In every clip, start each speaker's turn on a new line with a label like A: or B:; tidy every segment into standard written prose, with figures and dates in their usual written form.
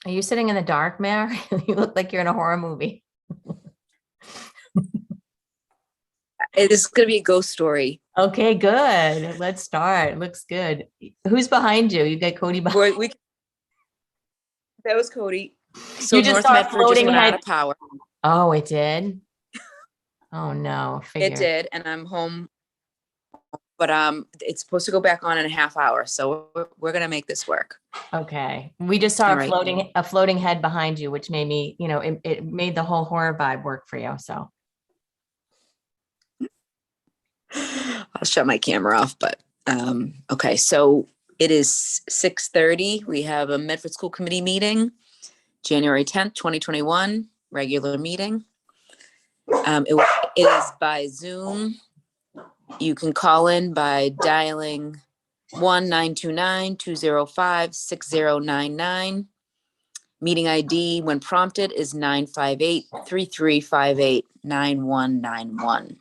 A: Are you sitting in the dark, Mare? You look like you're in a horror movie.
B: It is going to be a ghost story.
A: Okay, good. Let's start. Looks good. Who's behind you? You got Cody behind.
B: That was Cody. So
A: You just
B: North
A: saw a
B: Medford just
A: floating
B: went out
A: head.
B: of power.
A: Oh, it did. Oh no,
B: It did, and I'm home. But it's supposed to go back on in a half hour, so we're gonna make this work.
A: Okay. We just saw
B: All
A: a
B: right.
A: floating head behind you, which made me, it made the whole horror vibe work for you. So
B: I'll shut my camera off, but okay. So it is 6:30. We have a Medford School Committee meeting, January 10th, 2021, regular meeting. It is by Zoom. You can call in by dialing 1-929-205-6099. Meeting ID when prompted is 958-3358-9191.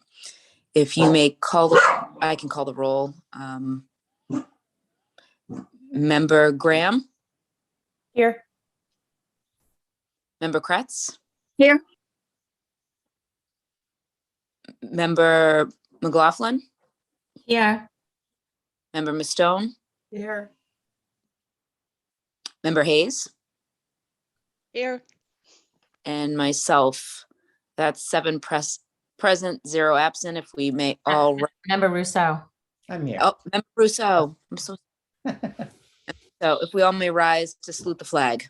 B: If you may call, I can call the roll. Member Graham?
C: Here.
B: Member Kretz?
C: Here.
B: Member McLaughlin?
A: here.
B: Member Mastone?
C: Here.
B: Member Hayes?
C: Here.
B: And myself. That's 7 present, 0 absent. If we may all.
A: Member Russo.
D: I'm here.
B: Oh, Member Russo. I'm so. So if we all may rise to salute the flag.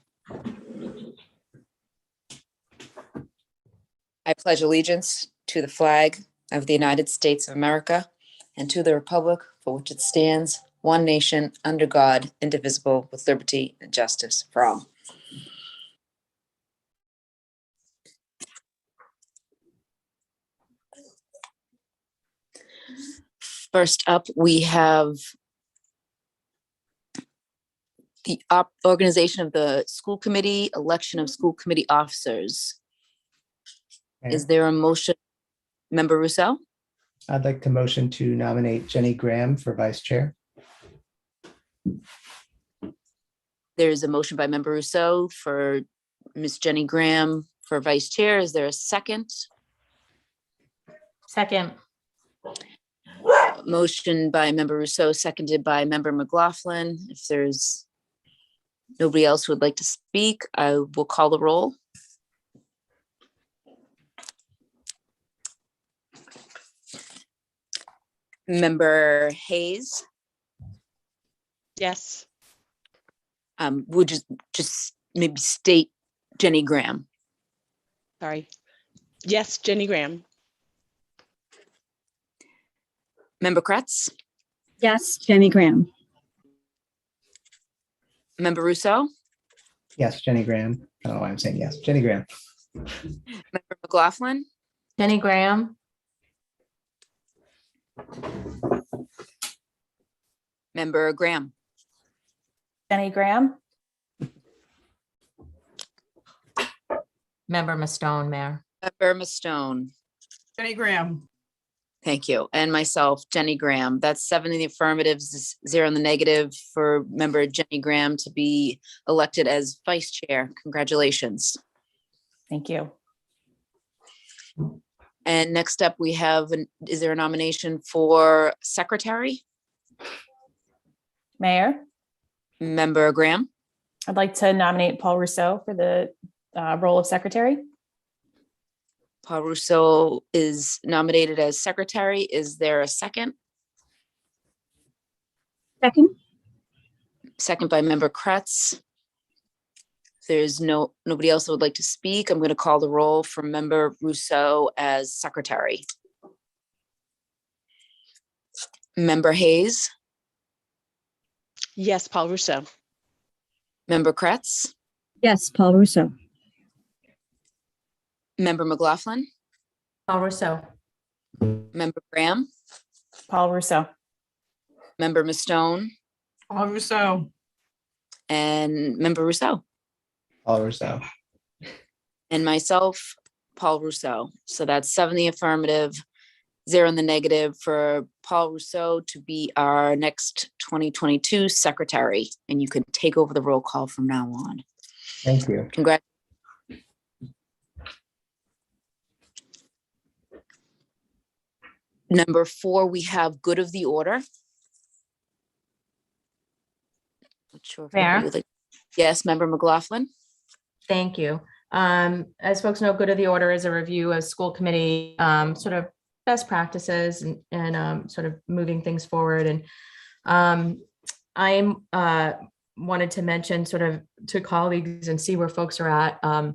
B: I pledge allegiance to the flag of the United States of America and to the republic for which it stands, one nation, under God, indivisible, with liberty and justice for all. First up, we have the organization of the school committee, election of school committee officers. Is there a motion? Member Rousseau?
D: I'd like to motion to nominate Jenny Graham for vice chair.
B: There's a motion by Member Rousseau for Ms. Jenny Graham for vice chair. Is there a second?
A: Second.
B: Motion by Member Rousseau, seconded by Member McLaughlin. If there's nobody else who would like to speak, I will call the roll. Member Hayes?
C: Yes.
B: Would just maybe state Jenny Graham.
C: Sorry. Yes, Jenny Graham.
B: Member Kretz?
E: Yes, Jenny Graham.
B: Member Rousseau?
D: Yes, Jenny Graham. I don't know why I'm saying yes. Jenny Graham.
B: Member McLaughlin?
A: Jenny Graham.
B: Member Graham?
C: Jenny Graham.
A: Member Mastone, Mayor.
B: Member Mastone?
C: Jenny Graham.
B: Thank you. And myself, Jenny Graham. That's 7 in the affirmatives, 0 in the negative for member Jenny Graham to be elected as vice chair. Congratulations.
C: Thank you.
B: And next up, we have, is there a nomination for secretary?
C: Mayor,
B: Member Graham?
C: I'd like to nominate Paul Rousseau for the role of secretary.
B: Paul Rousseau is nominated as secretary. Is there a second?
E: Second.
B: Second by member Kretz. If there's nobody else who would like to speak, I'm going to call the roll for member Rousseau as secretary. Member Hayes?
C: Yes, Paul Rousseau.
B: Member Kretz?
E: Yes, Paul Rousseau.
B: Member McLaughlin?
A: Paul Rousseau.
B: Member Graham?
C: Paul Rousseau.
B: Member Mastone?
C: Paul Rousseau.
B: And member Rousseau?
D: Paul Rousseau.
B: And myself, Paul Rousseau. So that's 7 in the affirmative, 0 in the negative for Paul Rousseau to be our next 2022 secretary. And you can take over the roll call from now on.
D: Thank you.
B: Congrats. Number 4, we have good of the order. Not sure if
A: Mayor?
B: anybody would like. Yes, Member McLaughlin.
A: Thank you. As folks know, good of the order is a review of school committee sort of best practices and sort of moving things forward. And I wanted to mention sort of to colleagues and see where folks are at. It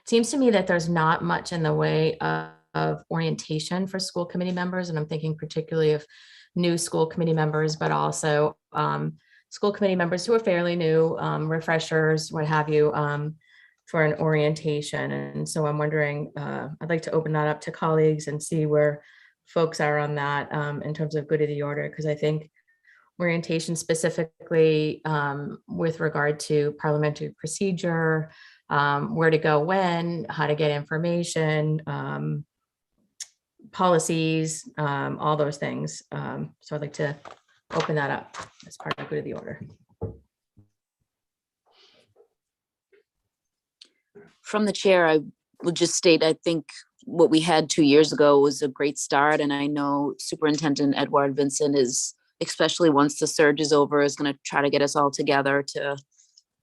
A: seems to me that there's not much in the way of orientation for school committee members. And I'm thinking particularly of new school committee members, but also school committee members who are fairly new, refreshers, what have you, for an orientation. And so I'm wondering, I'd like to open that up to colleagues and see where folks are on that in terms of good of the order, because I think orientation specifically with regard to parliamentary procedure, where to go when, how to get information, policies, all those things. So I'd like to open that up as part of good of the order.
B: From the chair, I will just state, I think what we had 2 years ago was a great start. And I know Superintendent Edward Vincent is, especially once the surge is over, is going to try to get us all together to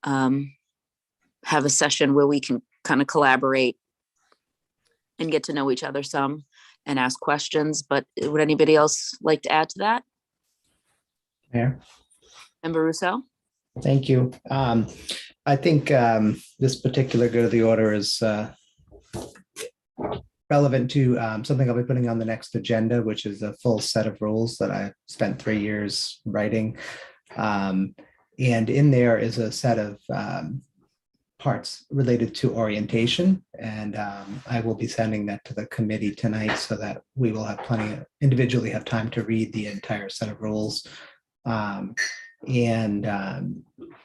B: have a session where we can kind of collaborate and get to know each other some and ask questions. But would anybody else like to add to that?
D: Mayor?
B: Member Rousseau?
D: Thank you. I think this particular good of the order is relevant to something I'll be putting on the next agenda, which is a full set of rules that I spent 3 years writing. And in there is a set of parts related to orientation. And I will be sending that to the committee tonight so that we will have individually have time to read the entire set of rules.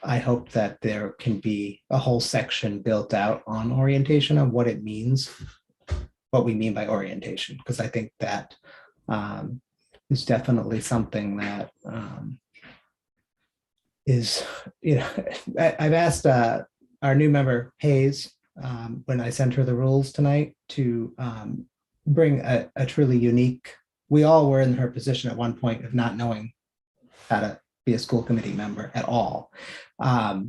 D: I hope that there can be a whole section built out on orientation of what it means, what we mean by orientation, because I think that is definitely something that is, I've asked our new member Hayes, when I sent her the rules tonight, to bring a truly unique, we all were in her position at one point of not knowing how to be a school committee member at all.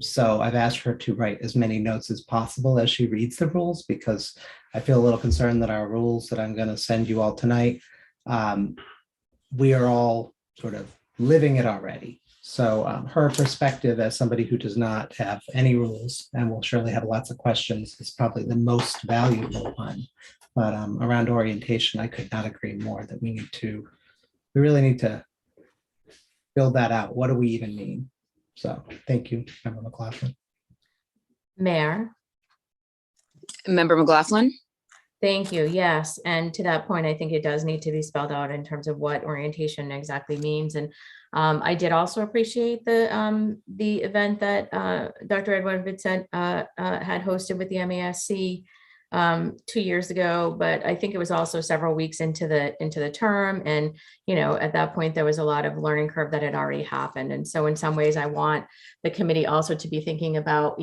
D: So I've asked her to write as many notes as possible as she reads the rules, because I feel a little concerned that our rules that I'm going to send you all tonight, we are all sort of living it already. So her perspective as somebody who does not have any rules and will surely have lots of questions is probably the most valuable one. But around orientation, I could not agree more that we really need to build that out. What do we even mean? So thank you, Member McLaughlin.
A: Mayor?
B: Member McLaughlin?
A: Thank you. Yes. And to that point, I think it does need to be spelled out in terms of what orientation exactly means. And I did also appreciate the event that Dr. Edward Vincent had hosted with the MASC 2 years ago, but I think it was also several weeks into the term. And, at that point, there was a lot of learning curve that had already happened. And so in some ways, I want the committee also to be thinking about,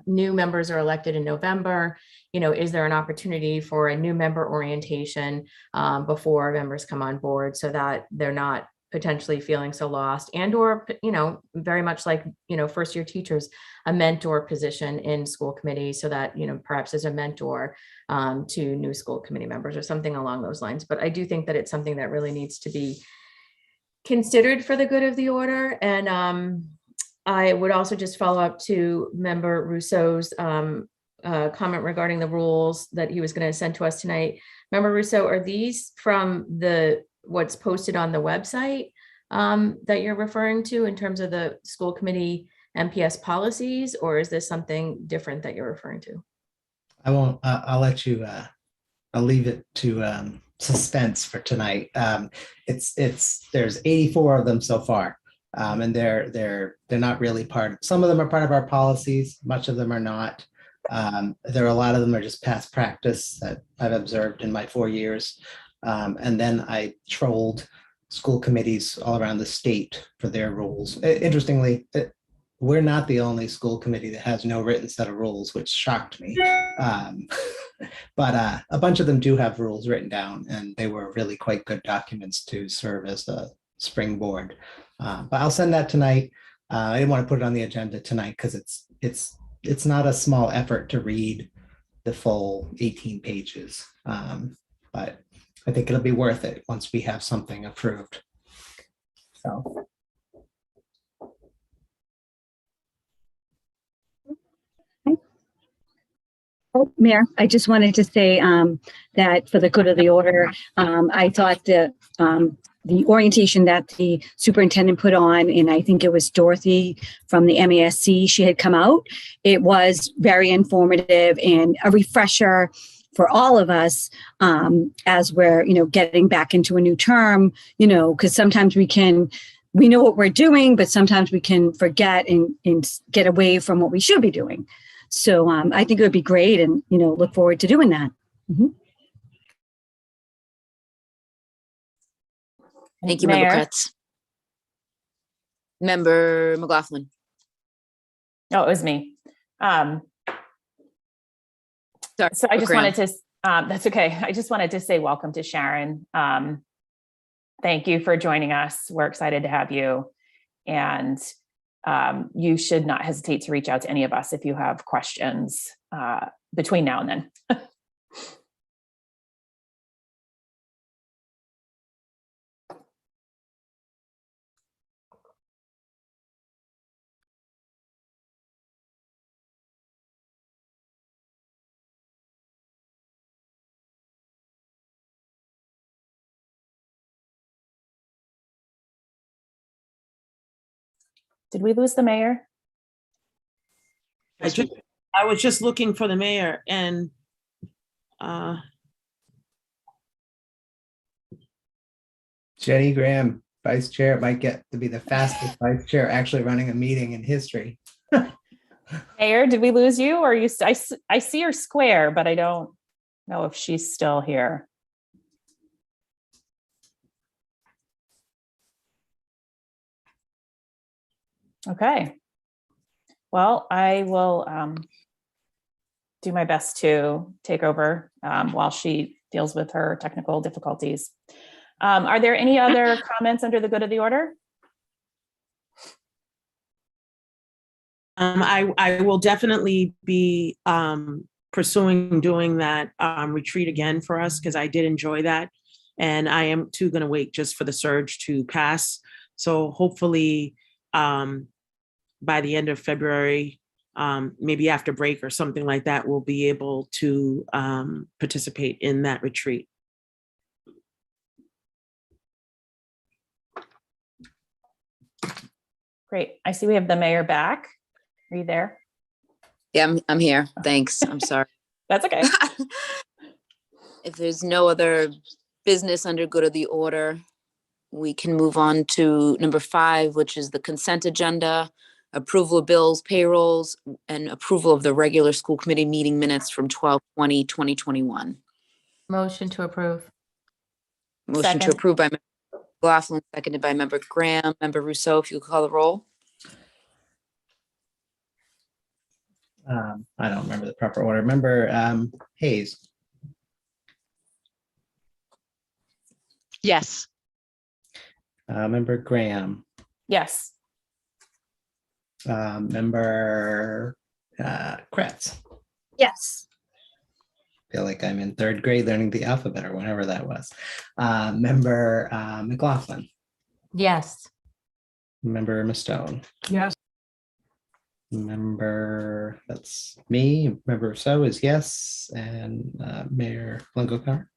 A: new members are elected in November. Is there an opportunity for a new member orientation before members come on board so that they're not potentially feeling so lost, and or, very much like, first year teachers, a mentor position in school committee so that, perhaps as a mentor to new school committee members or something along those lines. But I do think that it's something that really needs to be considered for the good of the order. And I would also just follow up to Member Rousseau's comment regarding the rules that he was going to send to us tonight. Member Rousseau, are these from what's posted on the website that you're referring to in terms of the school committee MPS policies, or is this something different that you're referring to?
D: I won't, I'll let you, I'll leave it to suspense for tonight. There's 84 of them so far. And they're not really some of them are part of our policies. Much of them are not. There are a lot of them are just past practice that I've observed in my 4 years. And then I trolled school committees all around the state for their rules. Interestingly, we're not the only school committee that has no written set of rules, which shocked me. But a bunch of them do have rules written down, and they were really quite good documents to serve as a springboard. But I'll send that tonight. I didn't want to put it on the agenda tonight because it's not a small effort to read the full 18 pages. But I think it'll be worth it once we have something approved. So.
E: Oh, Mayor, I just wanted to say that for the good of the order, I thought that the orientation that the superintendent put on, and I think it was Dorothy from the MASC, she had come out. It was very informative and a refresher for all of us as we're, getting back into a new term, because sometimes we know what we're doing, but sometimes we can forget and get away from what we should be doing. So I think it would be great, and, look forward to doing that. Mm-hmm.
B: Thank you,
C: Mayor.
B: Member Kretz. Member McLaughlin.
C: Oh, it was me.
B: Sorry,
C: So I just
B: Graham.
C: wanted to, that's okay. I just wanted to say welcome to Sharon. Thank you for joining us. We're excited to have you. And you should not hesitate to reach out to any of us if you have questions between now and then. Did we lose the mayor?
F: I was just looking for the mayor, and
D: Jenny Graham, vice chair, might get to be the fastest vice chair actually running a meeting in history.
C: Mayor, did we lose you? Or I see her square, but I don't know if she's still here. Okay. Well, I will do my best to take over while she deals with her technical difficulties. Are there any other comments under the good of the order?
F: I will definitely be pursuing doing that retreat again for us, because I did enjoy that. And I am too going to wait just for the surge to pass. So hopefully by the end of February, maybe after break or something like that, we'll be able to participate in that retreat.
C: Great. I see we have the mayor back. Are you there?
B: Yeah, I'm here. Thanks. I'm sorry.
C: That's okay.
B: If there's no other business under good of the order, we can move on to number 5, which is the consent agenda, approval of bills, payrolls, and approval of the regular school committee meeting minutes from 12/20/2021.
A: Motion to approve.
B: Motion to
C: Second.
B: approve by Member McLaughlin, seconded by Member Graham. Member Rousseau, if you could call the roll.
D: I don't remember the proper order. Member Hayes,
G: Yes.
D: member Graham,
C: Yes.
D: member Kretz.
E: Yes.
D: Feel like I'm in 3rd grade learning the alphabet or whatever that was. Member McLaughlin,
A: Yes.
D: member Mastone,
G: Yes.
D: member, that's me, member Rousseau is yes, and Mayor Longo-Carr.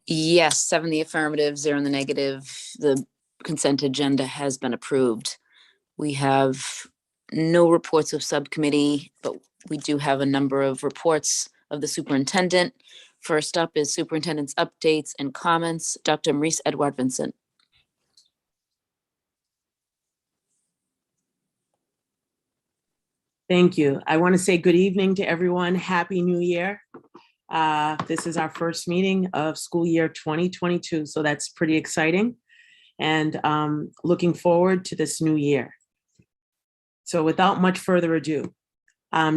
B: Yes, 7 in the affirmative, 0 in the negative. The consent agenda has been approved. We have no reports of subcommittee, but we do have a number of reports of the superintendent. First up is superintendent's updates and comments. Dr. Maurice Edouard Vincent.
F: Thank you. I want to say good evening to everyone. Happy New Year. This is our first meeting of school year 2022, so that's pretty exciting. And looking forward to this new year. So without much further ado,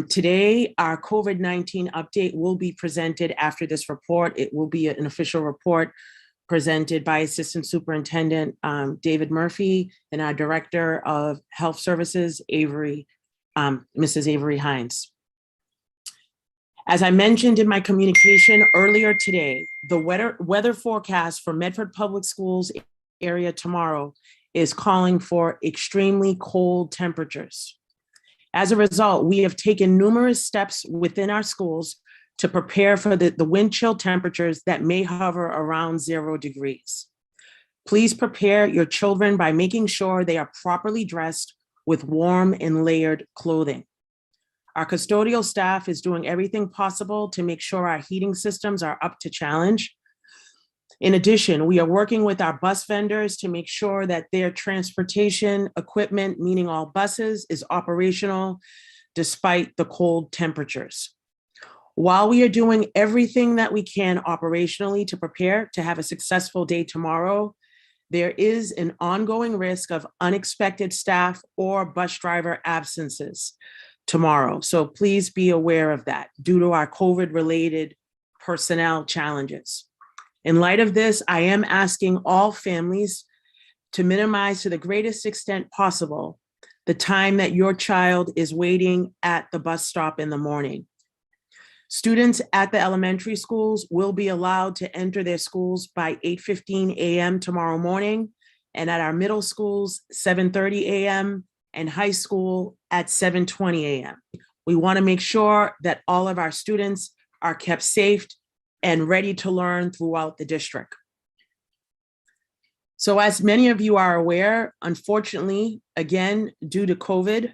F: today our COVID-19 update will be presented after this report. It will be an official report presented by Assistant Superintendent David Murphy and our Director of Health Services, Mrs. Avery Hines. As I mentioned in my communication earlier today, the weather forecast for Medford Public Schools area tomorrow is calling for extremely cold temperatures. As a result, we have taken numerous steps within our schools to prepare for the wind chill temperatures that may hover around 0 degrees. Please prepare your children by making sure they are properly dressed with warm and layered clothing. Our custodial staff is doing everything possible to make sure our heating systems are up to challenge. In addition, we are working with our bus vendors to make sure that their transportation equipment, meaning all buses, is operational despite the cold temperatures. While we are doing everything that we can operationally to prepare to have a successful day tomorrow, there is an ongoing risk of unexpected staff or bus driver absences tomorrow. So please be aware of that due to our COVID-related personnel challenges. In light of this, I am asking all families to minimize to the greatest extent possible the time that your child is waiting at the bus stop in the morning. Students at the elementary schools will be allowed to enter their schools by 8:15 a.m. tomorrow morning, and at our middle schools, 7:30 a.m., and high school at 7:20 a.m. We want to make sure that all of our students are kept safe and ready to learn throughout the district. So as many of you are aware, unfortunately, again, due to COVID,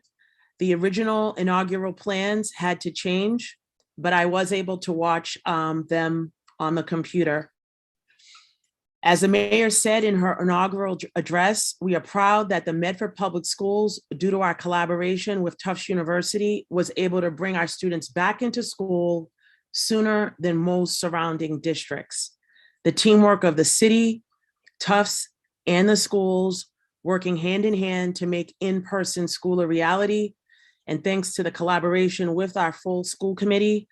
F: the original inaugural plans had to change, but I was able to watch them on the computer. As the mayor said in her inaugural address, we are proud that the Medford Public Schools, due to our collaboration with Tufts University, was able to bring our students back into school sooner than most surrounding districts. The teamwork of the city, Tufts, and the schools working hand in hand to make in-person school a reality. And thanks to the collaboration with our full school committee,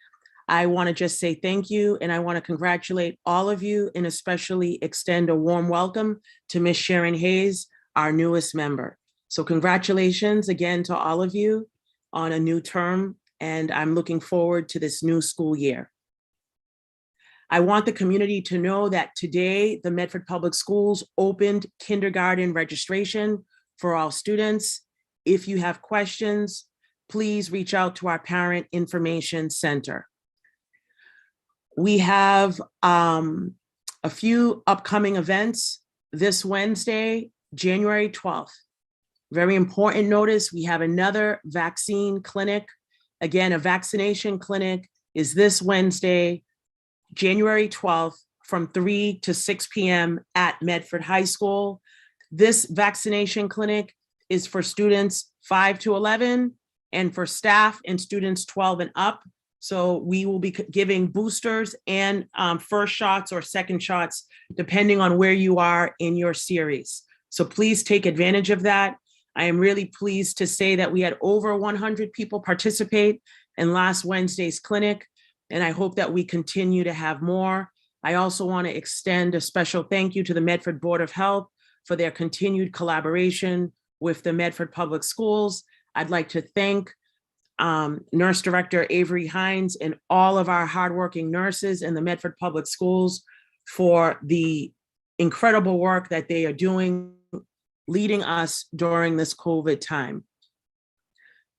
F: I want to just say thank you, and I want to congratulate all of you, and especially extend a warm welcome to Miss Sharon Hayes, our newest member. So congratulations again to all of you on a new term, and I'm looking forward to this new school year. I want the community to know that today, the Medford Public Schools opened kindergarten registration for all students. If you have questions, please reach out to our Parent Information Center. We have a few upcoming events this Wednesday, January 12th. Very important notice, we have another vaccine clinic. Again, a vaccination clinic is this Wednesday, January 12th, from 3 to 6 p.m. at Medford High School. This vaccination clinic is for students 5 to 11 and for staff and students 12 and up. So we will be giving boosters and first shots or second shots, depending on where you are in your series. So please take advantage of that. I am really pleased to say that we had over 100 people participate in last Wednesday's clinic, and I hope that we continue to have more. I also want to extend a special thank you to the Medford Board of Health for their continued collaboration with the Medford Public Schools. I'd like to thank Nurse Director Avery Hines and all of our hardworking nurses in the Medford Public Schools for the incredible work that they are doing, leading us during this COVID time.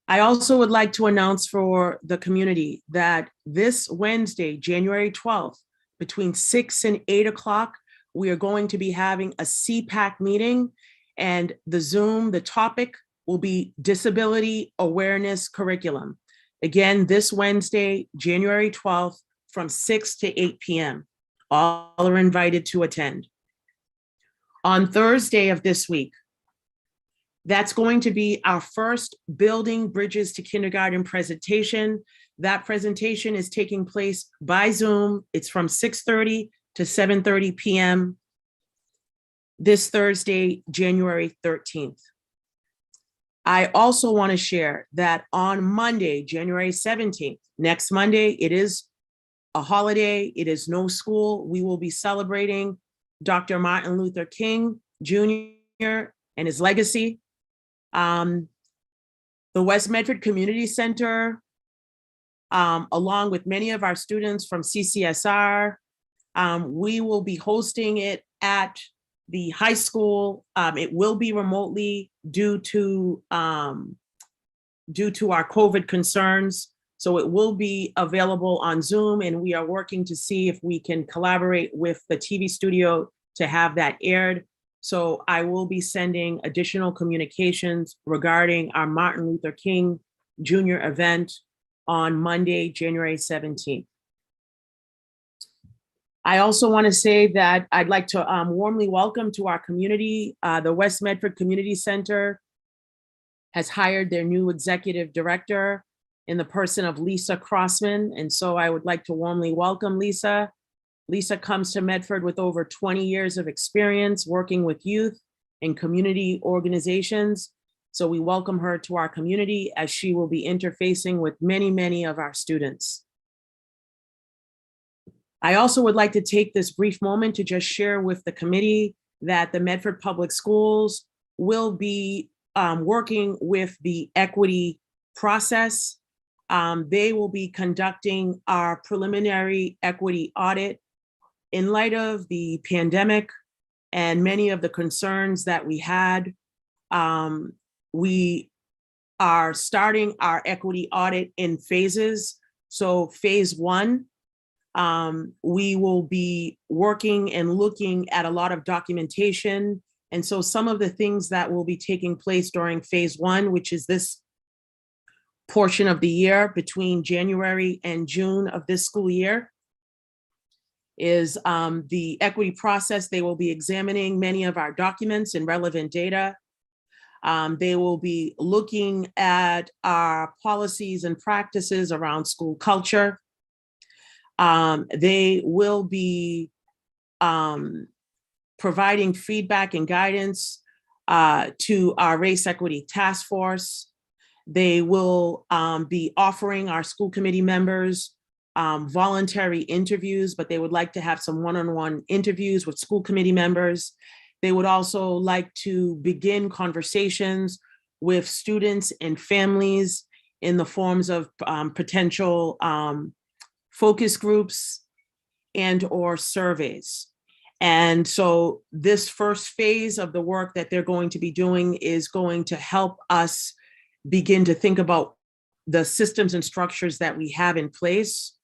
F: I also would like to announce for the community that this Wednesday, January 12th, between 6 and 8 o'clock, we are going to be having a CPAC meeting, and the topic will be Disability Awareness Curriculum. Again, this Wednesday, January 12th, from 6 to 8 p.m. All are invited to attend. On Thursday of this week, that's going to be our first Building Bridges to Kindergarten presentation. That presentation is taking place by Zoom. It's from 6:30 to 7:30 p.m. this Thursday, January 13th. I also want to share that on Monday, January 17th, next Monday, it is a holiday. It is no school. We will be celebrating Dr. Martin Luther King Jr. and his legacy. The West Medford Community Center, along with many of our students from CCSR, we will be hosting it at the high school. It will be remotely due to our COVID concerns. So it will be available on Zoom, and we are working to see if we can collaborate with the TV studio to have that aired. So I will be sending additional communications regarding our Martin Luther King Jr. event on Monday, January 17th. I also want to say that I'd like to warmly welcome to our community. The West Medford Community Center has hired their new executive director in the person of Lisa Crossman. And so I would like to warmly welcome Lisa. Lisa comes to Medford with over 20 years of experience working with youth and community organizations. So we welcome her to our community as she will be interfacing with many, many of our students. I also would like to take this brief moment to just share with the committee that the Medford Public Schools will be working with the equity process. They will be conducting our preliminary equity audit in light of the pandemic and many of the concerns that we had. We are starting our equity audit in phases. So phase 1, we will be working and looking at a lot of documentation. And so some of the things that will be taking place during phase 1, which is this portion of the year between January and June of this school year, is the equity process. They will be examining many of our documents and relevant data. They will be looking at our policies and practices around school culture. They will be providing feedback and guidance to our race equity task force. They will be offering our school committee members voluntary interviews, but they would like to have some one-on-one interviews with school committee members. They would also like to begin conversations with students and families in the forms of potential focus groups and/or surveys. And so this first phase of the work that they're going to be doing is going to help us begin to think about the systems and structures that we have in place.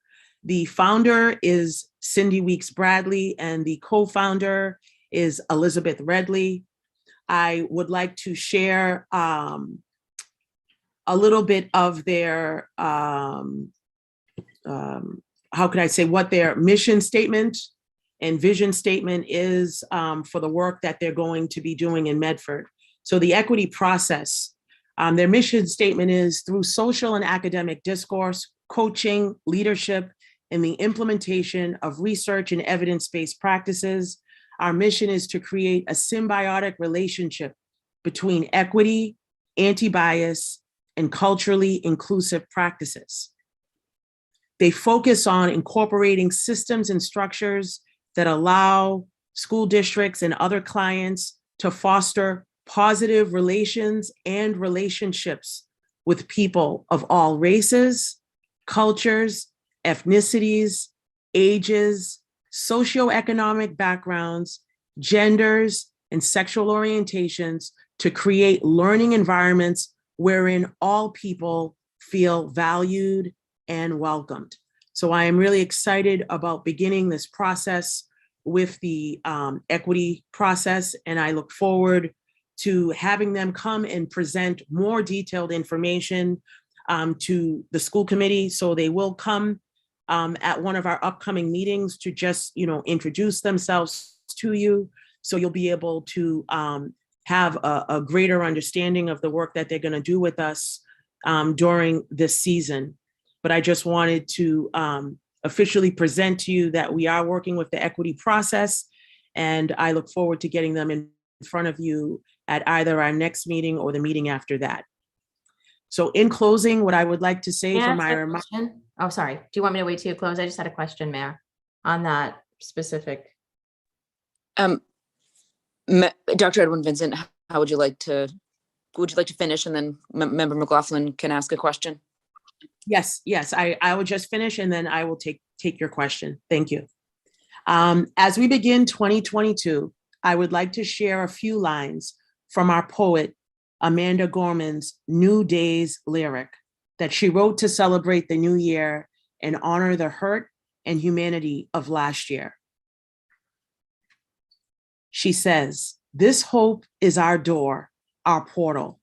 F: The founder is Cindy Weeks Bradley, and the co-founder is Elizabeth Redley. I would like to share a little bit of their, how could I say, what their mission statement and vision statement is for the work that they're going to be doing in Medford. So the equity process, their mission statement is through social and academic discourse, coaching, leadership, and the implementation of research and evidence-based practices. Our mission is to create a symbiotic relationship between equity, anti-bias, and culturally inclusive practices. They focus on incorporating systems and structures that allow school districts and other clients to foster positive relations and relationships with people of all races, cultures, ethnicities, ages, socioeconomic backgrounds, genders, and sexual orientations to create learning environments wherein all people feel valued and welcomed. So I am really excited about beginning this process with the equity process, and I look forward to having them come and present more detailed information to the school committee. So they will come at one of our upcoming meetings to just, introduce themselves to you. So you'll be able to have a greater understanding of the work that they're going to do with us during this season. But I just wanted to officially present to you that we are working with the equity process, and I look forward to getting them in front of you at either our next meeting or the meeting after that. So in closing, what I would like to say
A: May I
F: for
A: ask
F: my
A: a
F: remarks.
A: question? Oh, sorry. Do you want me to wait till you close? I just had a question, Mayor, on that specific.
B: Dr. Edwin Vincent, how would you like to finish, and then Member McLaughlin can ask a question?
F: Yes, I will just finish and then I will take your question. Thank you. As we begin 2022, I would like to share a few lines from our poet, Amanda Gorman's New Days lyric that she wrote to celebrate the new year and honor the hurt and humanity of last year. She says, "This hope is our door, our portal.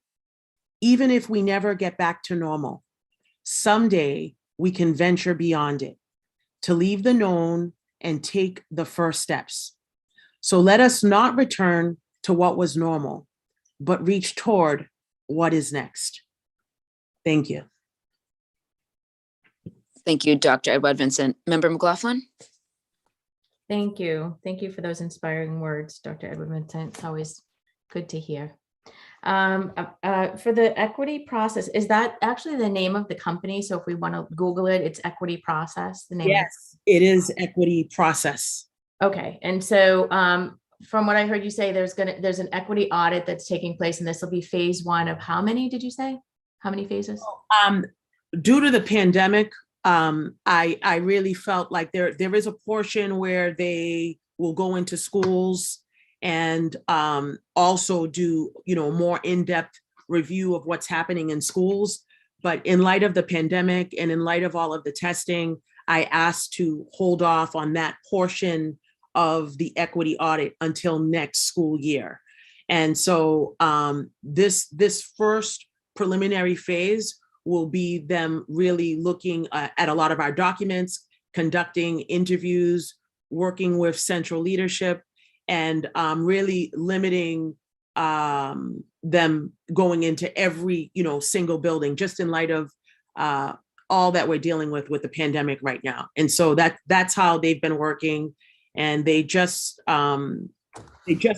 F: Even if we never get back to normal, someday we can venture beyond it, to leave the known and take the first steps. So let us not return to what was normal, but reach toward what is next." Thank you.
B: Thank you, Dr. Edward Vincent. Member McLaughlin?
A: Thank you. Thank you for those inspiring words, Dr. Edward Vincent. It's always good to hear. For the equity process, is that actually the name of the company? So if we want to Google it, it's Equity Process, the name?
F: Yes, it is Equity Process.
A: Okay. And so from what I heard you say, there's an equity audit that's taking place, and this will be phase 1 of how many, did you say? How many phases?
F: Due to the pandemic, I really felt like there is a portion where they will go into schools and also do, more in-depth review of what's happening in schools. But in light of the pandemic and in light of all of the testing, I asked to hold off on that portion of the equity audit until next school year. And so this first preliminary phase will be them really looking at a lot of our documents, conducting interviews, working with central leadership, and really limiting them going into every single building, just in light of all that we're dealing with the pandemic right now. And so that's how they've been working, and they just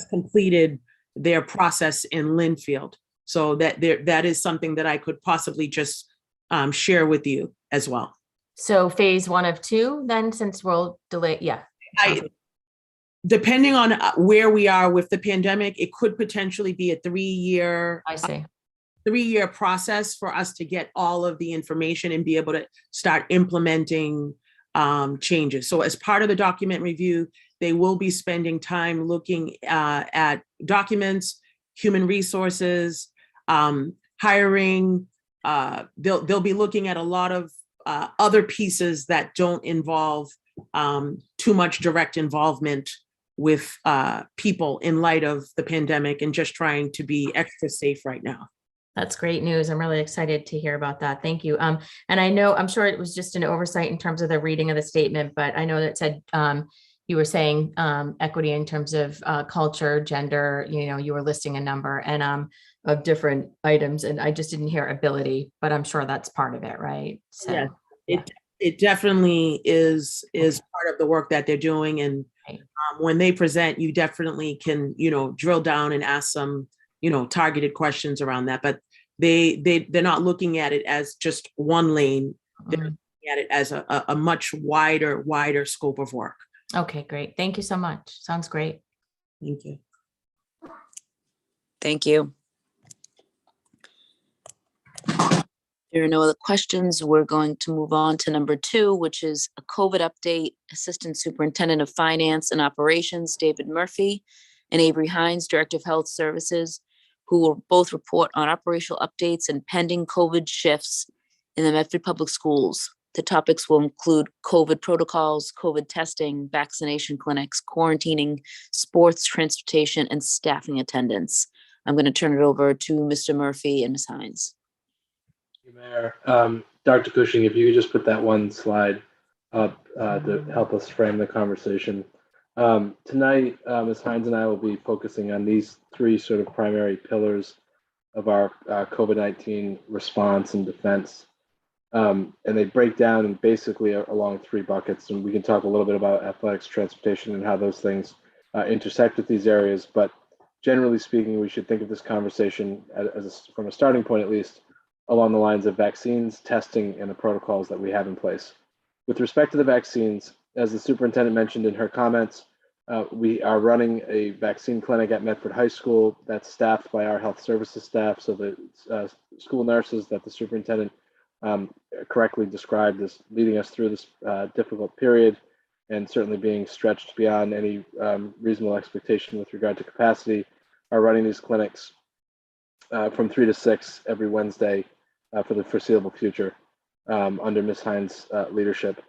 F: completed their process in Linfield. So that is something that I could possibly just share with you as well.
A: So phase 1 of 2, then, since we'll delay, yeah.
F: Depending on where we are with the pandemic, it could potentially be a 3-year.
A: I see.
F: 3-year process for us to get all of the information and be able to start implementing changes. So as part of the document review, they will be spending time looking at documents, human resources, hiring. They'll be looking at a lot of other pieces that don't involve too much direct involvement with people in light of the pandemic, and just trying to be extra safe right now.
A: That's great news. I'm really excited to hear about that. Thank you. And I'm sure it was just an oversight in terms of the reading of the statement, but I know that said you were saying equity in terms of culture, gender, you were listing a number and of different items, and I just didn't hear ability, but I'm sure that's part of it, right? So
F: yeah, it definitely is part of the work that they're doing. And when they present, you definitely can, drill down and ask some, targeted questions around that. But they're not looking at it as just one lane. They're looking at it as a much wider scope of work.
A: Okay, great. Thank you so much. Sounds great.
F: Thank you.
B: Thank you. There are no other questions. We're going to move on to number 2, which is a COVID update. Assistant Superintendent of Finance and Operations, David Murphy, and Avery Hines, Director of Health Services, who will both report on operational updates and pending COVID shifts in the Medford Public Schools. The topics will include COVID protocols, COVID testing, vaccination clinics, quarantining, sports, transportation, and staffing attendance. I'm going to turn it over to Mr. Murphy and Ms. Hines.
G: Mayor, Dr. Cushing, if you could just put that one slide up to help us frame the conversation. Tonight, Ms. Hines and I will be focusing on these 3 sort of primary pillars of our COVID-19 response and defense. And they break down and basically along 3 buckets. And we can talk a little bit about athletics, transportation, and how those things intersect with these areas. But generally speaking, we should think of this conversation from a starting point, at least, along the lines of vaccines, testing, and the protocols that we have in place. With respect to the vaccines, as the superintendent mentioned in her comments, we are running a vaccine clinic at Medford High School that's staffed by our health services staff. So the school nurses that the superintendent correctly described as leading us through this difficult period, and certainly being stretched beyond any reasonable expectation with regard to capacity, are running these clinics from 3 to 6 every Wednesday for the foreseeable future under Ms. Hines' leadership.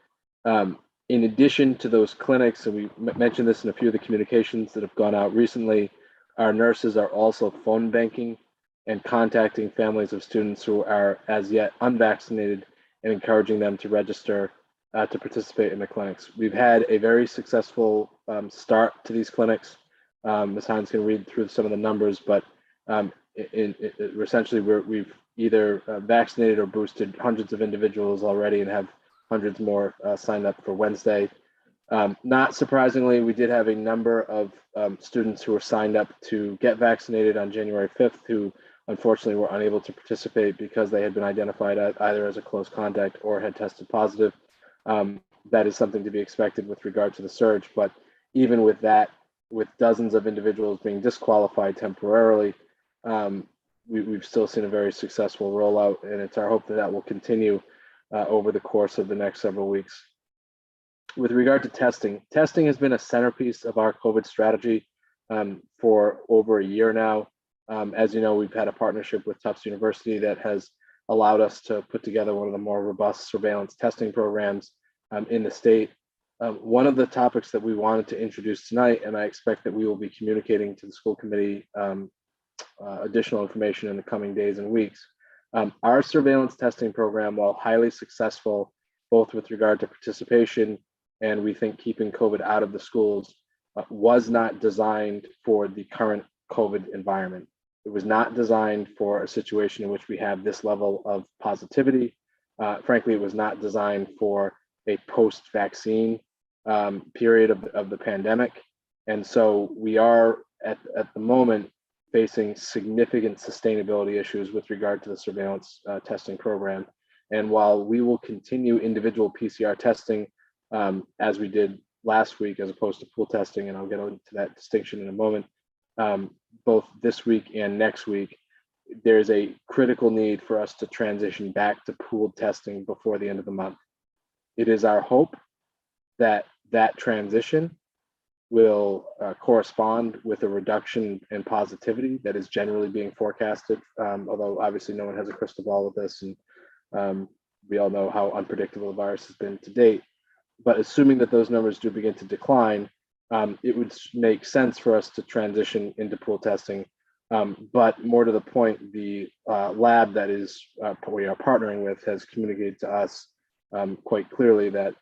G: In addition to those clinics, and we mentioned this in a few of the communications that have gone out recently, our nurses are also phone banking and contacting families of students who are as yet unvaccinated and encouraging them to register to participate in the clinics. We've had a very successful start to these clinics. Ms. Hines can read through some of the numbers, but essentially we've either vaccinated or boosted hundreds of individuals already and have hundreds more signed up for Wednesday. Not surprisingly, we did have a number of students who were signed up to get vaccinated on January 5th who unfortunately were unable to participate because they had been identified either as a close contact or had tested positive. That is something to be expected with regard to the surge, but even with that, with dozens of individuals being disqualified temporarily, we've still seen a very successful rollout, and it's our hope that that will continue over the course of the next several weeks. With regard to testing, testing has been a centerpiece of our COVID strategy for over a year now. As you know, we've had a partnership with Tufts University that has allowed us to put together one of the more robust surveillance testing programs in the state. One of the topics that we wanted to introduce tonight, and I expect that we will be communicating to the school committee additional information in the coming days and weeks. Our surveillance testing program, while highly successful, both with regard to participation and we think keeping COVID out of the schools, was not designed for the current COVID environment. It was not designed for a situation in which we have this level of positivity. Frankly, it was not designed for a post-vaccine period of the pandemic. And so we are at the moment facing significant sustainability issues with regard to the surveillance testing program. And while we will continue individual PCR testing as we did last week, as opposed to pool testing, and I'll get into that distinction in a moment, both this week and next week, there's a critical need for us to transition back to pooled testing before the end of the month. It is our hope that that transition will correspond with a reduction in positivity that is generally being forecasted, although obviously no one has a crystal ball with this, and we all know how unpredictable the virus has been to date. But assuming that those numbers do begin to decline, it would make sense for us to transition into pool testing. But more to the point, the lab that we are partnering with has communicated to us quite clearly that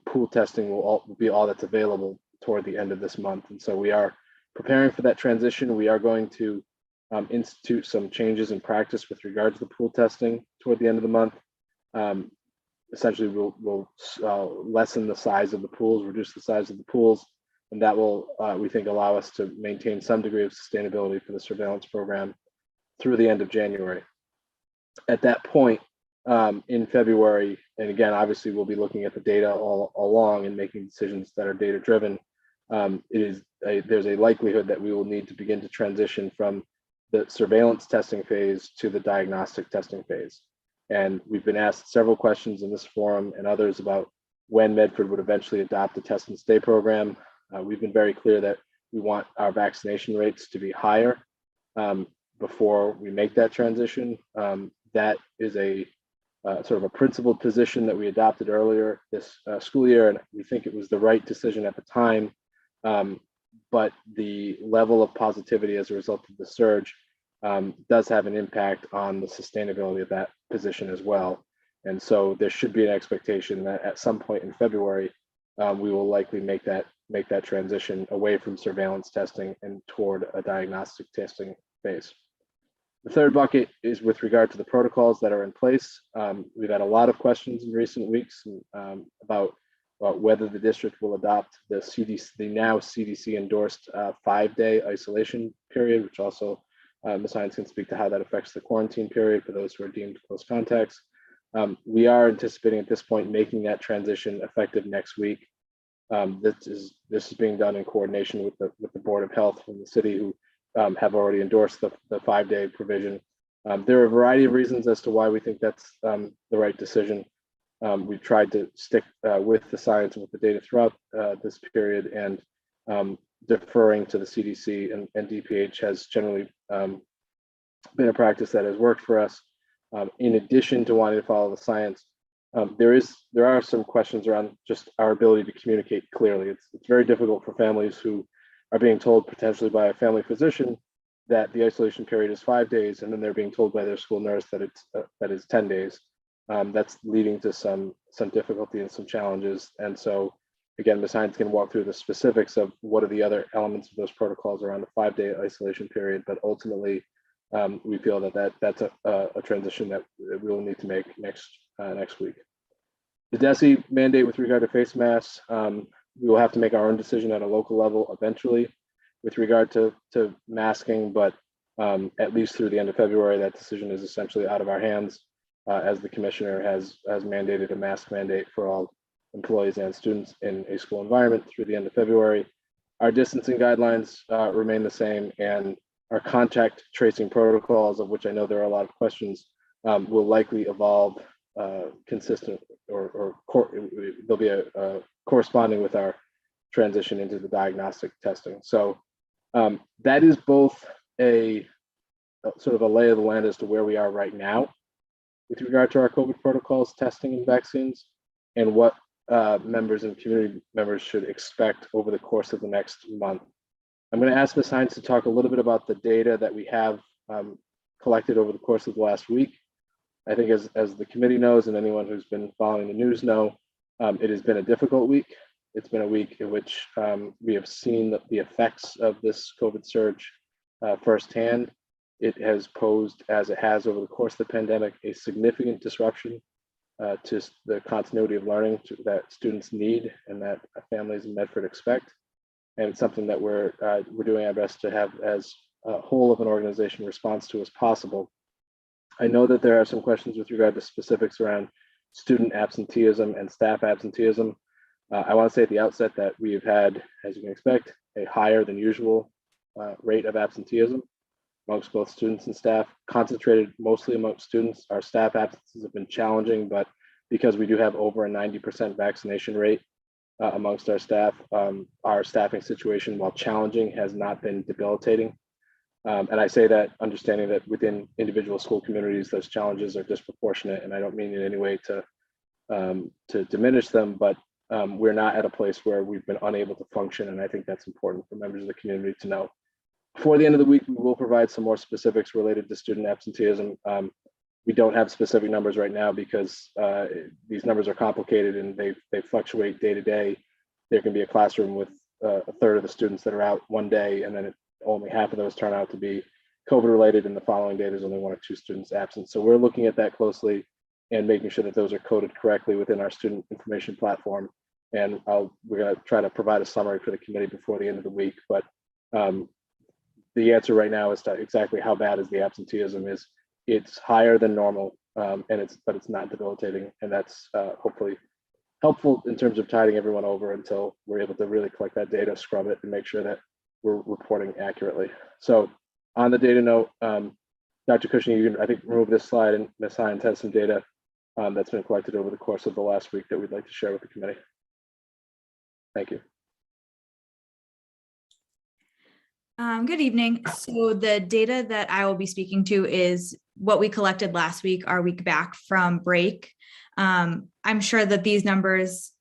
G: pool testing will be all that's available toward the end of this month. And so we are preparing for that transition. We are going to institute some changes in practice with regard to the pool testing toward the end of the month. Essentially, we'll lessen the size of the pools, reduce the size of the pools, and that will, we think, allow us to maintain some degree of sustainability for the surveillance program through the end of January. At that point, in February, and again, obviously, we'll be looking at the data all along and making decisions that are data-driven. There's a likelihood that we will need to begin to transition from the surveillance testing phase to the diagnostic testing phase. And we've been asked several questions in this forum and others about when Medford would eventually adopt the test and stay program. We've been very clear that we want our vaccination rates to be higher before we make that transition. That is a sort of a principled position that we adopted earlier this school year, and we think it was the right decision at the time. But the level of positivity as a result of the surge does have an impact on the sustainability of that position as well. And so there should be an expectation that at some point in February, we will likely make that transition away from surveillance testing and toward a diagnostic testing phase. The third bucket is with regard to the protocols that are in place. We've had a lot of questions in recent weeks about whether the district will adopt the now CDC endorsed 5-day isolation period, which also Ms. Hines can speak to how that affects the quarantine period for those who are deemed close contacts. We are anticipating at this point making that transition effective next week. This is being done in coordination with the Board of Health from the city, who have already endorsed the 5-day provision. There are a variety of reasons as to why we think that's the right decision. We've tried to stick with the science and with the data throughout this period, and deferring to the CDC and DPH has generally been a practice that has worked for us. In addition to wanting to follow the science, there are some questions around just our ability to communicate clearly. It's very difficult for families who are being told potentially by a family physician that the isolation period is 5 days, and then they're being told by their school nurse that it's 10 days. That's leading to some difficulty and some challenges. And so, again, Ms. Hines can walk through the specifics of what are the other elements of those protocols around the 5-day isolation period. But ultimately, we feel that's a transition that we will need to make next week. The DESE mandate with regard to face masks, we will have to make our own decision at a local level eventually with regard to masking, but at least through the end of February, that decision is essentially out of our hands, as the commissioner has mandated a mask mandate for all employees and students in a school environment through the end of February. Our distancing guidelines remain the same, and our contact tracing protocols, of which I know there are a lot of questions, will likely evolve consistent or there'll be a corresponding with our transition into the diagnostic testing. So that is both a sort of a lay of the land as to where we are right now with regard to our COVID protocols, testing, and vaccines, and what members and community members should expect over the course of the next month. I'm going to ask Ms. Hines to talk a little bit about the data that we have collected over the course of the last week. I think as the committee knows, and anyone who's been following the news know, it has been a difficult week. It's been a week in which we have seen the effects of this COVID surge firsthand. It has posed, as it has over the course of the pandemic, a significant disruption to the continuity of learning that students need and that families in Medford expect. And it's something that we're doing our best to have as whole of an organization response to as possible. I know that there are some questions with regard to specifics around student absenteeism and staff absenteeism. I want to say at the outset that we've had, as you can expect, a higher than usual rate of absenteeism amongst both students and staff, concentrated mostly amongst students. Our staff absences have been challenging, but because we do have over a 90% vaccination rate amongst our staff, our staffing situation, while challenging, has not been debilitating. And I say that understanding that within individual school communities, those challenges are disproportionate, and I don't mean in any way to diminish them, but we're not at a place where we've been unable to function, and I think that's important for members of the community to know. Before the end of the week, we will provide some more specifics related to student absenteeism. We don't have specific numbers right now because these numbers are complicated and they fluctuate day to day. There can be a classroom with a third of the students that are out one day, and then only half of those turn out to be COVID related, and the following day there's only 1 or 2 students absent. So we're looking at that closely and making sure that those are coded correctly within our student information platform. And we're going to try to provide a summary for the committee before the end of the week. But the answer right now as to exactly how bad is the absenteeism is it's higher than normal, but it's not debilitating, and that's hopefully helpful in terms of tiding everyone over until we're able to really collect that data, scrub it, and make sure that we're reporting accurately. So on the data note, Dr. Cushing, you can, I think, remove this slide, and Ms. Hines has some data that's been collected over the course of the last week that we'd like to share with the committee. Thank you.
H: Good evening. So the data that I will be speaking to is what we collected last week, our week back from break. I'm sure that these numbers,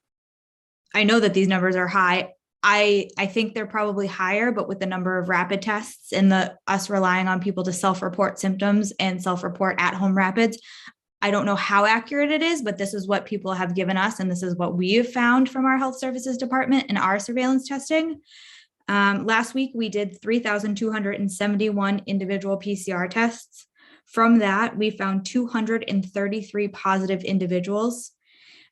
H: I know that these numbers are high. I think they're probably higher, but with the number of rapid tests and us relying on people to self-report symptoms and self-report at-home rapids, I don't know how accurate it is, but this is what people have given us, and this is what we have found from our health services department in our surveillance testing. Last week, we did 3,271 individual PCR tests. From that, we found 233 positive individuals.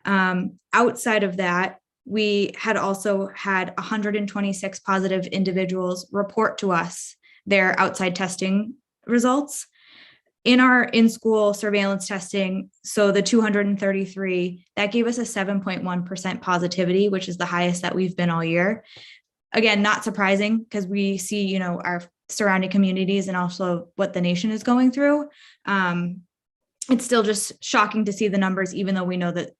H: Outside of that, we had also had 126 positive individuals report to us their outside testing results. In our in-school surveillance testing, so the 233, that gave us a 7.1% positivity, which is the highest that we've been all year. Again, not surprising because we see, you know, our surrounding communities and also what the nation is going through. It's still just shocking to see the numbers, even though we know that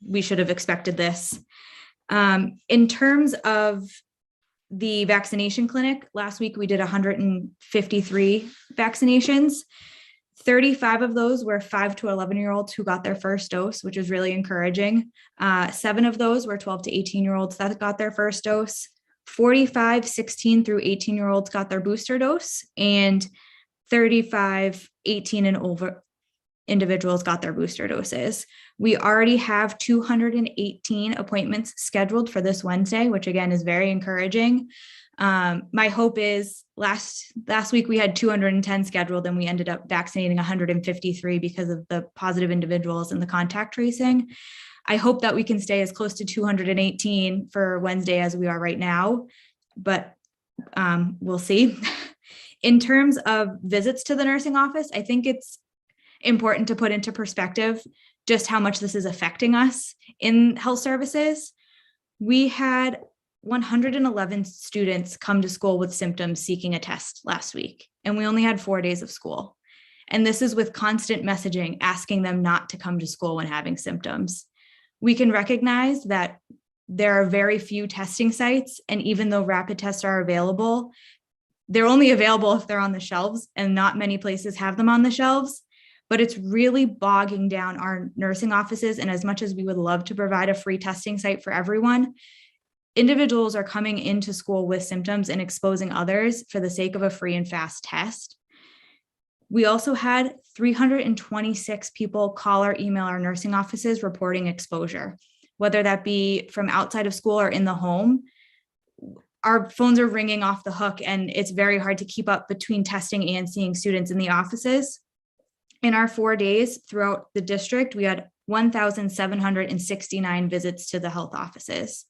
H: we should have expected this. In terms of the vaccination clinic, last week we did 153 vaccinations. 35 of those were 5 to 11-year-olds who got their first dose, which is really encouraging. 7 of those were 12 to 18-year-olds that got their first dose. 45 16 through 18-year-olds got their booster dose, and 35 18 and over individuals got their booster doses. We already have 218 appointments scheduled for this Wednesday, which again is very encouraging. My hope is last week we had 210 scheduled and we ended up vaccinating 153 because of the positive individuals and the contact tracing. I hope that we can stay as close to 218 for Wednesday as we are right now, but we'll see. In terms of visits to the nursing office, I think it's important to put into perspective just how much this is affecting us in health services. We had 111 students come to school with symptoms seeking a test last week, and we only had 4 days of school. And this is with constant messaging asking them not to come to school when having symptoms. We can recognize that there are very few testing sites, and even though rapid tests are available, they're only available if they're on the shelves, and not many places have them on the shelves. But it's really bogging down our nursing offices. And as much as we would love to provide a free testing site for everyone, individuals are coming into school with symptoms and exposing others for the sake of a free and fast test. We also had 326 people call or email our nursing offices reporting exposure, whether that be from outside of school or in the home. Our phones are ringing off the hook, and it's very hard to keep up between testing and seeing students in the offices. In our 4 days throughout the district, we had 1,769 visits to the health offices.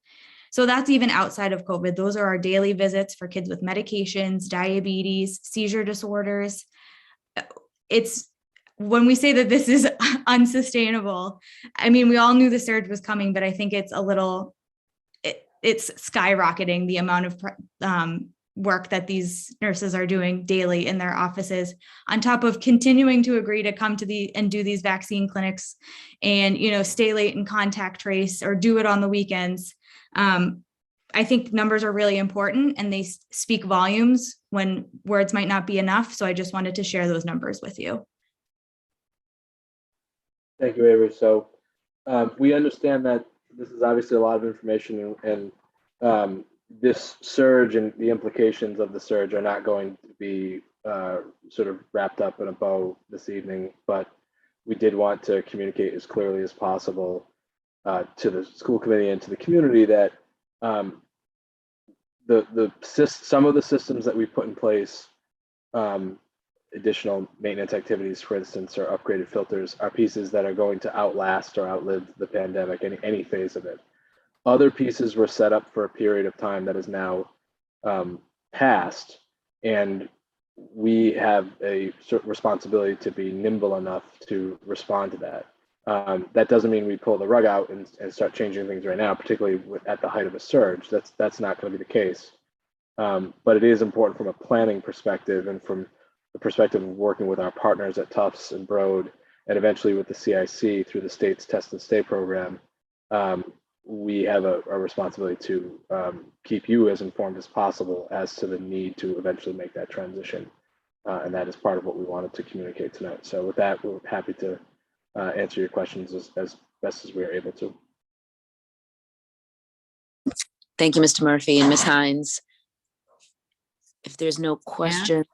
H: So that's even outside of COVID. Those are our daily visits for kids with medications, diabetes, seizure disorders. It's when we say that this is unsustainable, I mean, we all knew the surge was coming, but I think it's it's skyrocketing the amount of work that these nurses are doing daily in their offices, on top of continuing to agree to come to and do these vaccine clinics and, you know, stay late and contact trace or do it on the weekends. I think numbers are really important, and they speak volumes when words might not be enough. So I just wanted to share those numbers with you.
G: Thank you, Avery. So we understand that this is obviously a lot of information, and this surge and the implications of the surge are not going to be sort of wrapped up in a bow this evening, but we did want to communicate as clearly as possible to the school committee and to the community that some of the systems that we put in place, additional maintenance activities, for instance, or upgraded filters, are pieces that are going to outlast or outlive the pandemic, any phase of it. Other pieces were set up for a period of time that is now past, and we have a certain responsibility to be nimble enough to respond to that. That doesn't mean we pull the rug out and start changing things right now, particularly at the height of a surge. That's not going to be the case. But it is important from a planning perspective and from the perspective of working with our partners at Tufts and Broad, and eventually with the CIC through the state's Test and Stay program. We have a responsibility to keep you as informed as possible as to the need to eventually make that transition. And that is part of what we wanted to communicate tonight. So with that, we're happy to answer your questions as best as we are able to.
B: Thank you, Mr. Murphy and Ms. Hines. If there's no question,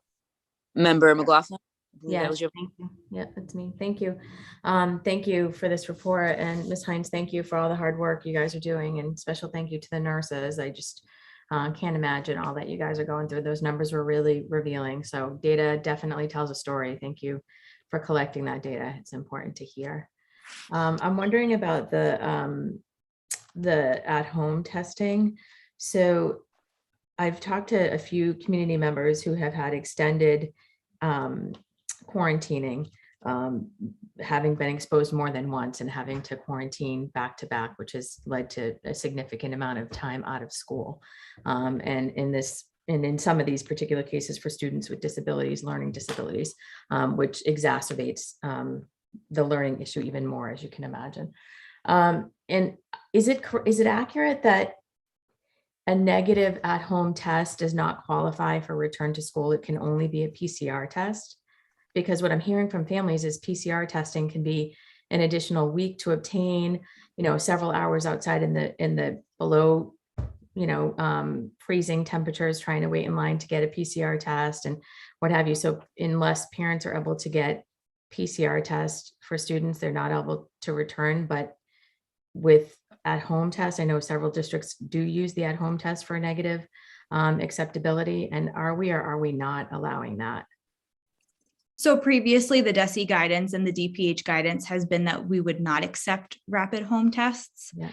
B: Member McLaughlin?
A: Yeah,
B: that was your.
A: Thank you. Yeah, that's me. Thank you. Thank you for this report. And Ms. Hines, thank you for all the hard work you guys are doing, and special thank you to the nurses. I just can't imagine all that you guys are going through. Those numbers were really revealing. So data definitely tells a story. Thank you for collecting that data. It's important to hear. I'm wondering about the at-home testing. So I've talked to a few community members who have had extended quarantining, having been exposed more than once and having to quarantine back to back, which has led to a significant amount of time out of school. And in some of these particular cases for students with disabilities, learning disabilities, which exacerbates the learning issue even more, as you can imagine. And is it accurate that a negative at-home test does not qualify for return to school? It can only be a PCR test? Because what I'm hearing from families is PCR testing can be an additional week to obtain, several hours outside in the below, freezing temperatures, trying to wait in line to get a PCR test and what have you. So unless parents are able to get PCR tests for students, they're not able to return. But with at-home tests, I know several districts do use the at-home test for negative acceptability. And are we or are we not allowing that?
H: So previously, the DESE guidance and the DPH guidance has been that we would not accept rapid home tests.
A: Yeah.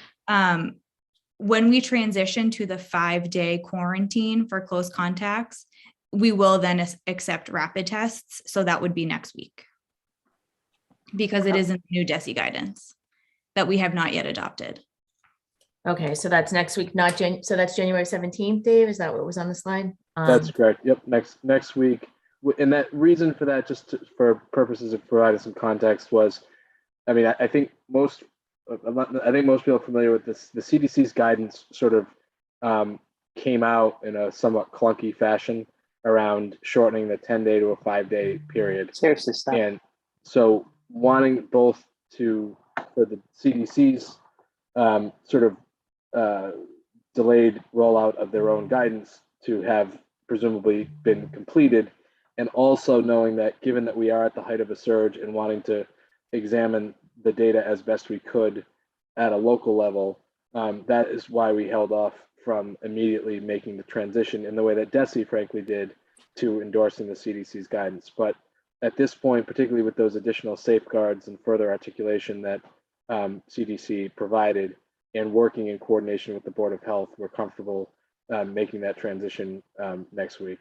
H: When we transition to the 5-day quarantine for close contacts, we will then accept rapid tests. So that would be next week, because it is a new DESE guidance that we have not yet adopted.
A: Okay, so that's next week, so that's January 17th, Dave? Is that what was on the slide?
G: That's correct. Yep, next week. And that reason for that, for purposes of providing some context, was, I think most people are familiar with this. The CDC's guidance sort of came out in a somewhat clunky fashion around shortening the 10-day to a 5-day period.
I: Seriously, stop.
G: And so wanting both for the CDC's sort of delayed rollout of their own guidance to have presumably been completed, and also knowing that given that we are at the height of a surge and wanting to examine the data as best we could at a local level, that is why we held off from immediately making the transition in the way that DESE frankly did to endorsing the CDC's guidance. But at this point, particularly with those additional safeguards and further articulation that CDC provided, and working in coordination with the Board of Health, we're comfortable making that transition next week.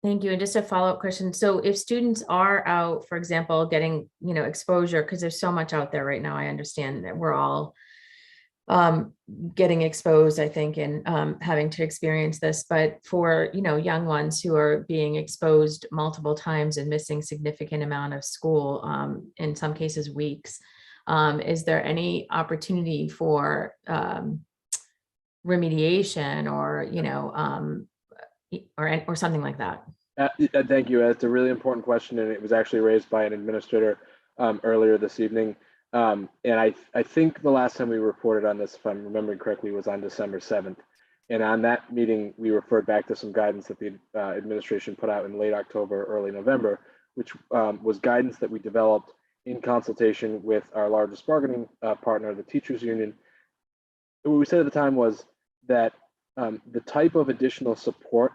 A: Thank you. And just a follow-up question. So if students are out, for example, getting, exposure, because there's so much out there right now, I understand that we're all getting exposed, I think, and having to experience this, but for, young ones who are being exposed multiple times and missing significant amount of school, in some cases weeks, is there any opportunity for remediation or something like that?
G: Thank you. It's a really important question, and it was actually raised by an administrator earlier this evening. And I think the last time we reported on this, if I'm remembering correctly, was on December 7th. And on that meeting, we referred back to some guidance that the administration put out in late October, early November, which was guidance that we developed in consultation with our largest bargaining partner, the teachers union. What we said at the time was that the type of additional support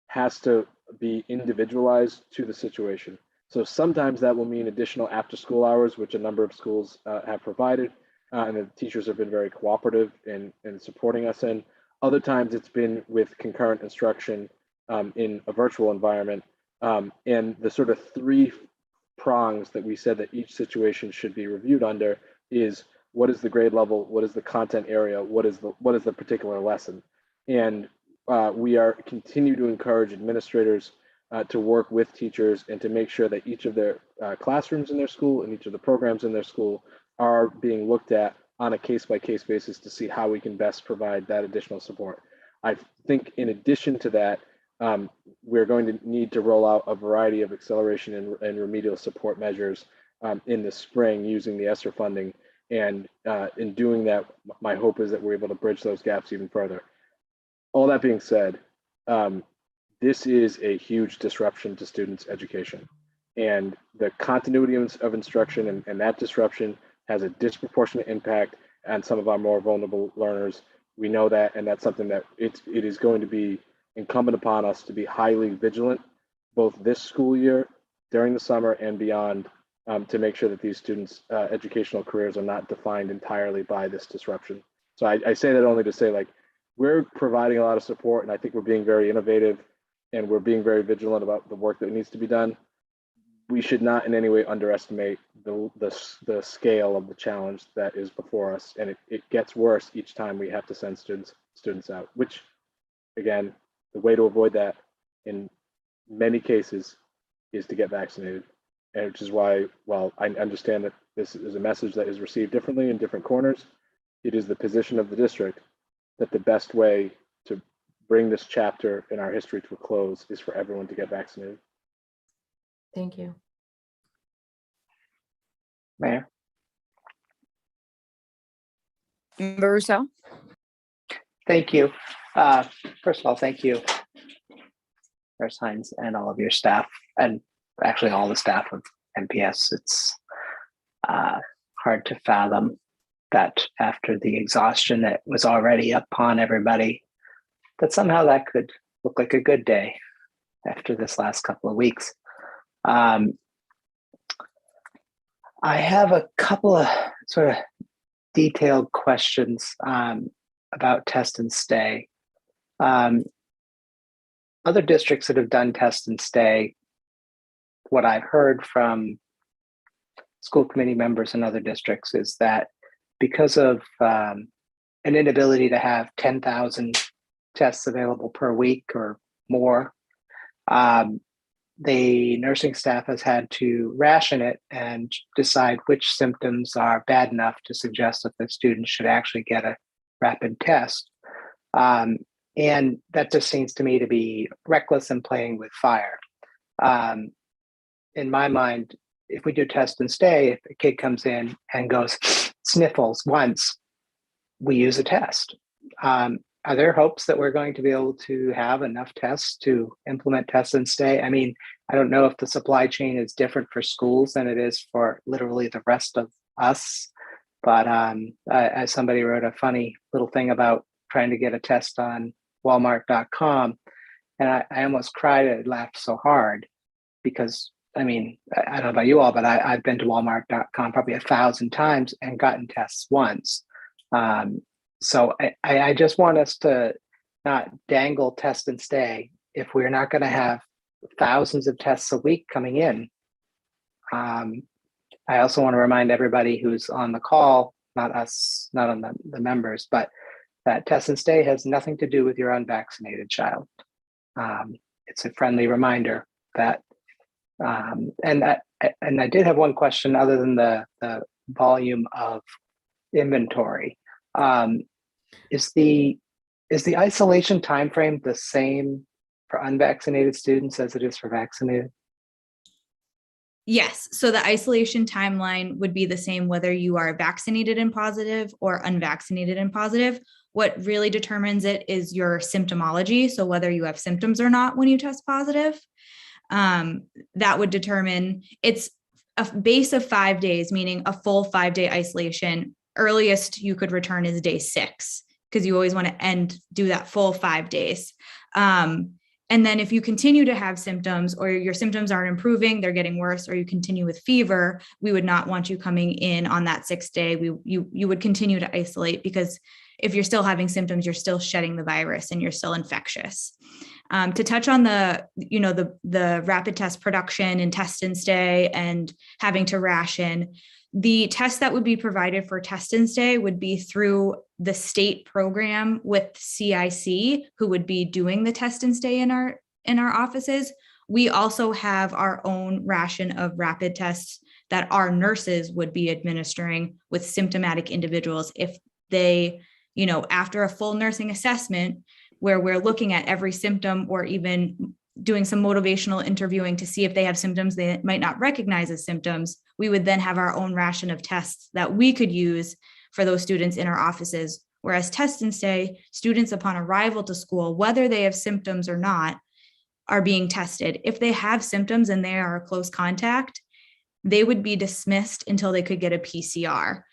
G: has to be individualized to the situation. So sometimes that will mean additional after school hours, which a number of schools have provided, and the teachers have been very cooperative in supporting us in. Other times it's been with concurrent instruction in a virtual environment. And the sort of 3 prongs that we said that each situation should be reviewed under is: what is the grade level, what is the content area, what is the particular lesson. And we are continue to encourage administrators to work with teachers and to make sure that each of their classrooms in their school and each of the programs in their school are being looked at on a case-by-case basis to see how we can best provide that additional support. I think in addition to that, we're going to need to roll out a variety of acceleration and remedial support measures in the spring using the ESSER funding. And in doing that, my hope is that we're able to bridge those gaps even further. All that being said, this is a huge disruption to students' education. And the continuity of instruction and that disruption has a disproportionate impact on some of our more vulnerable learners. We know that, and that's something that it is going to be incumbent upon us to be highly vigilant, both this school year, during the summer, and beyond, to make sure that these students' educational careers are not defined entirely by this disruption. So I say that only to say, like, we're providing a lot of support, and I think we're being very innovative and we're being very vigilant about the work that needs to be done, we should not in any way underestimate the scale of the challenge that is before us. And it gets worse each time we have to send students out, which, again, the way to avoid that in many cases is to get vaccinated. And which is why, while I understand that this is a message that is received differently in different corners, it is the position of the district that the best way to bring this chapter in our history to a close is for everyone to get vaccinated.
A: Thank you.
I: Mayor?
B: Member Rousseau?
I: Thank you. First of all, thank you, Nurse Hines, and all of your staff, and actually all the staff of MPS. It's hard to fathom that after the exhaustion that was already upon everybody, that somehow that could look like a good day after this last couple of weeks. I have a couple of sort of detailed questions about test and stay. Other districts that have done test and stay, what I've heard from school committee members in other districts is that because of an inability to have 10,000 tests available per week or more, the nursing staff has had to ration it and decide which symptoms are bad enough to suggest that the student should actually get a rapid test. And that just seems to me to be reckless and playing with fire. In my mind, if we do test and stay, if a kid comes in and goes sniffles once, we use a test. Are there hopes that we're going to be able to have enough tests to implement test and stay? I mean, I don't know if the supply chain is different for schools than it is for literally the rest of us. But as somebody wrote a funny little thing about trying to get a test on Walmart.com, and I almost cried. I laughed so hard because, I mean, I don't know about you all, but I've been to Walmart.com probably 1,000 times and gotten tests once. So I just want us to not dangle test and stay if we're not going to have thousands of tests a week coming in. I also want to remind everybody who's on the call, not us, not on the members, but that test and stay has nothing to do with your unvaccinated child. It's a friendly reminder that, and I did have one question other than the volume of inventory. Is the isolation timeframe the same for unvaccinated students as it is for vaccinated?
H: Yes. So the isolation timeline would be the same whether you are vaccinated and positive or unvaccinated and positive. What really determines it is your symptomology. So whether you have symptoms or not when you test positive, that would determine. It's a base of 5 days, meaning a full 5-day isolation. Earliest you could return is day 6, because you always want to do that full 5 days. And then if you continue to have symptoms or your symptoms aren't improving, they're getting worse, or you continue with fever, we would not want you coming in on that 6th day. You would continue to isolate, because if you're still having symptoms, you're still shedding the virus and you're still infectious. To touch on the rapid test production and test and stay and having to ration, the test that would be provided for test and stay would be through the state program with CIC, who would be doing the test and stay in our offices. We also have our own ration of rapid tests that our nurses would be administering with symptomatic individuals if they, after a full nursing assessment where we're looking at every symptom or even doing some motivational interviewing to see if they have symptoms they might not recognize as symptoms, we would then have our own ration of tests that we could use for those students in our offices. Whereas test and stay, students upon arrival to school, whether they have symptoms or not, are being tested. If they have symptoms and they are a close contact, they would be dismissed until they could get a PCR.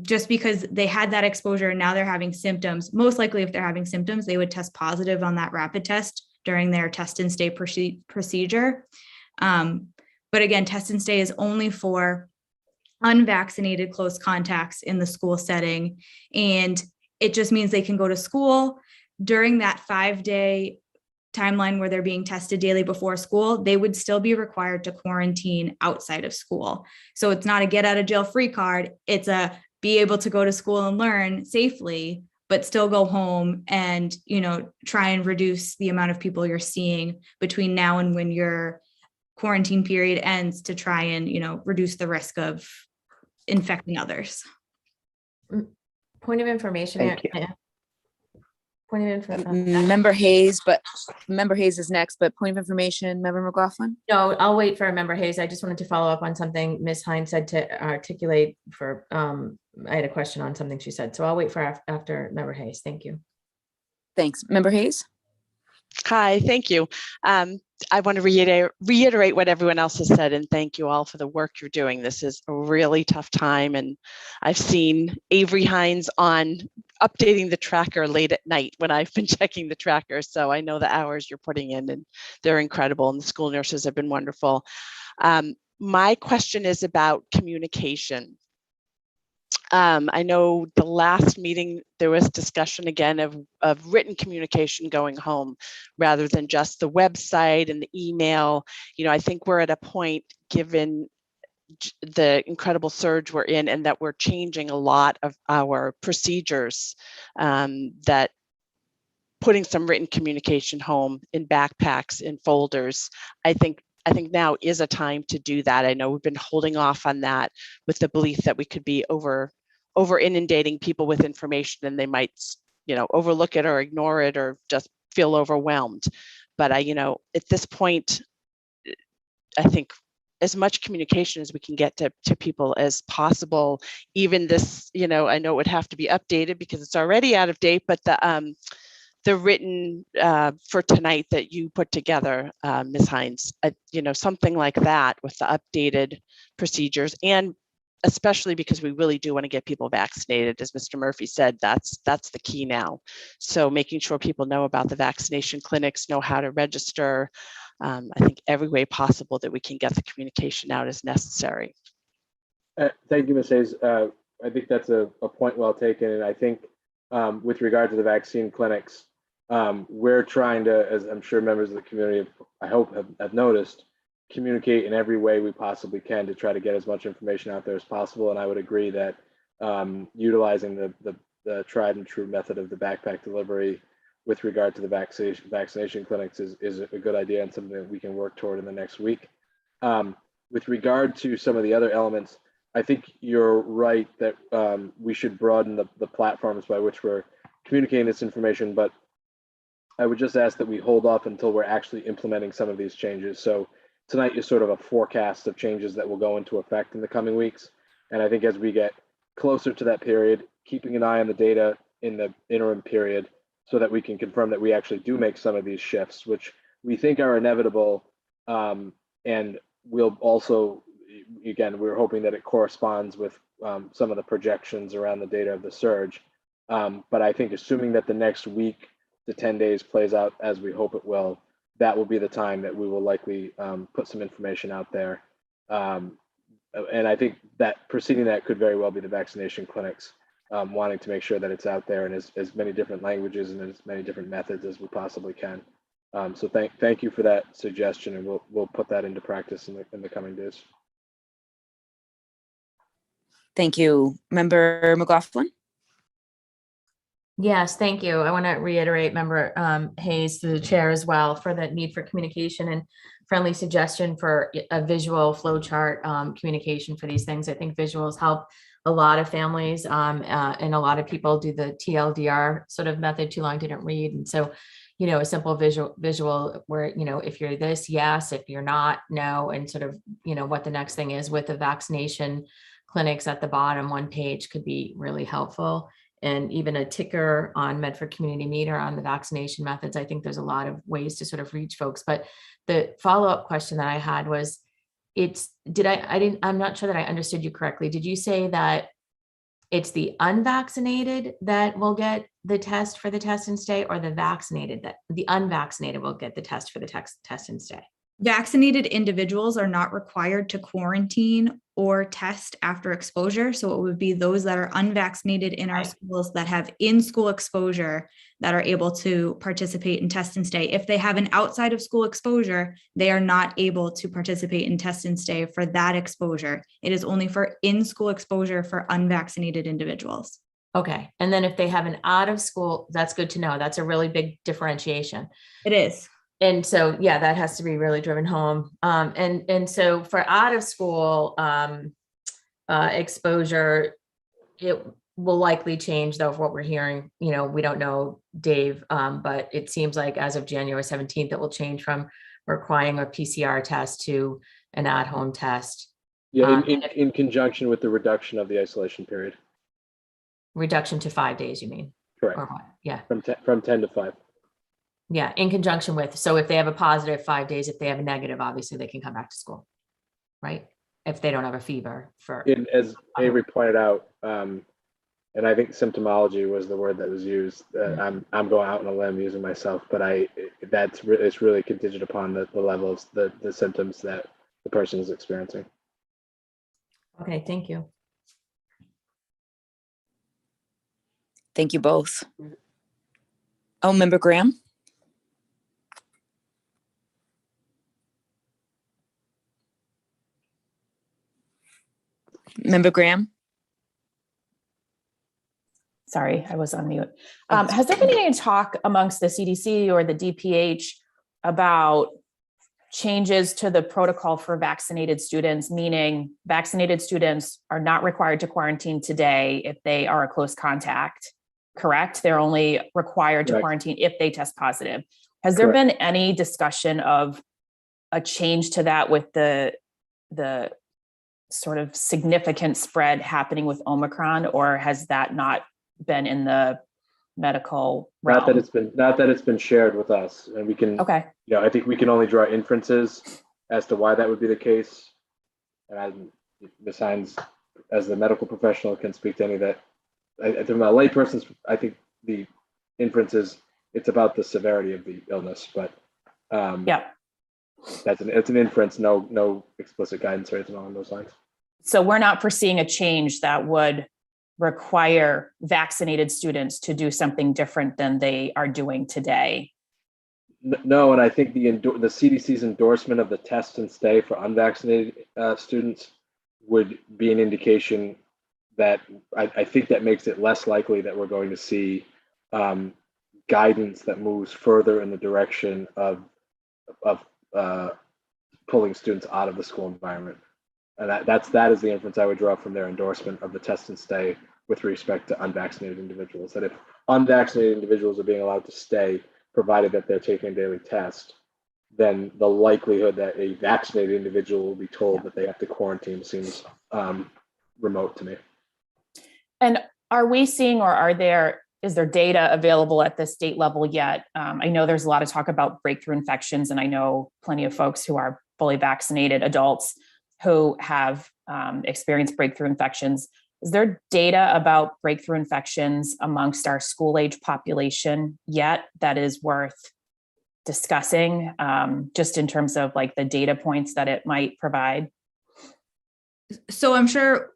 H: Just because they had that exposure and now they're having symptoms, most likely if they're having symptoms, they would test positive on that rapid test during their test and stay procedure. But again, test and stay is only for unvaccinated close contacts in the school setting. And it just means they can go to school during that 5-day timeline where they're being tested daily before school, they would still be required to quarantine outside of school. So it's not a get out of jail free card. It's a be able to go to school and learn safely, but still go home and, try and reduce the amount of people you're seeing between now and when your quarantine period ends to try and, reduce the risk of infecting others.
A: Point of information.
I: Thank you.
A: Point of information.
B: Member Hayes, but Member Hayes is next, but point of information, Member McLaughlin?
A: No, I'll wait for Member Hayes. I just wanted to follow up on something Ms. Hines said to articulate for, I had a question on something she said. So I'll wait for after Member Hayes. Thank you.
B: Thanks. Member Hayes?
J: Hi, thank you. I want to reiterate what everyone else has said and thank you all for the work you're doing. This is a really tough time, and I've seen Avery Hines on updating the tracker late at night when I've been checking the tracker. So I know the hours you're putting in, and they're incredible, and the school nurses have been wonderful. My question is about communication. I know the last meeting there was discussion again of written communication going home rather than just the website and the email. I think we're at a point, given the incredible surge we're in and that we're changing a lot of our procedures, that putting some written communication home in backpacks, in folders, I think now is a time to do that. I know we've been holding off on that with the belief that we could be over inundating people with information and they might, overlook it or ignore it or just feel overwhelmed. But at this point, I think as much communication as we can get to people as possible, even this, I know it would have to be updated because it's already out of date, but the written for tonight that you put together, Ms. Hines, something like that with the updated procedures, and especially because we really do want to get people vaccinated, as Mr. Murphy said, that's the key now. So making sure people know about the vaccination clinics, know how to register, I think every way possible that we can get the communication out is necessary.
G: Thank you, Ms. Hayes. I think that's a point well taken, and I think with regard to the vaccine clinics, we're trying to, as I'm sure members of the community, I hope have noticed, communicate in every way we possibly can to try to get as much information out there as possible. And I would agree that utilizing the tried and true method of the backpack delivery with regard to the vaccination clinics is a good idea and something that we can work toward in the next week. With regard to some of the other elements, I think you're right that we should broaden the platforms by which we're communicating this information, but I would just ask that we hold off until we're actually implementing some of these changes. So tonight is sort of a forecast of changes that will go into effect in the coming weeks. And I think as we get closer to that period, keeping an eye on the data in the interim period so that we can confirm that we actually do make some of these shifts, which we think are inevitable. And we'll also, again, we're hoping that it corresponds with some of the projections around the data of the surge. But I think assuming that the next week to 10 days plays out as we hope it will, that will be the time that we will likely put some information out there. And I think that preceding that could very well be the vaccination clinics wanting to make sure that it's out there in as many different languages and as many different methods as we possibly can. So thank you for that suggestion, and we'll put that into practice in the coming days.
B: Thank you. Member McLaughlin?
A: Yes, thank you. I want to reiterate Member Hayes, through the chair as well, for the need for communication and friendly suggestion for a visual flow chart communication for these things. I think visuals help a lot of families and a lot of people do the TLDR sort of method, too long didn't read. And so, a simple visual where, if you're this, yes, if you're not, no, and sort of, what the next thing is with the vaccination clinics at the bottom, one page could be really helpful. And even a ticker on Medford Community Meter on the vaccination methods. I think there's a lot of ways to sort of reach folks. But the follow-up question that I had was, I'm not sure that I understood you correctly. Did you say that it's the unvaccinated that will get the test for the test and stay, or the vaccinated that the unvaccinated will get the test for the test and stay?
H: Vaccinated individuals are not required to quarantine or test after exposure. So it would be those that are unvaccinated in our schools that have in-school exposure that are able to participate in test and stay. If they have an outside of school exposure, they are not able to participate in test and stay for that exposure. It is only for in-school exposure for unvaccinated individuals.
A: Okay. And then if they have an out of school, that's good to know. That's a really big differentiation.
H: It is.
A: And so, yeah, that has to be really driven home. And so for out of school exposure, it will likely change though, of what we're hearing. You know, we don't know, Dave, but it seems like as of January 17th, it will change from requiring a PCR test to an at-home test.
G: Yeah, in conjunction with the reduction of the isolation period.
A: Reduction to 5 days, you mean?
G: Correct.
A: Or what? Yeah.
G: From 10 to 5.
A: Yeah, in conjunction with, so if they have a positive 5 days, if they have a negative, obviously they can come back to school, right? If they don't have a fever for.
G: And as Avery pointed out, and I think symptomology was the word that was used. I'm going out on a limb using myself, but it's really contingent upon the levels, the symptoms that the person is experiencing.
A: Okay, thank you.
B: Thank you both. Oh, Member Graham? Member Graham?
C: Sorry, I was on mute. Has there been any talk amongst the CDC or the DPH about changes to the protocol for vaccinated students, meaning vaccinated students are not required to quarantine today if they are a close contact, correct? They're only required to quarantine if they test positive. Has there been any discussion of a change to that with the sort of significant spread happening with Omicron, or has that not been in the medical realm?
G: Not that it's been shared with us, and we can.
C: Okay.
G: You know, I think we can only draw inferences as to why that would be the case. And Ms. Hines, as the medical professional, can speak to any of that. From a layperson's, I think the inference is it's about the severity of the illness, but yeah, it's an inference. No explicit guidance or anything along those lines.
C: So we're not foreseeing a change that would require vaccinated students to do something different than they are doing today.
G: No, and I think the CDC's endorsement of the test and stay for unvaccinated students would be an indication that I think that makes it less likely that we're going to see guidance that moves further in the direction of pulling students out of the school environment. And that is the inference I would draw from their endorsement of the test and stay with respect to unvaccinated individuals. That if unvaccinated individuals are being allowed to stay, provided that they're taking a daily test, then the likelihood that a vaccinated individual will be told that they have to quarantine seems remote to me.
C: And are we seeing, or is there data available at the state level yet? I know there's a lot of talk about breakthrough infections, and I know plenty of folks who are fully vaccinated adults who have experienced breakthrough infections. Is there data about breakthrough infections amongst our school age population yet that is worth discussing, just in terms of like the data points that it might provide?
H: So I'm sure,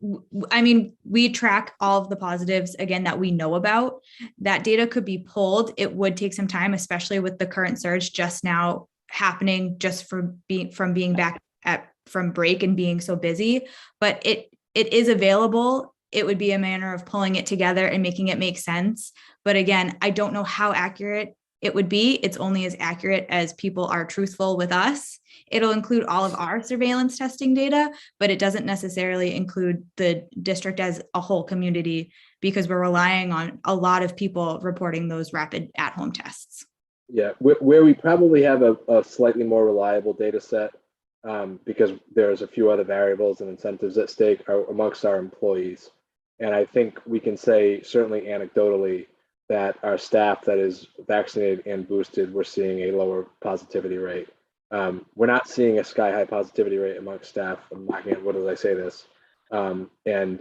H: I mean, we track all of the positives, again, that we know about. That data could be pulled. It would take some time, especially with the current surge just now happening, just from being back from break and being so busy. But it is available. It would be a manner of pulling it together and making it make sense. But again, I don't know how accurate it would be. It's only as accurate as people are truthful with us. It'll include all of our surveillance testing data, but it doesn't necessarily include the district as a whole community, because we're relying on a lot of people reporting those rapid at-home tests.
G: Yeah, where we probably have a slightly more reliable data set, because there's a few other variables and incentives at stake, are amongst our employees. And I think we can say, certainly anecdotally, that our staff that is vaccinated and boosted, we're seeing a lower positivity rate. We're not seeing a sky-high positivity rate amongst staff. I'm not going to, what did I say this? And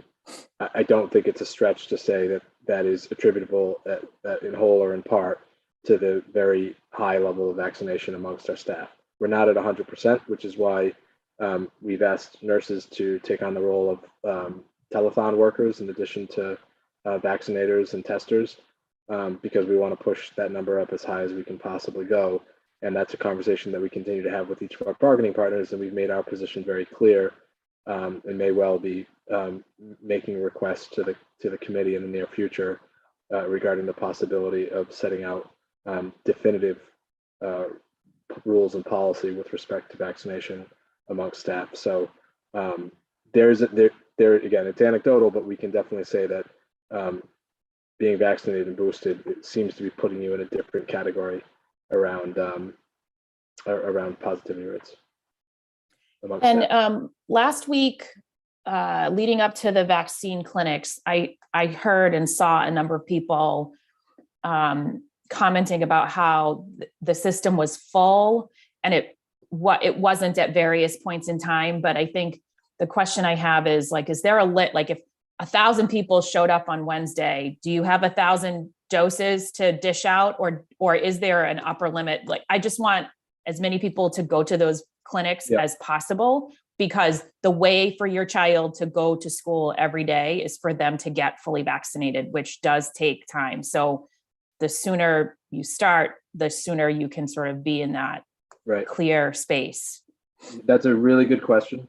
G: I don't think it's a stretch to say that is attributable in whole or in part to the very high level of vaccination amongst our staff. we're not at 100%, which is why we've asked nurses to take on the role of telethon workers in addition to vaccinators and testers, because we want to push that number up as high as we can possibly go. And that's a conversation that we continue to have with each of our bargaining partners, and we've made our position very clear, and may well be making requests to the committee in the near future regarding the possibility of setting out definitive rules and policy with respect to vaccination amongst staff. So there again, it's anecdotal, but we can definitely say that being vaccinated and boosted, it seems to be putting you in a different category around positivity rates.
C: And last week, leading up to the vaccine clinics, I heard and saw a number of people commenting about how the system was full, and it wasn't at various points in time. But I think the question I have is, like, is there a like, if 1,000 people showed up on Wednesday, do you have 1,000 doses to dish out, or is there an upper limit? Like, I just want as many people to go to those clinics as possible, because the way for your child to go to school every day is for them to get fully vaccinated, which does take time. So the sooner you start, the sooner you can sort of be in that clear space.
G: That's a really good question.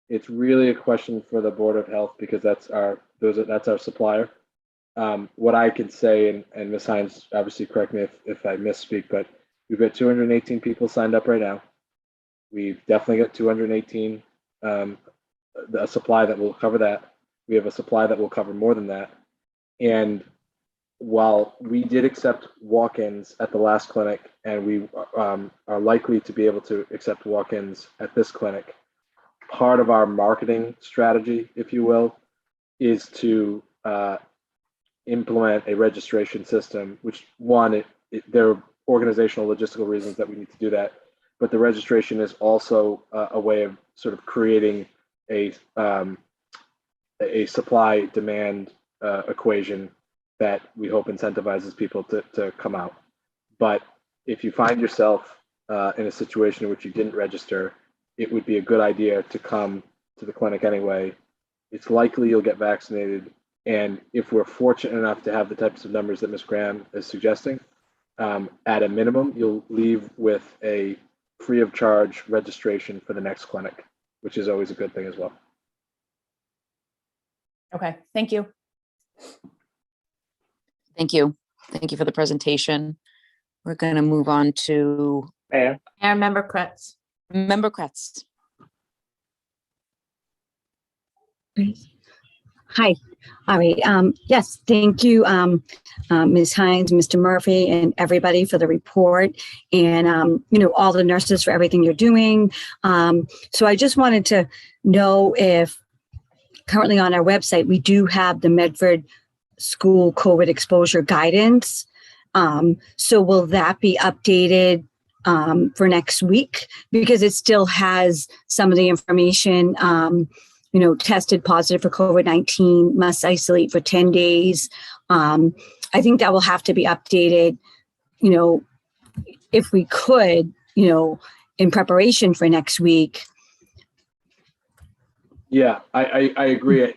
G: It's really a question for the Board of Health, because that's our supplier. What I could say, and Ms. Hines, obviously correct me if I misspeak, but we've got 218 people signed up right now. We've definitely got 218, a supply that will cover that. We have a supply that will cover more than that. And while we did accept walk-ins at the last clinic, and we are likely to be able to accept walk-ins at this clinic, part of our marketing strategy, if you will, is to implement a registration system, which there are organizational logistical reasons that we need to do that. But the registration is also a way of sort of creating a supply demand equation that we hope incentivizes people to come out. But if you find yourself in a situation in which you didn't register, it would be a good idea to come to the clinic anyway. It's likely you'll get vaccinated. And if we're fortunate enough to have the types of numbers that Ms. Graham is suggesting, at a minimum, you'll leave with a free of charge registration for the next clinic, which is always a good thing as well.
C: Okay, thank you.
B: Thank you. Thank you for the presentation. We're going to move on to
I: Mayor.
A: Member Kretz.
B: Member Kretz.
E: Hi. All right. Yes, thank you, Ms. Hines, Mr. Murphy, and everybody for the report, and all the nurses for everything you're doing. So I just wanted to know if currently on our website we do have the Medford School COVID exposure guidance. So will that be updated for next week? Because it still has some of the information. Tested positive for COVID-19, must isolate for 10 days. I think that will have to be updated, if we could, in preparation for next week.
G: Yeah, I agree.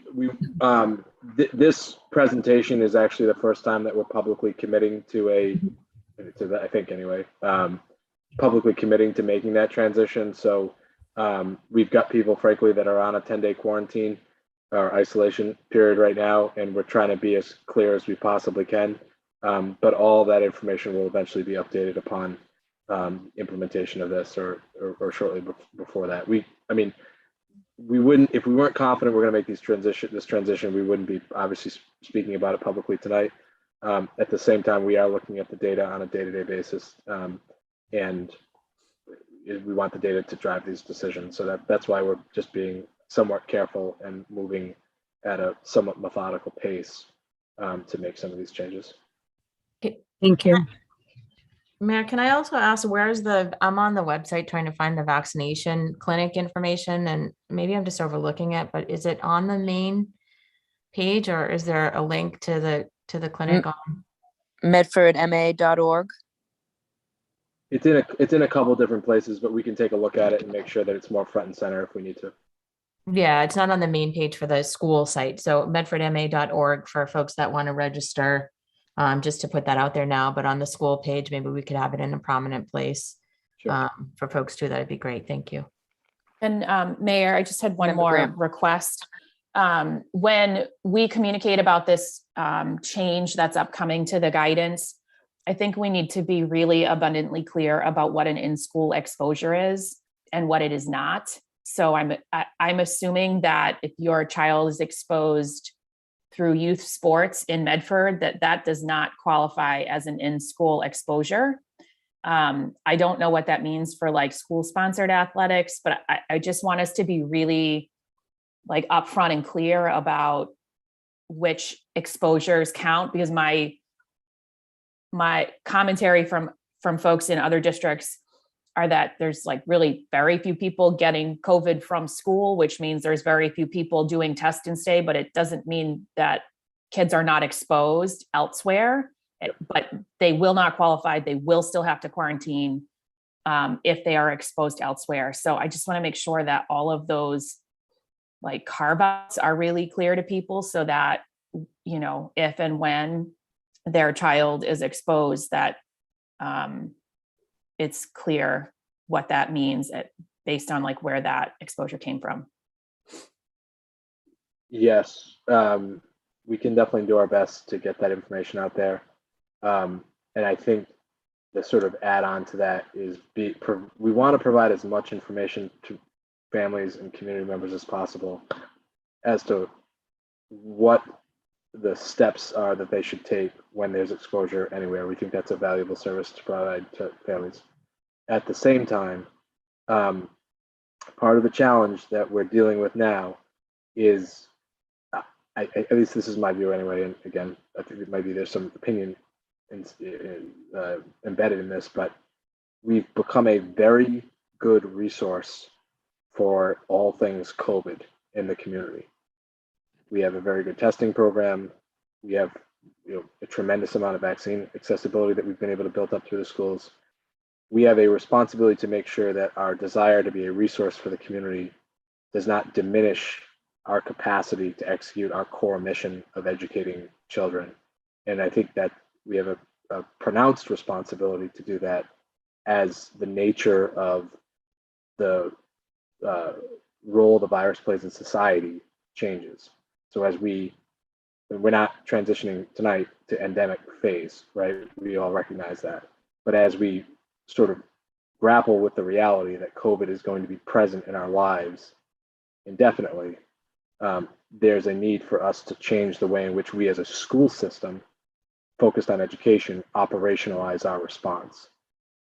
G: This presentation is actually the first time that we're publicly committing I think anyway, publicly committing to making that transition. So we've got people, frankly, that are on a 10-day quarantine or isolation period right now, and we're trying to be as clear as we possibly can. But all that information will eventually be updated upon implementation of this, or shortly before that. We wouldn't, if we weren't confident we're going to make this transition, we wouldn't be obviously speaking about it publicly tonight. At the same time, we are looking at the data on a day-to-day basis, and we want the data to drive these decisions. So that's why we're just being somewhat careful and moving at a somewhat methodical pace to make some of these changes.
E: Thank you.
A: Mayor, can I also ask, I'm on the website trying to find the vaccination clinic information, and maybe I'm just overlooking it, but is it on the main page, or is there a link to the clinic on
B: medfordma.org?
G: It's in a couple different places, but we can take a look at it and make sure that it's more front and center if we need to.
A: Yeah, it's not on the main page for the school site. So medfordma.org for folks that want to register, just to put that out there now, but on the school page, maybe we could have it in a prominent place.
G: Sure.
A: For folks too. That'd be great. Thank you.
C: And Mayor, I just had one
B: Member
C: more
B: Graham.
C: request. When we communicate about this change that's upcoming to the guidance, I think we need to be really abundantly clear about what an in-school exposure is and what it is not. So I'm assuming that if your child is exposed through youth sports in Medford, that does not qualify as an in-school exposure. I don't know what that means for like school-sponsored athletics, but I just want us to be really like upfront and clear about which exposures count, because my commentary from folks in other districts are that there's like really very few people getting COVID from school, which means there's very few people doing test and stay, but it doesn't mean that kids are not exposed elsewhere, but they will not qualify. They will still have to quarantine if they are exposed elsewhere. So I just want to make sure that all of those like carve outs are really clear to people so that, you know, if and when their child is exposed, that it's clear what that means based on like where that exposure came from.
G: Yes, we can definitely do our best to get that information out there. And I think the sort of add on to that is we want to provide as much information to families and community members as possible as to what the steps are that they should take when there's exposure anywhere. We think that's a valuable service to provide to families. At the same time, part of the challenge that we're dealing with now is, at least this is my view anyway, and again, I think it might be there's some opinion embedded in this, but we've become a very good resource for all things COVID in the community. We have a very good testing program. We have, you know, a tremendous amount of vaccine accessibility that we've been able to build up through the schools. We have a responsibility to make sure that our desire to be a resource for the community does not diminish our capacity to execute our core mission of educating children. And I think that we have a pronounced responsibility to do that as the nature of the role the virus plays in society changes. So as we're not transitioning tonight to endemic phase, right? We all recognize that. But as we sort of grapple with the reality that COVID is going to be present in our lives indefinitely, there's a need for us to change the way in which we as a school system focused on education operationalize our response.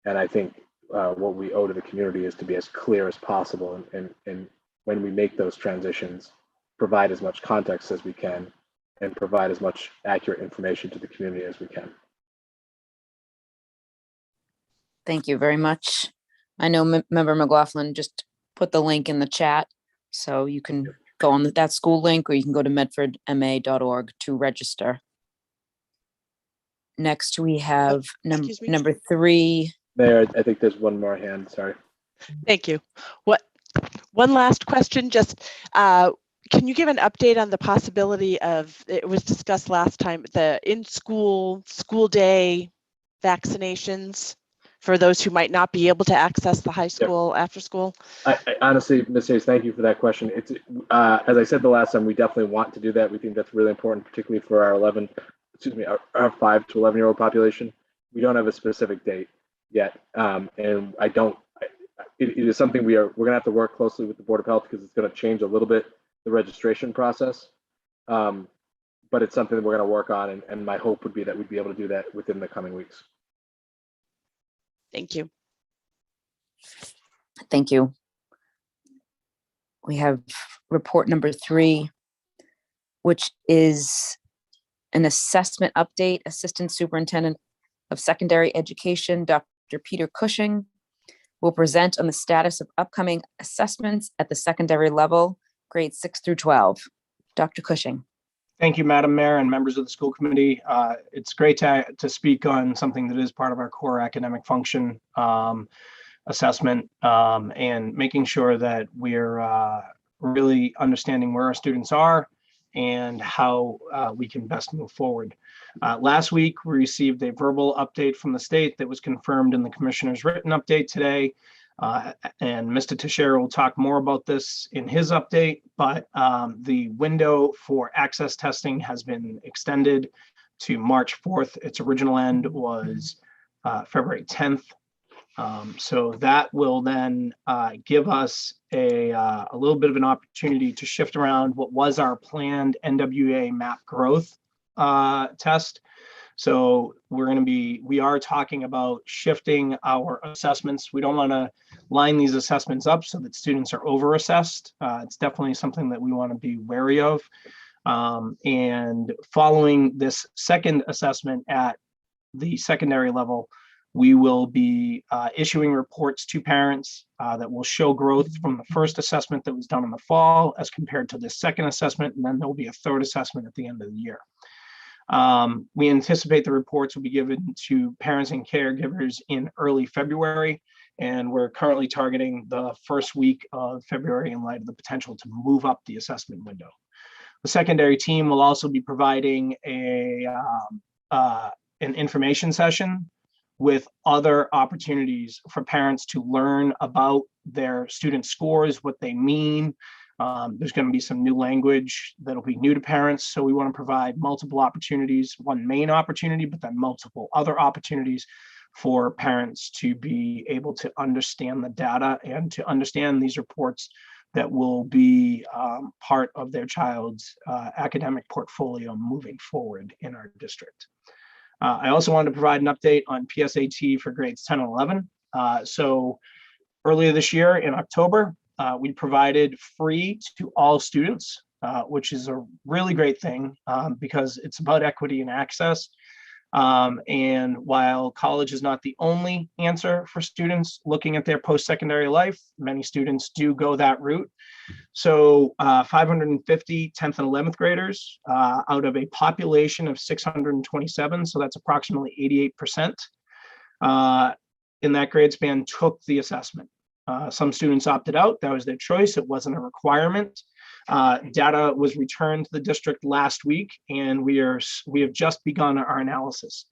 G: And I think what we owe to the community is to be as clear as possible, and when we make those transitions, provide as much context as we can and provide as much accurate information to the community as we can.
B: Thank you very much. I know Member McLaughlin just put the link in the chat, so you can go on that school link, or you can go to medfordma.org to register. Next, we have
J: Excuse me.
B: number 3.
G: Mayor, I think there's one more hand, sorry.
J: Thank you. One last question, just can you give an update on the possibility of, it was discussed last time, the in-school, school day vaccinations for those who might not be able to access the high school after school?
G: I honestly, Ms. Hayes, thank you for that question. It's as I said the last time, we definitely want to do that. We think that's really important, particularly for our 5 to 11-year-old population. We don't have a specific date yet, and it is something we're going to have to work closely with the Board of Health, because it's going to change a little bit the registration process. But it's something that we're going to work on, and my hope would be that we'd be able to do that within the coming weeks.
J: Thank you.
B: Thank you. We have report number 3, which is an assessment update. Assistant Superintendent of Secondary Education, Dr. Peter Cushing, will present on the status of upcoming assessments at the secondary level, grades 6 through 12. Dr. Cushing.
K: Thank you, Madam Mayor and members of the school committee. It's great to speak on something that is part of our core academic function assessment and making sure that we're really understanding where our students are and how we can best move forward. Last week, we received a verbal update from the state that was confirmed in the commissioner's written update today. And Mr. Teixeira will talk more about this in his update, but the window for access testing has been extended to March 4th. Its original end was February 10th. So that will then give us a little bit of an opportunity to shift around what was our planned NWA MAP growth test. So we are talking about shifting our assessments. We don't want to line these assessments up so that students are over-assessed. It's definitely something that we want to be wary of. And following this second assessment at the secondary level, we will be issuing reports to parents that will show growth from the first assessment that was done in the fall as compared to the second assessment, and then there will be a third assessment at the end of the year. We anticipate the reports will be given to parents and caregivers in early February, and we're currently targeting the first week of February in light of the potential to move up the assessment window. The secondary team will also be providing an information session with other opportunities for parents to learn about their student scores, what they mean. There's going to be some new language that'll be new to parents. So we want to provide multiple opportunities, one main opportunity, but then multiple other opportunities for parents to be able to understand the data and to understand these reports that will be part of their child's academic portfolio moving forward in our district. I also wanted to provide an update on PSAT for grades 10 and 11. So earlier this year in October, we provided free to all students, which is a really great thing because it's about equity and access. And while college is not the only answer for students looking at their post-secondary life, many students do go that route. So 550 10th and 11th graders out of a population of 627, so that's approximately 88% in that grade span took the assessment. Some students opted out, that was their choice, it wasn't a requirement. Data was returned to the district last week, and we have just begun our analysis.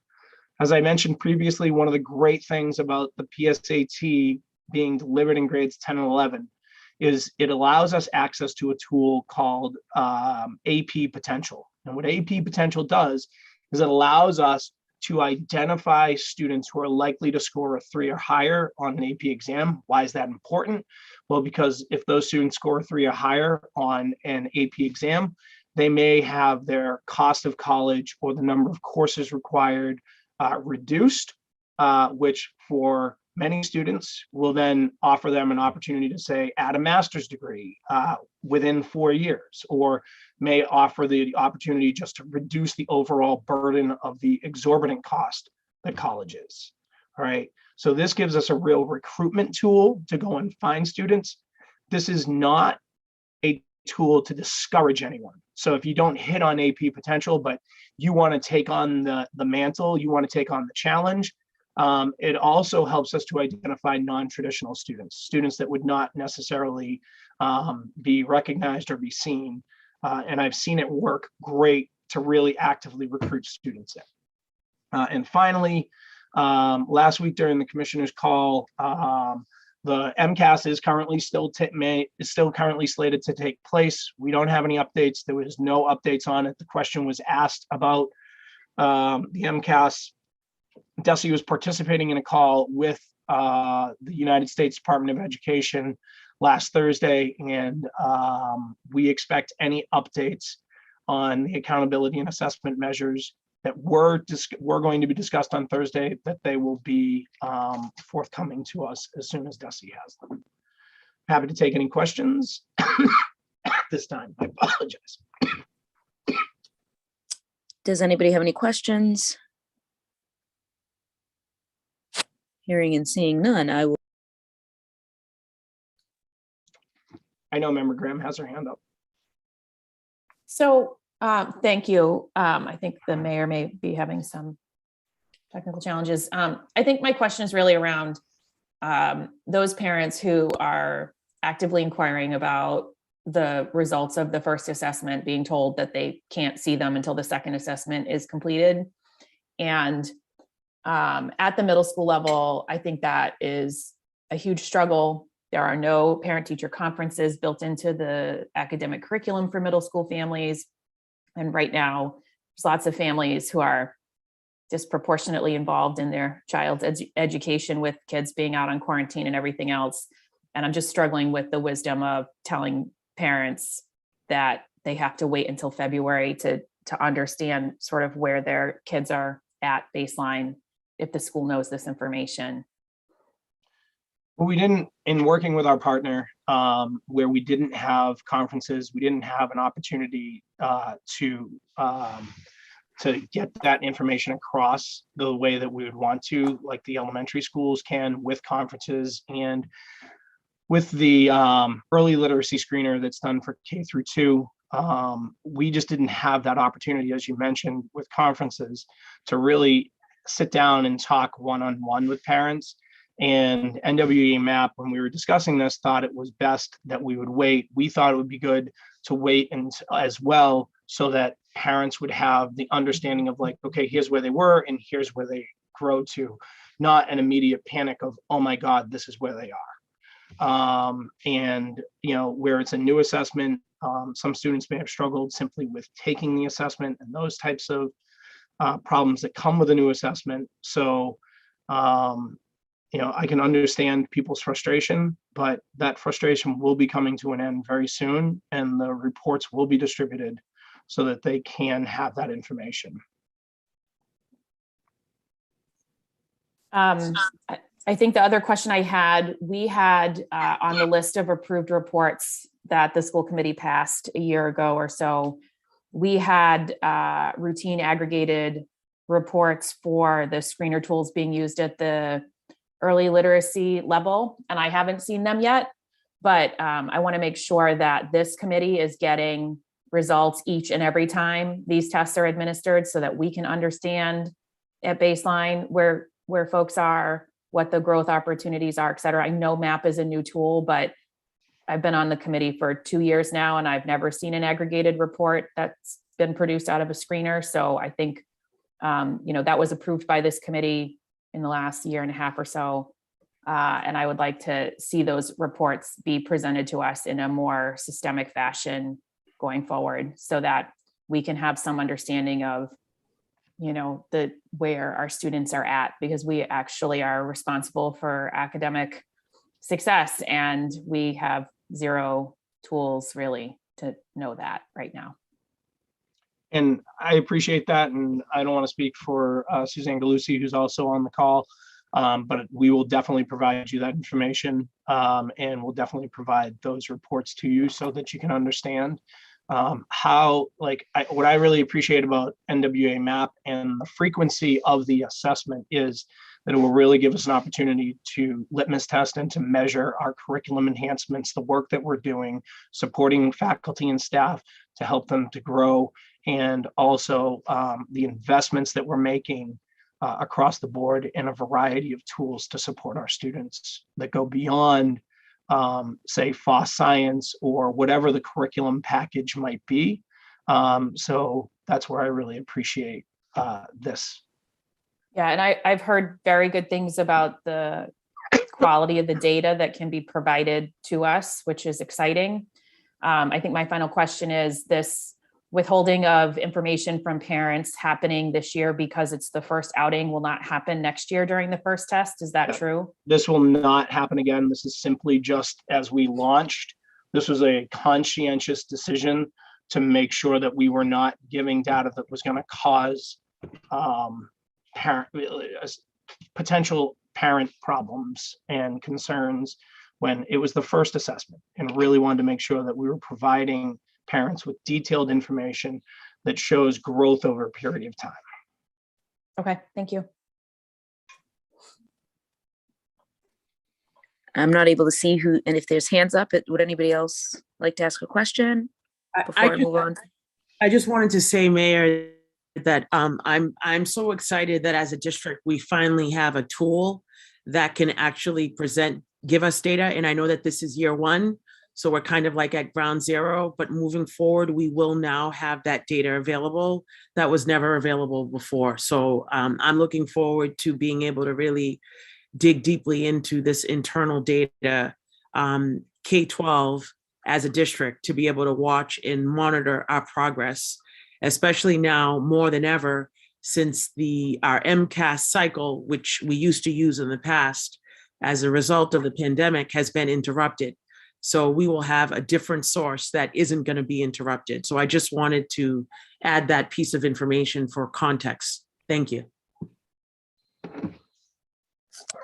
K: As I mentioned previously, one of the great things about the PSAT being delivered in grades 10 and 11 is it allows us access to a tool called AP Potential. And what AP Potential does is it allows us to identify students who are likely to score a 3 or higher on an AP exam. Why is that important? Well, because if those students score a 3 or higher on an AP exam, they may have their cost of college or the number of courses required reduced, which for many students will then offer them an opportunity to say add a master's degree within 4 years, or may offer the opportunity just to reduce the overall burden of the exorbitant cost that college is. All right, so this gives us a real recruitment tool to go and find students. This is not a tool to discourage anyone. So if you don't hit on AP Potential, but you want to take on the mantle, you want to take on the challenge, it also helps us to identify non-traditional students that would not necessarily be recognized or be seen. And I've seen it work great to really actively recruit students in. And finally, last week during the commissioner's call, the MCAS is currently still currently slated to take place. We don't have any updates. There was no updates on it. The question was asked about the MCAS. Desi was participating in a call with the United States Department of Education last Thursday, and we expect any updates on the accountability and assessment measures that were going to be discussed on Thursday, that they will be forthcoming to us as soon as Desi has them. Happy to take any questions at this time. I apologize.
B: Does anybody have any questions? Hearing and seeing none, I will.
K: I know Member Graham has her hand up.
C: So Thank you. I think the mayor may be having some technical challenges. I think my question is really around those parents who are actively inquiring about the results of the first assessment, being told that they can't see them until the second assessment is completed. And at the middle school level, I think that is a huge struggle. There are no parent-teacher conferences built into the academic curriculum for middle school families. And right now, there's lots of families who are disproportionately involved in their child's education, with kids being out on quarantine and everything else. And I'm just struggling with the wisdom of telling parents that they have to wait until February to understand sort of where their kids are at baseline if the school knows this information.
K: Well, we didn't, in working with our partner, where we didn't have conferences, we didn't have an opportunity to get that information across the way that we would want to, like the elementary schools can, with conferences and with the early literacy screener that's done for K through 2. We just didn't have that opportunity, as you mentioned, with conferences, to really sit down and talk one-on-one with parents. And NWEA MAP, when we were discussing this, thought it was best that we would wait. We thought it would be good to wait and as well, so that parents would have the understanding of like, okay, here's where they were and here's where they grow to, not an immediate panic of, oh my God, this is where they are. And, you know, where it's a new assessment, some students may have struggled simply with taking the assessment and those types of problems that come with a new assessment. So, you know, I can understand people's frustration, but that frustration will be coming to an end very soon, and the reports will be distributed so that they can have that information.
C: I think the other question I had, we had on the list of approved reports that the school committee passed a year ago or so, we had routine aggregated reports for the screener tools being used at the early literacy level, and I haven't seen them yet, but I want to make sure that this committee is getting results each and every time these tests are administered, so that we can understand at baseline where folks are, what the growth opportunities are, et cetera. I know MAP is a new tool, but I've been on the committee for 2 years now, and I've never seen an aggregated report that's been produced out of a screener. So I think, you know, that was approved by this committee in the last year and a half or so. And I would like to see those reports be presented to us in a more systemic fashion going forward, so that we can have some understanding of, you know, where our students are at, because we actually are responsible for academic success, and we have zero tools really to know that right now.
K: And I appreciate that. And I don't want to speak for Suzanne Galusi, who's also on the call, but we will definitely provide you that information, and we'll definitely provide those reports to you so that you can understand how, like, what I really appreciate about NWEA MAP and the frequency of the assessment is that it will really give us an opportunity to litmus test and to measure our curriculum enhancements, the work that we're doing, supporting faculty and staff to help them to grow, and also the investments that we're making across the board in a variety of tools to support our students that go beyond, say, FOSS science or whatever the curriculum package might be. So that's where I really appreciate this.
C: Yeah, and I've heard very good things about the quality of the data that can be provided to us, which is exciting. I think my final question is, this withholding of information from parents happening this year because it's the first outing will not happen next year during the first test. Is that true?
K: This will not happen again. This is simply just as we launched. This was a conscientious decision to make sure that we were not giving data that was going to cause potential parent problems and concerns when it was the first assessment, and really wanted to make sure that we were providing parents with detailed information that shows growth over a period of time.
C: Okay, thank you.
B: I'm not able to see who, and if there's hands up, would anybody else like to ask a question before I move on?
F: I just wanted to say, Mayor, that I'm so excited that as a district, we finally have a tool that can actually give us data. And I know that this is year one, so we're kind of like at ground zero, but moving forward, we will now have that data available that was never available before. So I'm looking forward to being able to really dig deeply into this internal data, K-12 as a district, to be able to watch and monitor our progress, especially now more than ever, since our MCAS cycle, which we used to use in the past as a result of the pandemic, has been interrupted. So we will have a different source that isn't going to be interrupted. So I just wanted to add that piece of information for context. Thank you.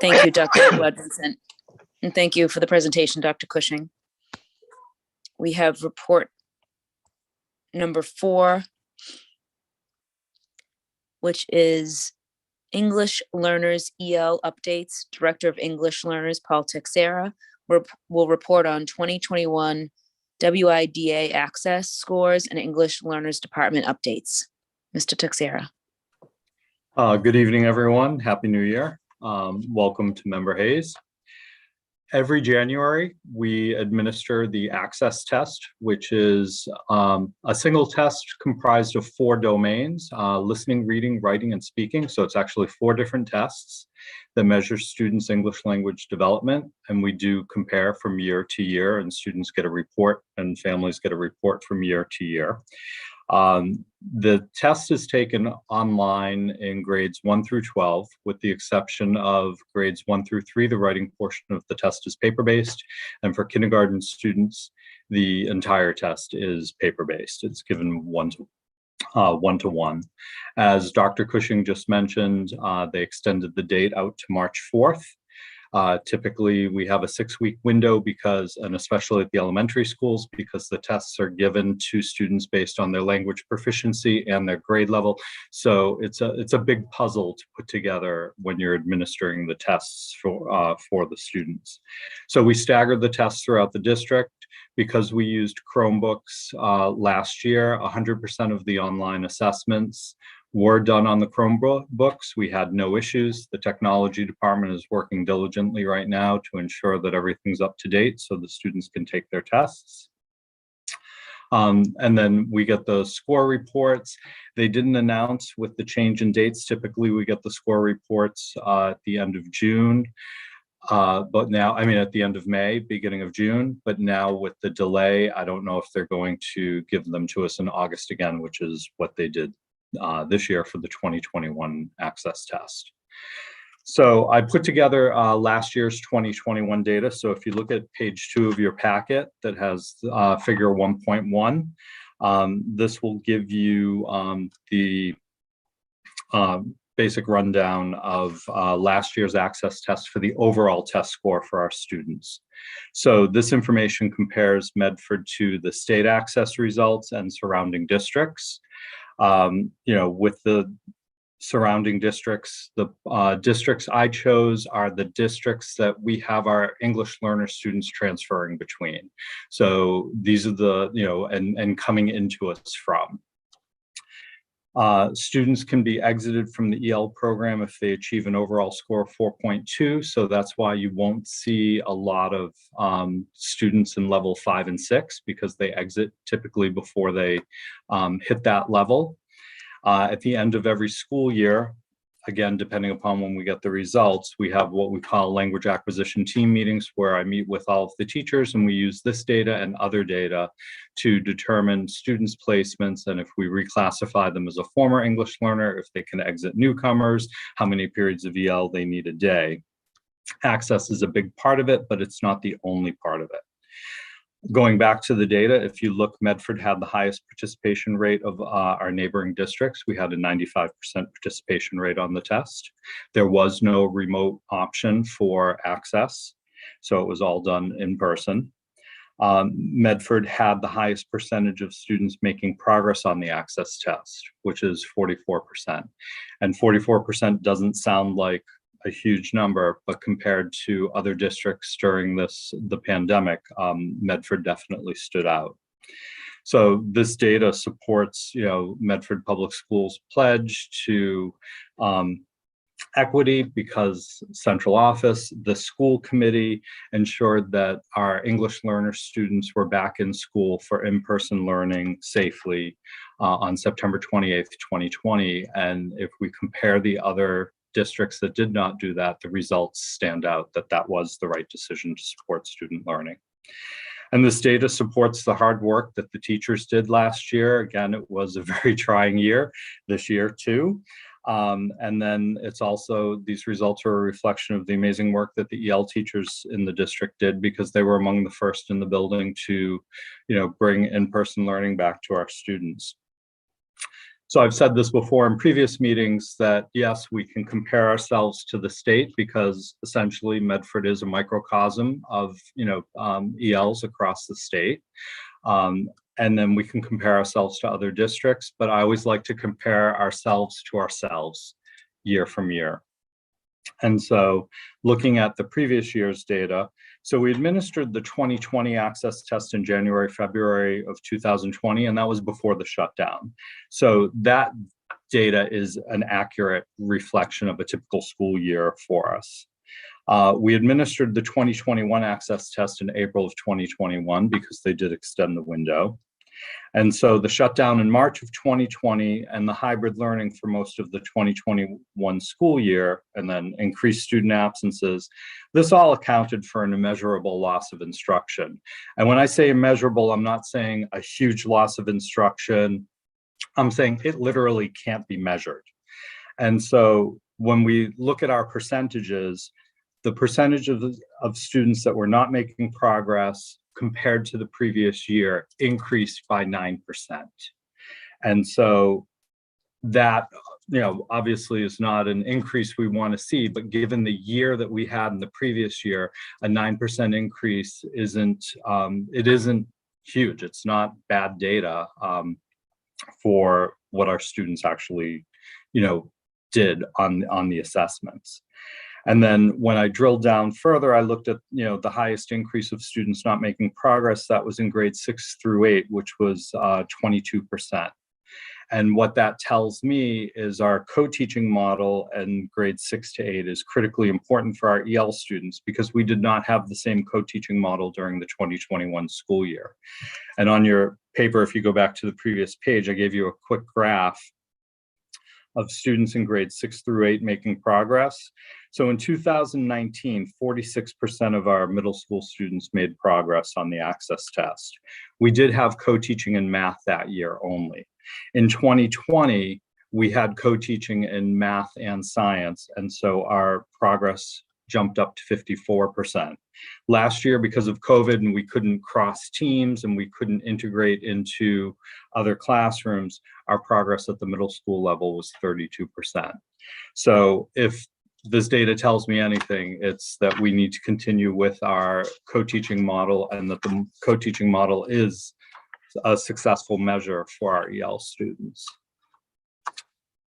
B: Thank you, Dr. Edmondson. And thank you for the presentation, Dr. Cushing. We have report number 4, which is English Learners EL Updates. Director of English Learners, Paul Texera, will report on 2021 WIDA access scores and English Learners Department updates. Mr. Texera.
L: Good evening, everyone. Happy New Year. Welcome to Member Hayes. Every January, we administer the access test, which is a single test comprised of 4 domains, listening, reading, writing, and speaking. So it's actually 4 different tests that measure students' English language development. And we do compare from year to year, and students get a report and families get a report from year to year. The test is taken online in grades 1 through 12, with the exception of grades 1 through 3. The writing portion of the test is paper-based, and for kindergarten students, the entire test is paper-based. It's given one-to-one. As Dr. Cushing just mentioned, they extended the date out to March 4th. Typically, we have a 6-week window and especially at the elementary schools, because the tests are given to students based on their language proficiency and their grade level. So it's a big puzzle to put together when you're administering the tests for the students. So we staggered the tests throughout the district. Because we used Chromebooks last year, 100% of the online assessments were done on the Chromebooks. We had no issues. The technology department is working diligently right now to ensure that everything's up to date so the students can take their tests. And then we get the score reports. They didn't announce with the change in dates. Typically, we get the score reports at the end of June. But now, at the end of May, beginning of June, but now with the delay, I don't know if they're going to give them to us in August again, which is what they did this year for the 2021 access test. So I put together last year's 2021 data. So if you look at page 2 of your packet that has figure 1.1, this will give you the basic rundown of last year's access test for the overall test score for our students. So this information compares Medford to the state access results and surrounding districts. With the surrounding districts, the districts I chose are the districts that we have our English learner students transferring between. So these are the, and coming into us from. Students can be exited from the EL program if they achieve an overall score of 4.2. So that's why you won't see a lot of students in level 5 and 6, because they exit typically before they hit that level. At the end of every school year, again, depending upon when we get the results, we have what we call language acquisition team meetings, where I meet with all of the teachers and we use this data and other data to determine students' placements, and if we reclassify them as a former English learner, if they can exit newcomers, how many periods of EL they need a day. Access is a big part of it, but it's not the only part of it. Going back to the data, if you look, Medford had the highest participation rate of our neighboring districts. We had a 95% participation rate on the test. There was no remote option for access, so it was all done in person. Medford had the highest percentage of students making progress on the access test, which is 44%. And 44% doesn't sound like a huge number, but compared to other districts during the pandemic, Medford definitely stood out. So this data supports, Medford Public Schools' pledge to equity, because central office, the school committee ensured that our English learner students were back in school for in-person learning safely on September 28th, 2020. And if we compare the other districts that did not do that, the results stand out that that was the right decision to support student learning. And this data supports the hard work that the teachers did last year. Again, it was a very trying year, this year too. And then it's also, these results are a reflection of the amazing work that the EL teachers in the district did, because they were among the first in the building to, bring in-person learning back to our students. So I've said this before in previous meetings that yes, we can compare ourselves to the state, because essentially Medford is a microcosm of, ELs across the state. And then we can compare ourselves to other districts, but I always like to compare ourselves to ourselves year from year. And so looking at the previous year's data, so we administered the 2020 access test in January, February of 2020, and that was before the shutdown. So that data is an accurate reflection of a typical school year for us. We administered the 2021 access test in April of 2021 because they did extend the window. And so the shutdown in March of 2020 and the hybrid learning for most of the 2021 school year, and then increased student absences, this all accounted for an immeasurable loss of instruction. And when I say immeasurable, I'm not saying a huge loss of instruction. I'm saying it literally can't be measured. And so when we look at our percentages, the percentage of students that were not making progress compared to the previous year increased by 9%. And so that, obviously is not an increase we want to see, but given the year that we had in the previous year, a 9% increase isn't huge. It's not bad data for what our students actually, did on the assessments. And then when I drilled down further, I looked at, the highest increase of students not making progress. That was in grades 6 through 8, which was 22%. And what that tells me is our co-teaching model in grades 6 to 8 is critically important for our EL students, because we did not have the same co-teaching model during the 2021 school year. And on your paper, if you go back to the previous page, I gave you a quick graph of students in grades 6 through 8 making progress. So in 2019, 46% of our middle school students made progress on the access test. We did have co-teaching in math that year only. In 2020, we had co-teaching in math and science, and so our progress jumped up to 54%. Last year, because of COVID and we couldn't cross teams and we couldn't integrate into other classrooms, our progress at the middle school level was 32%. So if this data tells me anything, it's that we need to continue with our co-teaching model, and that the co-teaching model is a successful measure for our EL students.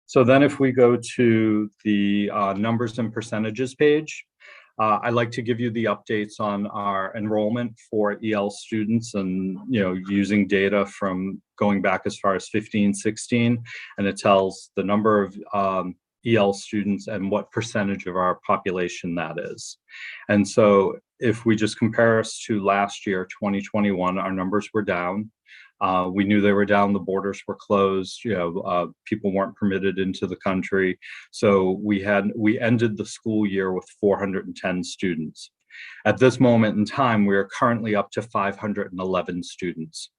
L: So then if we go to the numbers and percentages page, I like to give you the updates on our enrollment for EL students, and using data from going back as far as 15, 16, and it tells the number of EL students and what percentage of our population that is. And so if we just compare us to last year, 2021, our numbers were down. We knew they were down, the borders were closed, people weren't permitted into the country. So we ended the school year with 410 students. At this moment in time, we are currently up to 511 students.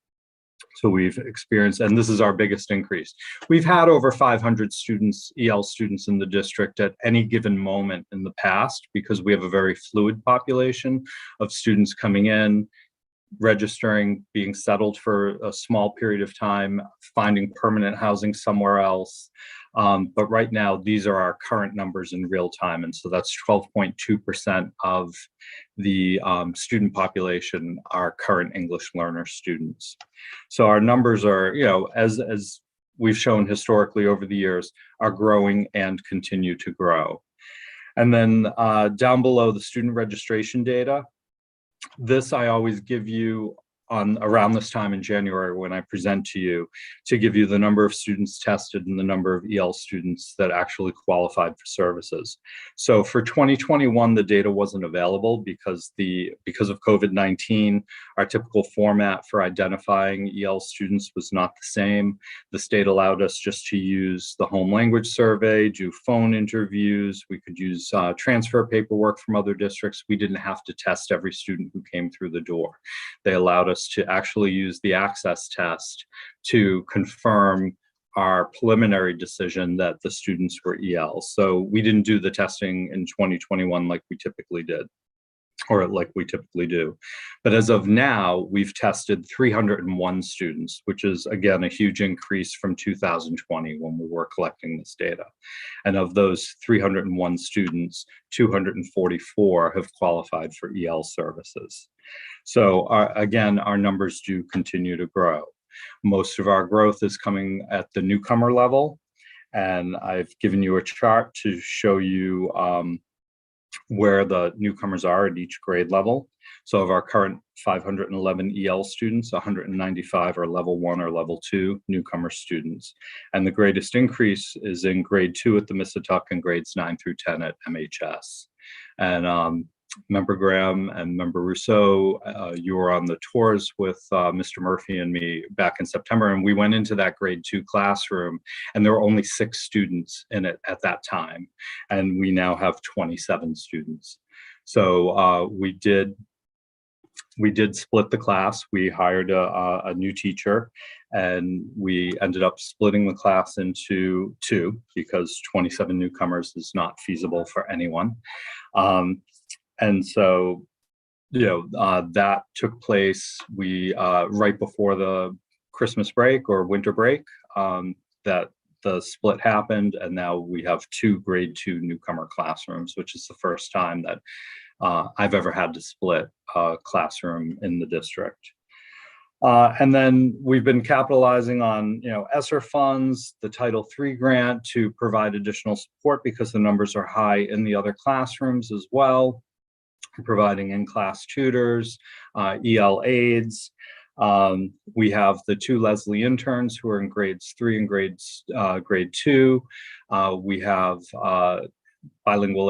L: So we've experienced, and this is our biggest increase. We've had over 500 students, EL students in the district at any given moment in the past, because we have a very fluid population of students coming in, registering, being settled for a small period of time, finding permanent housing somewhere else. But right now, these are our current numbers in real time. And so that's 12.2% of the student population are current English learner students. So our numbers are, as we've shown historically over the years, are growing and continue to grow. And then down below, the student registration data. This I always give you around this time in January when I present to you, to give you the number of students tested and the number of EL students that actually qualified for services. So for 2021, the data wasn't available because of COVID-19. Our typical format for identifying EL students was not the same. The state allowed us just to use the home language survey, do phone interviews. We could use transfer paperwork from other districts. We didn't have to test every student who came through the door. They allowed us to actually use the access test to confirm our preliminary decision that the students were EL. So we didn't do the testing in 2021 like we typically did, or like we typically do. But as of now, we've tested 301 students, which is, again, a huge increase from 2020 when we were collecting this data. And of those 301 students, 244 have qualified for EL services. So again, our numbers do continue to grow. Most of our growth is coming at the newcomer level. And I've given you a chart to show you where the newcomers are at each grade level. So of our current 511 EL students, 195 are level 1 or level 2 newcomer students. And the greatest increase is in grade 2 at the Mississauga and grades 9 through 10 at MHS. And Member Graham and Member Rousseau, you were on the tours with Mr. Murphy and me back in September, and we went into that grade 2 classroom, and there were only 6 students in it at that time, and we now have 27 students. So we did split the class. We hired a new teacher, and we ended up splitting the class into 2 because 27 newcomers is not feasible for anyone. And so, that took place right before the Christmas break or winter break, that the split happened. And now we have 2 grade 2 newcomer classrooms, which is the first time that I've ever had to split a classroom in the district. And then we've been capitalizing on, ESSER funds, the Title III grant to provide additional support because the numbers are high in the other classrooms as well. Providing in-class tutors, EL aides. We have the 2 Leslie interns who are in grades 3 and grade 2. We have bilingual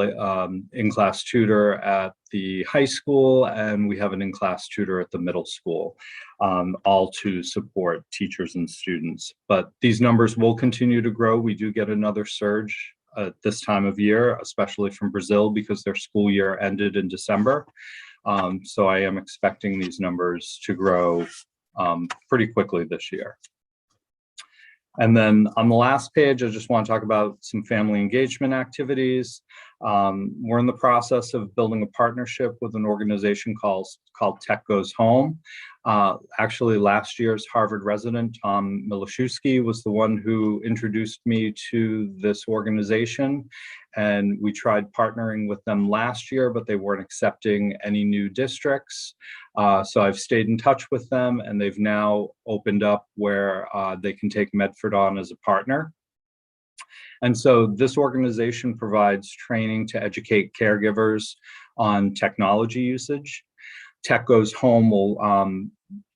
L: in-class tutor at the high school, and we have an in-class tutor at the middle school, all to support teachers and students. But these numbers will continue to grow. We do get another surge at this time of year, especially from Brazil, because their school year ended in December. So I am expecting these numbers to grow pretty quickly this year. And then on the last page, I just want to talk about some family engagement activities. We're in the process of building a partnership with an organization called Tech Goes Home. Actually, last year's Harvard resident, Tom Milashewski, was the one who introduced me to this organization. And we tried partnering with them last year, but they weren't accepting any new districts. So I've stayed in touch with them, and they've now opened up where they can take Medford on as a partner. And so this organization provides training to educate caregivers on technology usage. Tech Goes Home will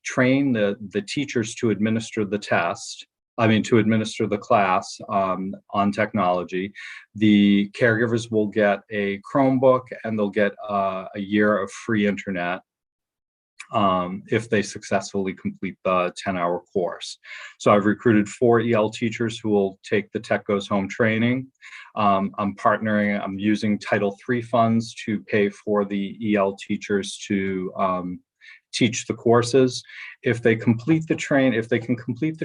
L: train the teachers to administer the to administer the class on technology. The caregivers will get a Chromebook, and they'll get a year of free internet if they successfully complete the 10-hour course. So I've recruited 4 EL teachers who will take the Tech Goes Home training. I'm using Title III funds to pay for the EL teachers to teach the courses. If they can complete the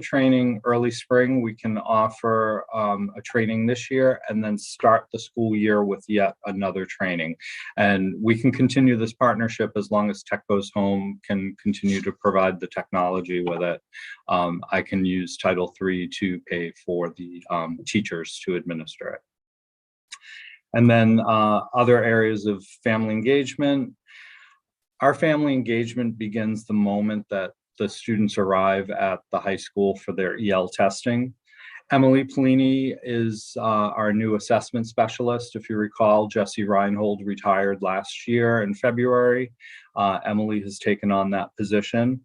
L: training early spring, we can offer a training this year and then start the school year with yet another training. And we can continue this partnership as long as Tech Goes Home can continue to provide the technology with it. I can use Title III to pay for the teachers to administer it. And then other areas of family engagement. Our family engagement begins the moment that the students arrive at the high school for their EL testing. Emily Polini is our new assessment specialist. If you recall, Jesse Reinhold retired last year in February. Emily has taken on that position.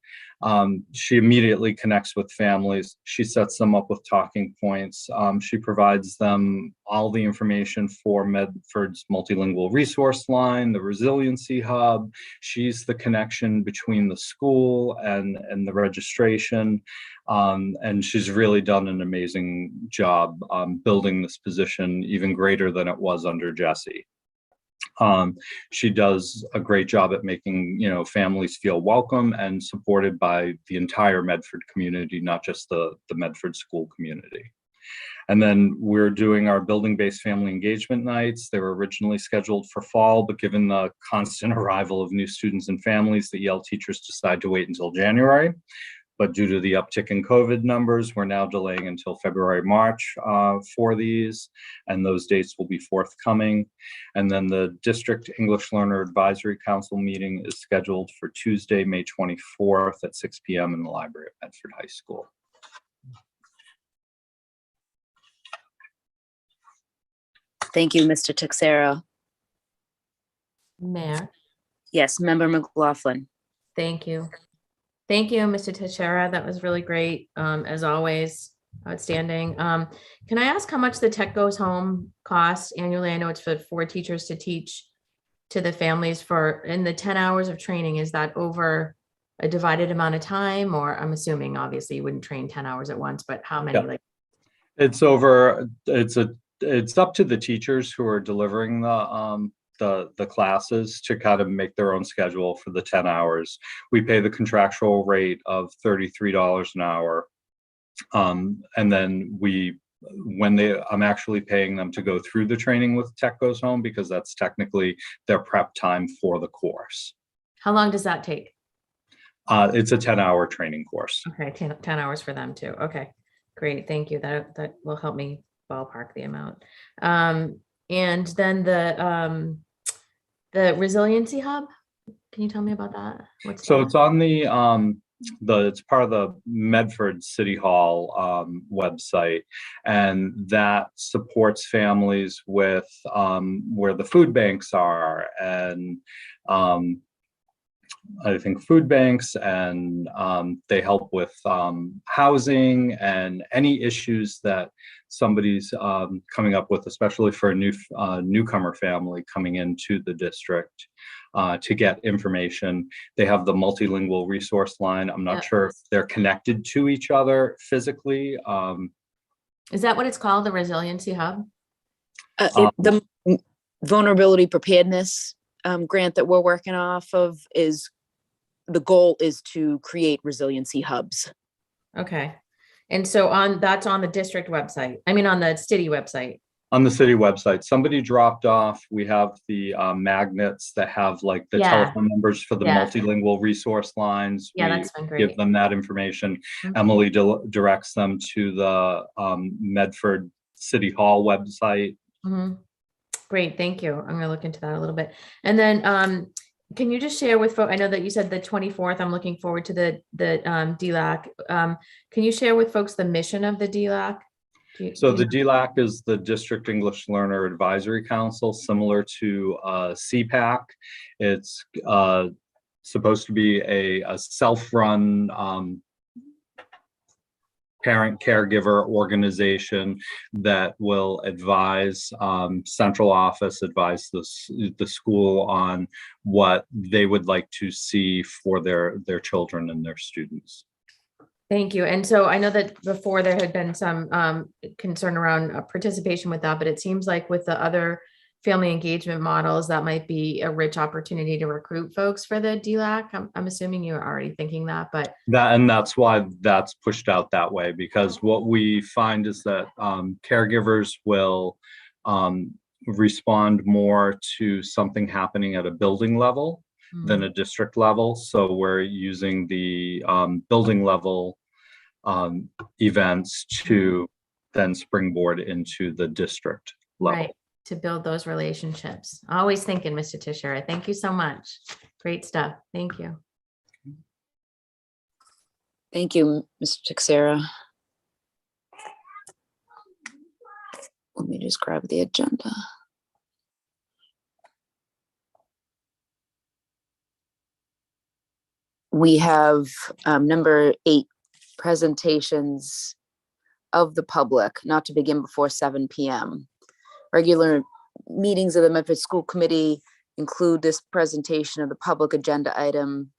L: She immediately connects with families. She sets them up with talking points. She provides them all the information for Medford's multilingual resource line, the Resiliency Hub. She's the connection between the school and the registration. And she's really done an amazing job building this position even greater than it was under Jesse. She does a great job at making, families feel welcome and supported by the entire Medford community, not just the Medford school community. And then we're doing our building-based family engagement nights. They were originally scheduled for fall, but given the constant arrival of new students and families, the EL teachers decided to wait until January. But due to the uptick in COVID numbers, we're now delaying until February, March for these, and those dates will be forthcoming. And then the District English Learner Advisory Council meeting is scheduled for Tuesday, May 24th at 6 p.m. in the library at Medford High School.
B: Thank you, Mr. Texera.
A: Mayor,
B: Yes, Member McLaughlin.
A: thank you. Thank you, Mr. Teixeira. That was really great. As always, outstanding. Can I ask how much the Tech Goes Home costs annually? I know it's for 4 teachers to teach to the families in the 10 hours of training. Is that over a divided amount of time? Or I'm assuming obviously you wouldn't train 10 hours at once, but how many?
L: Yep. It's up to the teachers who are delivering the classes to kind of make their own schedule for the 10 hours. We pay the contractual rate of $33 an hour. And then I'm actually paying them to go through the training with Tech Goes Home because that's technically their prep time for the course.
A: How long does that take?
L: It's a 10-hour training course.
A: Okay, 10 hours for them too. Okay, great. Thank you. That will help me ballpark the amount. And then the Resiliency Hub, can you tell me about that?
L: It's on it's part of the Medford City Hall website, and that supports families with where the food banks are, and I think food banks, and they help with housing and any issues that somebody's coming up with, especially for a newcomer family coming into the district to get information. They have the multilingual resource line. I'm not sure if they're connected to each other physically.
A: Is that what it's called, the Resiliency Hub?
B: The vulnerability preparedness grant that we're working off of the goal is to create resiliency hubs.
A: Okay. And so that's on the district website. I mean, on the city website.
L: On the city website, somebody dropped off. We have the magnets that have like the telephone numbers for the multilingual resource lines.
A: Yeah,
L: we
A: that's been great.
L: Give them that information.
A: Mm-hmm.
L: Emily directs them to the Medford City Hall website.
A: Mm-hmm. Great, thank you. I'm going to look into that a little bit. And then can you just share with folks, I know that you said the 24th, I'm looking forward to the DLAC. Can you share with folks the mission of the DLAC?
L: So the DLAC is the District English Learner Advisory Council, similar to CPAC. It's supposed to be a self-run parent caregiver organization that will advise central office, advise the school on what they would like to see for their children and their students.
A: Thank you. And so I know that before there had been some concern around participation with that, but it seems like with the other family engagement models, that might be a rich opportunity to recruit folks for the DLAC. I'm assuming you're already thinking that, but
L: that's why that's pushed out that way, because what we find is that caregivers will respond more to something happening at a building level than a district level. So we're using the building level events to then springboard into the district level.
A: Right, to build those relationships. Always thinking, Mr. Teixeira. Thank you so much. Great stuff. Thank you.
B: Thank you, Mr. Teixeira. Let me just grab the agenda. We have number 8, presentations of the public, not to begin before 7 p.m. Regular meetings of the Medford School Committee include this presentation of the public agenda item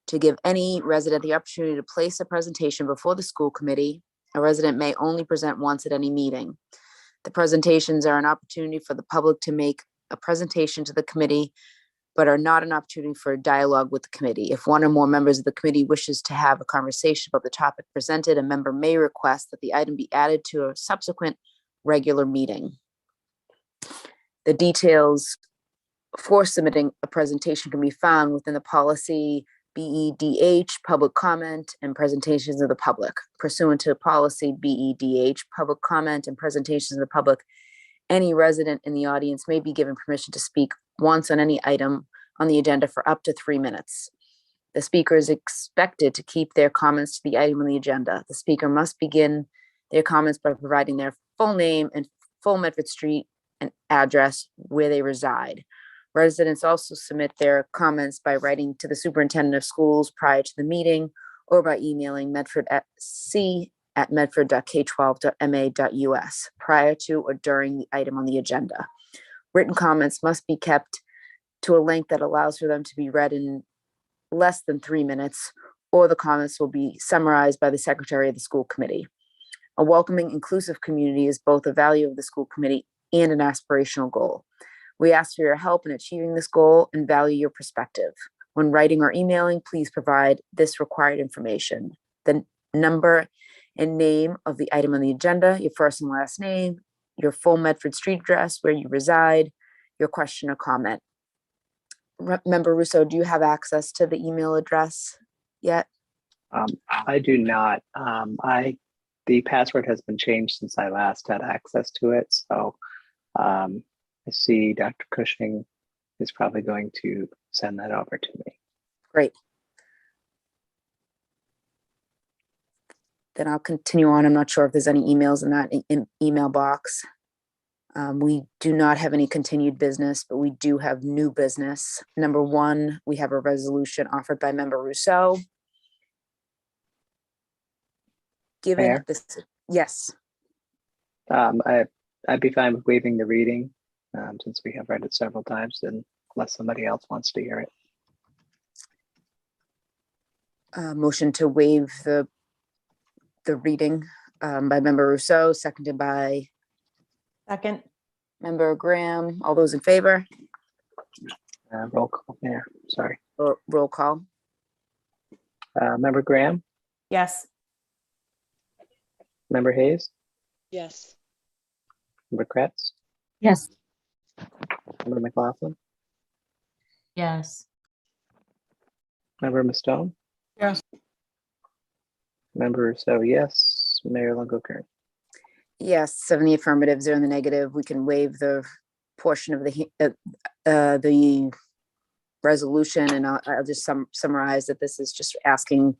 B: to give any resident the opportunity to place a presentation before the school committee. A resident may only present once at any meeting. The presentations are an opportunity for the public to make a presentation to the committee, but are not an opportunity for a dialogue with the committee. If one or more members of the committee wishes to have a conversation about the topic presented, a member may request that the item be added to a subsequent regular meeting. The details for submitting a presentation can be found within the policy BEDH, public comment and presentations of the public. Pursuant to policy BEDH, public comment and presentations of the public, any resident in the audience may be given permission to speak once on any item on the agenda for up to 3 minutes. The speaker is expected to keep their comments to the item on the agenda. The speaker must begin their comments by providing their full name and full Medford Street and address where they reside. Residents also submit their comments by writing to the superintendent of schools prior to the meeting or by emailing medfordc@medford.k12.ma.us prior to or during the item on the agenda. Written comments must be kept to a length that allows for them to be read in less than 3 minutes, or the comments will be summarized by the secretary of the school committee. A welcoming, inclusive community is both a value of the school committee and an aspirational goal. We ask for your help in achieving this goal and value your perspective. When writing or emailing, please provide this required information: the number and name of the item on the agenda, your first and last name, your full Medford Street address, where you reside, your question or comment. Member Russo, do you have access to the email address yet?
I: I do not. The password has been changed since I last had access to it. So I see Dr. Cushing is probably going to send that over to me.
B: Great. Then I'll continue on. I'm not sure if there's any emails in that email box. We do not have any continued business, but we do have new business. Number 1, we have a resolution offered by Member Rousseau. Given
I: Mayor?
B: this, yes.
I: I'd be fine with waiving the reading since we have read it several times, and unless somebody else wants to hear it.
B: Motion to waive the reading by Member Rousseau, seconded by
C: Second.
B: Member Graham. All those in favor?
I: Roll call, Mayor. Sorry.
B: Roll call.
I: Member Graham,
C: Yes.
I: Member Hayes,
J: Yes.
I: Member Kretz,
E: Yes.
I: Member McLaughlin,
A: Yes.
I: Member Mastone.
F: Yes.
I: Member Rousseau, yes. Mayor Longo-Kern.
B: Yes, 7 the affirmative, 0 in the negative. We can waive the portion of the resolution, and I'll just summarize that this is just asking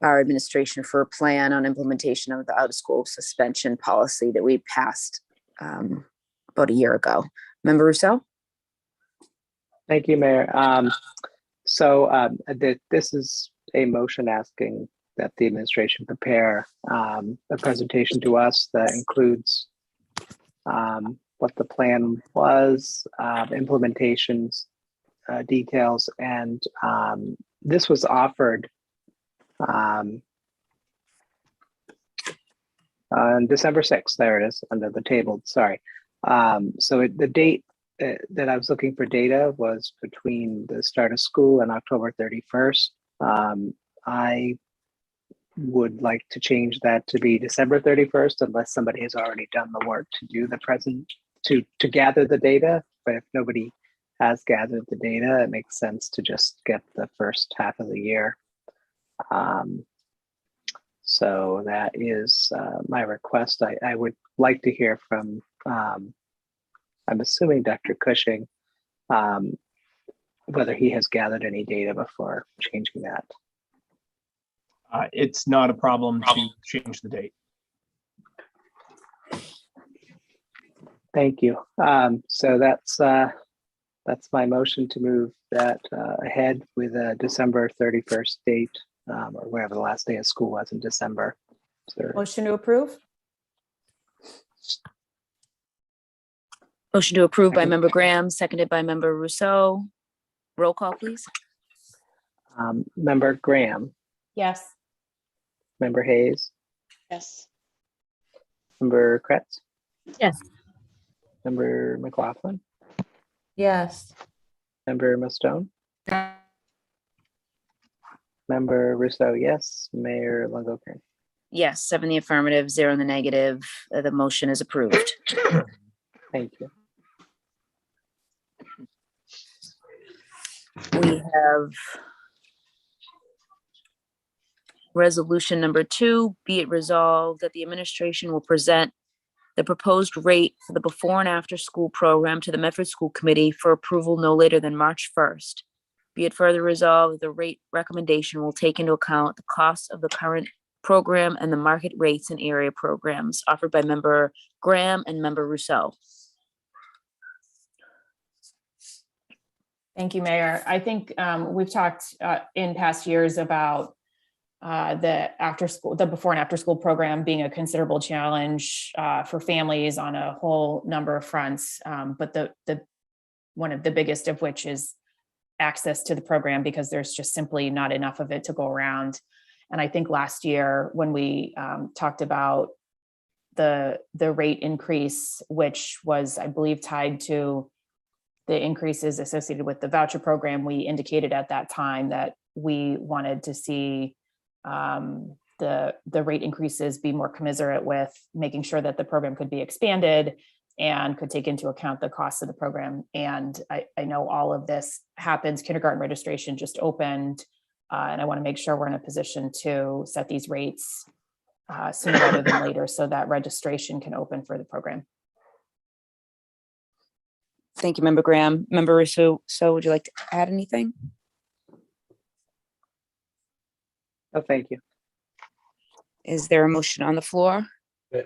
B: our administration for a plan on implementation of the out-of-school suspension policy that we passed about a year ago. Member Rousseau?
I: Thank you, Mayor. This is a motion asking that the administration prepare a presentation to us that includes what the plan was, implementations, details, and this was offered on December 6th. There it is under the table. Sorry. The date that I was looking for data was between the start of school and October 31st. I would like to change that to be December 31st, unless somebody has already done the work to do the to gather the data. But if nobody has gathered the data, it makes sense to just get the first half of the year. So that is my request. I would like to hear from, I'm assuming Dr. Cushing, whether he has gathered any data before changing that.
K: It's not a problem to change the date.
I: Thank you. So that's That's my motion to move that ahead with a December 31st date, or whatever the last day of school was in December.
C: Motion to approve?
B: Motion to approve by
I: Second.
B: member Graham, seconded by member Rousseau. Roll call, please.
I: Member Graham,
C: Yes.
I: member Hayes,
J: Yes.
I: member Kretz,
E: Yes.
I: member McLaughlin,
A: Yes.
I: member Mostone, member Rousseau, yes, Mayor Longo-Kern.
B: Yes, 7 in the affirmative, 0 in the negative. The motion is approved.
I: Thank you.
B: We have resolution number 2, be it resolved that the administration will present the proposed rate for the before and after school program to the Medford School Committee for approval no later than March 1st. Be it further resolved, that the rate recommendation will take into account the cost of the current program and the market rates and area programs offered by member Graham and member Rousseau.
C: Thank you, Mayor. I think we've talked in past years about the before and after school program being a considerable challenge for families on a whole number of fronts. But the one of the biggest of which is access to the program, because there's just simply not enough of it to go around. And I think last year when we talked about the rate increase, which was, I believe, tied to the increases associated with the voucher program, we indicated at that time that we wanted to see the rate increases be more commensurate with making sure that the program could be expanded and could take into account the costs of the program. And I know all of this happens. Kindergarten registration just opened, and I want to make sure we're in a position to set these rates sooner rather than later so that registration can open for the program.
B: Thank you, member Graham. Member Rousseau, would you like to add anything?
I: Oh, thank you.
B: Is there a motion on the floor?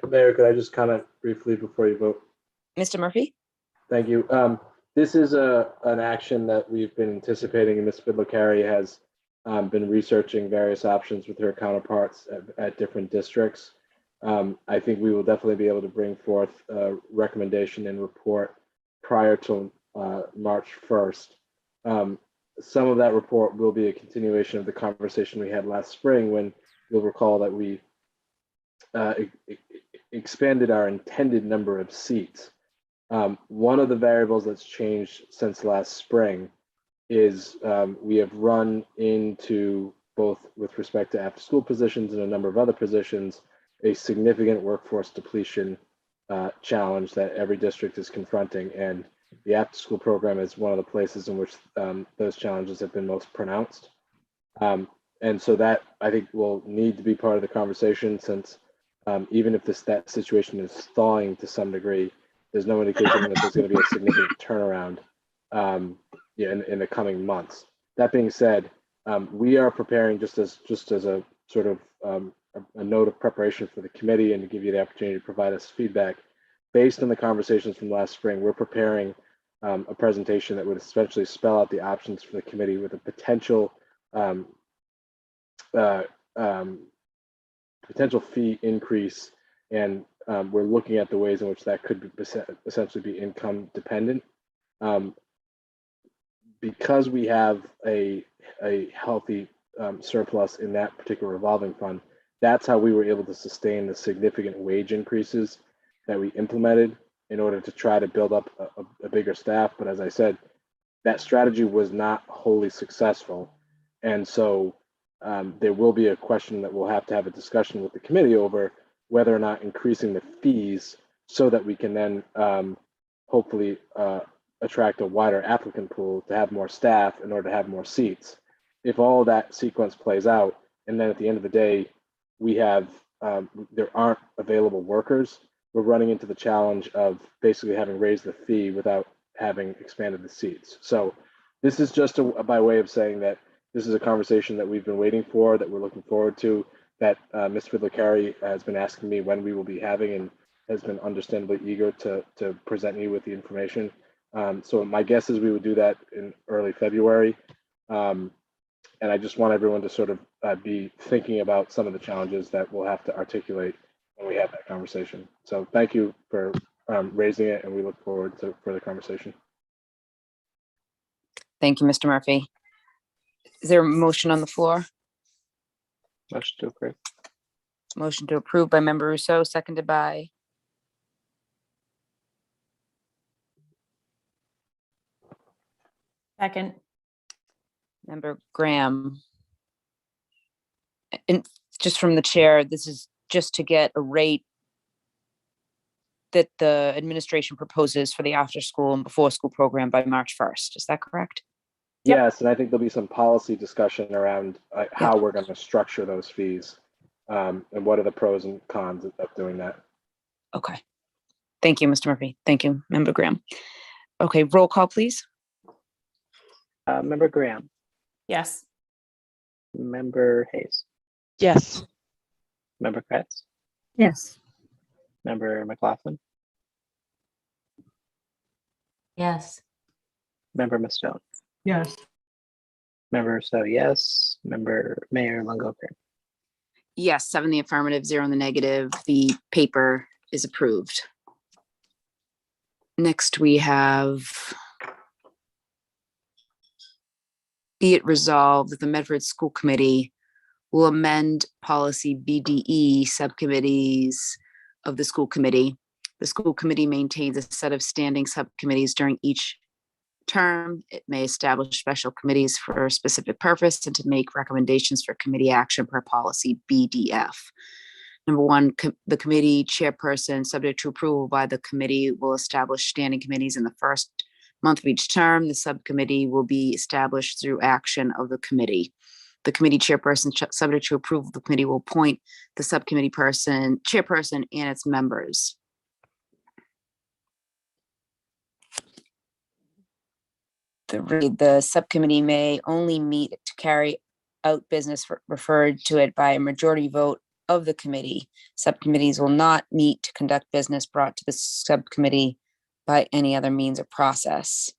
G: Mayor, could I just comment briefly before you vote?
B: Mr. Murphy?
G: Thank you. This is an action that we've been anticipating, and Ms. Fidler-Carey has been researching various options with her counterparts at different districts. I think we will definitely be able to bring forth a recommendation and report prior to March 1st. Some of that report will be a continuation of the conversation we had last spring, when you'll recall that we expanded our intended number of seats. One of the variables that's changed since last spring is we have run into, both with respect to after school positions and a number of other positions, a significant workforce depletion challenge that every district is confronting. And the after school program is one of the places in which those challenges have been most pronounced. And so that, I think, will need to be part of the conversation, since even if that situation is thawing to some degree, there's no indication that there's going to be a significant turnaround in the coming months. That being said, we are preparing, just as a sort of a note of preparation for the committee and to give you the opportunity to provide us feedback. Based on the conversations from last spring, we're preparing a presentation that would essentially spell out the options for the committee with a potential fee increase, and we're looking at the ways in which that could be essentially be income dependent. Because we have a healthy surplus in that particular revolving fund, that's how we were able to sustain the significant wage increases that we implemented in order to try to build up a bigger staff. But as I said, that strategy was not wholly successful. And so there will be a question that we'll have to have a discussion with the committee over whether or not increasing the fees so that we can then hopefully attract a wider applicant pool to have more staff in order to have more seats. If all of that sequence plays out, and then at the end of the day, we have there aren't available workers, we're running into the challenge of basically having raised the fee without having expanded the seats. So this is just by way of saying that this is a conversation that we've been waiting for, that we're looking forward to, that Ms. Fidler-Carey has been asking me when we will be having, and has been understandably eager to present me with the information. So my guess is we would do that in early February. And I just want everyone to sort of be thinking about some of the challenges that we'll have to articulate when we have that conversation. So thank you for raising it, and we look forward to further conversation.
B: Thank you, Mr. Murphy. Is there a motion on the floor?
I: Motion to approve.
B: Motion to approve by Member Rousseau, seconded by
C: Second.
B: Member Graham. And just from the chair, this is just to get a rate that the administration proposes for the after school and before school program by March 1st. Is that correct?
C: Yep.
G: Yes, and I think there'll be some policy discussion around how we're going to structure those fees and what are the pros and cons of doing that.
B: Okay. Thank you, Mr. Murphy. Thank you, Member Graham. Okay, roll call, please.
I: Member Graham,
C: Yes.
I: Member Hayes,
J: Yes.
I: Member Kretz,
E: Yes.
I: Member McLaughlin,
A: Yes.
I: Member Mastone,
F: Yes.
I: Member So yes, Member Mayor Longoker.
B: Yes, 7 in the affirmative, 0 in the negative. The paper is approved. Next, we have be it resolved that the Medford School Committee will amend policy BDE subcommittees of the school committee. The school committee maintains a set of standing subcommittees during each term. It may establish special committees for a specific purpose and to make recommendations for committee action per policy BDF. Number one, the committee chairperson, subject to approval by the committee, will establish standing committees in the first month of each term. The subcommittee will be established through action of the committee. The committee chairperson, subject to approval of the committee, will appoint the subcommittee chairperson and its members. The subcommittee may only meet to carry out business referred to it by a majority vote of the committee. Subcommittees will not meet to conduct business brought to the subcommittee by any other means or process.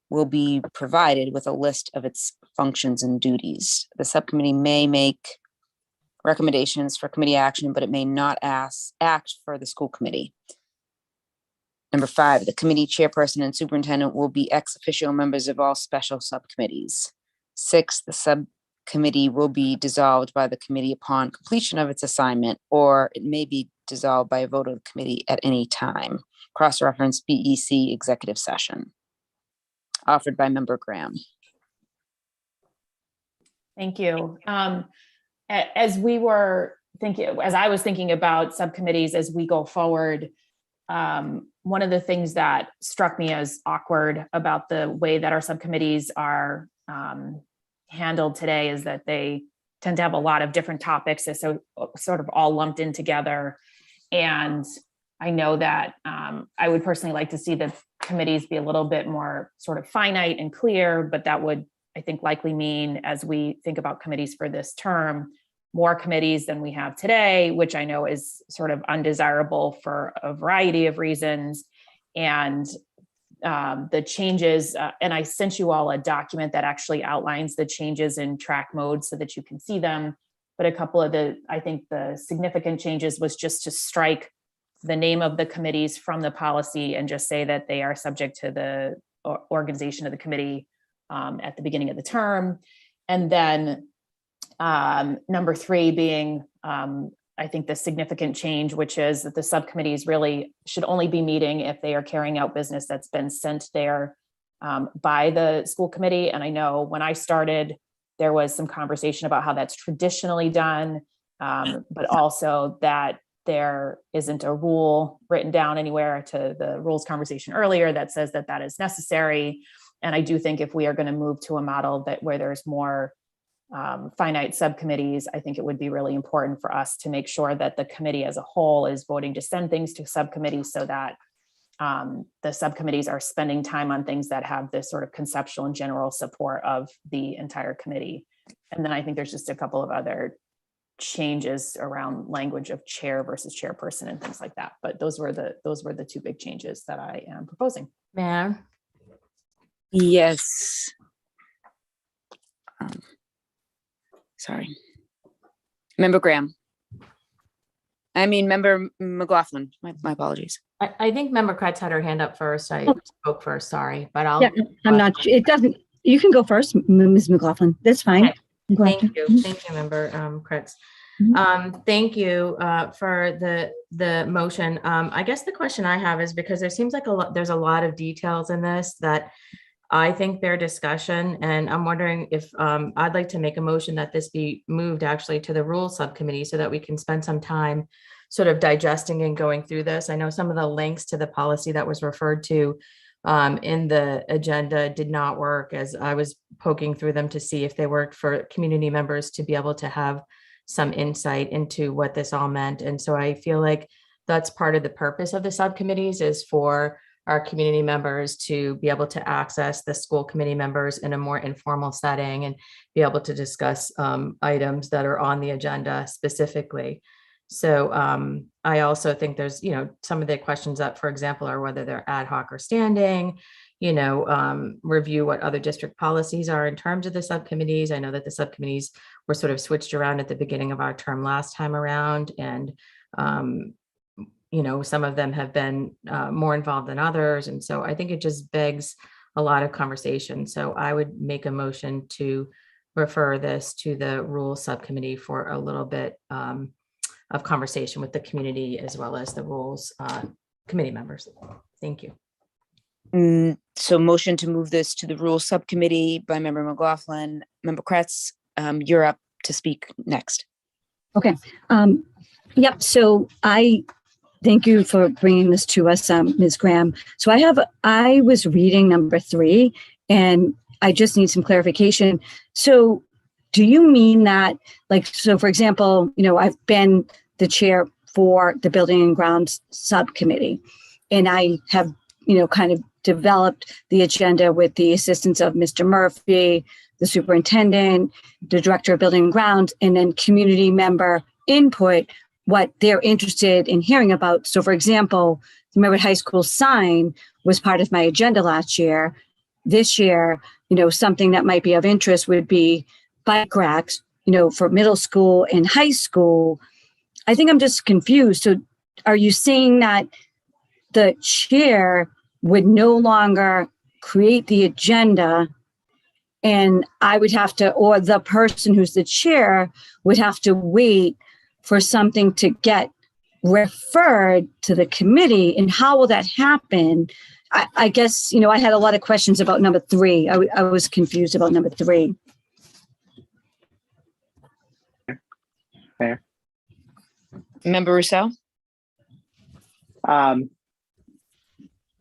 B: Will be provided with a list of its functions and duties. The subcommittee may make recommendations for committee action, but it may not act for the school committee. Number 5, the committee chairperson and superintendent will be ex officio members of all special subcommittees. 6, the subcommittee will be dissolved by the committee upon completion of its assignment, or it may be dissolved by a vote of the committee at any time. Cross-reference BEC executive session. Offered by Member Graham.
C: Thank you. As I was thinking about subcommittees as we go forward, one of the things that struck me as awkward about the way that our subcommittees are handled today is that they tend to have a lot of different topics that so sort of all lumped in together. And I know that I would personally like to see the committees be a little bit more sort of finite and clear, but that would, I think, likely mean, as we think about committees for this term, more committees than we have today, which I know is sort of undesirable for a variety of reasons. And the changes, and I sent you all a document that actually outlines the changes in track mode so that you can see them. But a couple of I think the significant changes was just to strike the name of the committees from the policy and just say that they are subject to the organization of the committee at the beginning of the term. And then number 3 being, I think, the significant change, which is that the subcommittees really should only be meeting if they are carrying out business that's been sent there by the school committee. And I know when I started, there was some conversation about how that's traditionally done, but also that there isn't a rule written down anywhere to the rules conversation earlier that says that that is necessary. And I do think if we are going to move to a model where there's more finite subcommittees, I think it would be really important for us to make sure that the committee as a whole is voting to send things to subcommittees so that the subcommittees are spending time on things that have this sort of conceptual and general support of the entire committee. And then I think there's just a couple of other changes around language of chair versus chairperson and things like that. But those were the 2 big changes that I am proposing.
A: Mayor?
B: Yes. Sorry. Member Graham. Member McLaughlin. My apologies.
A: I think Member Kretz had her hand up first. I spoke first, sorry, but I'll.
E: Yeah, I'm not, it doesn't, you can go first, Ms. McLaughlin. That's fine.
A: Okay. Thank you. Thank you, Member Kretz. Thank you for the motion. I guess the question I have is because there seems like there's a lot of details in this that I think bear discussion, and I'm wondering if I'd like to make a motion that this be moved actually to the rules subcommittee so that we can spend some time sort of digesting and going through this. I know some of the links to the policy that was referred to in the agenda did not work, as I was poking through them to see if they worked for community members to be able to have some insight into what this all meant. And so I feel like that's part of the purpose of the subcommittees, is for our community members to be able to access the school committee members in a more informal setting and be able to discuss items that are on the agenda specifically. So I also think there's, some of the questions that, for example, are whether they're ad hoc or standing, review what other district policies are in terms of the subcommittees. I know that the subcommittees were sort of switched around at the beginning of our term last time around, and some of them have been more involved than others. And so I think it just begs a lot of conversation. So I would make a motion to refer this to the rules subcommittee for a little bit of conversation with the community as well as the rules committee members. Thank you.
B: So motion to move this to the rules subcommittee by Member McLaughlin. Member Kretz, you're up to speak next.
E: Okay. Yep. So I thank you for bringing this to us, Ms. Graham. So I was reading number 3, and I just need some clarification. So do you mean that, so for example, I've been the chair for the Building and Grounds Subcommittee, and I have, kind of developed the agenda with the assistance of Mr. Murphy, the superintendent, the director of Building and Grounds, and then community member input, what they're interested in hearing about. So for example, the Medford High School sign was part of my agenda last year. This year, something that might be of interest would be bike racks, for middle school and high school. I think I'm just confused. So are you saying that the chair would no longer create the agenda, and I would have to, or the person who's the chair would have to wait for something to get referred to the committee? And how will that happen? I guess, I had a lot of questions about number 3. I was confused about number 3.
I: Fair.
B: Member Rousseau?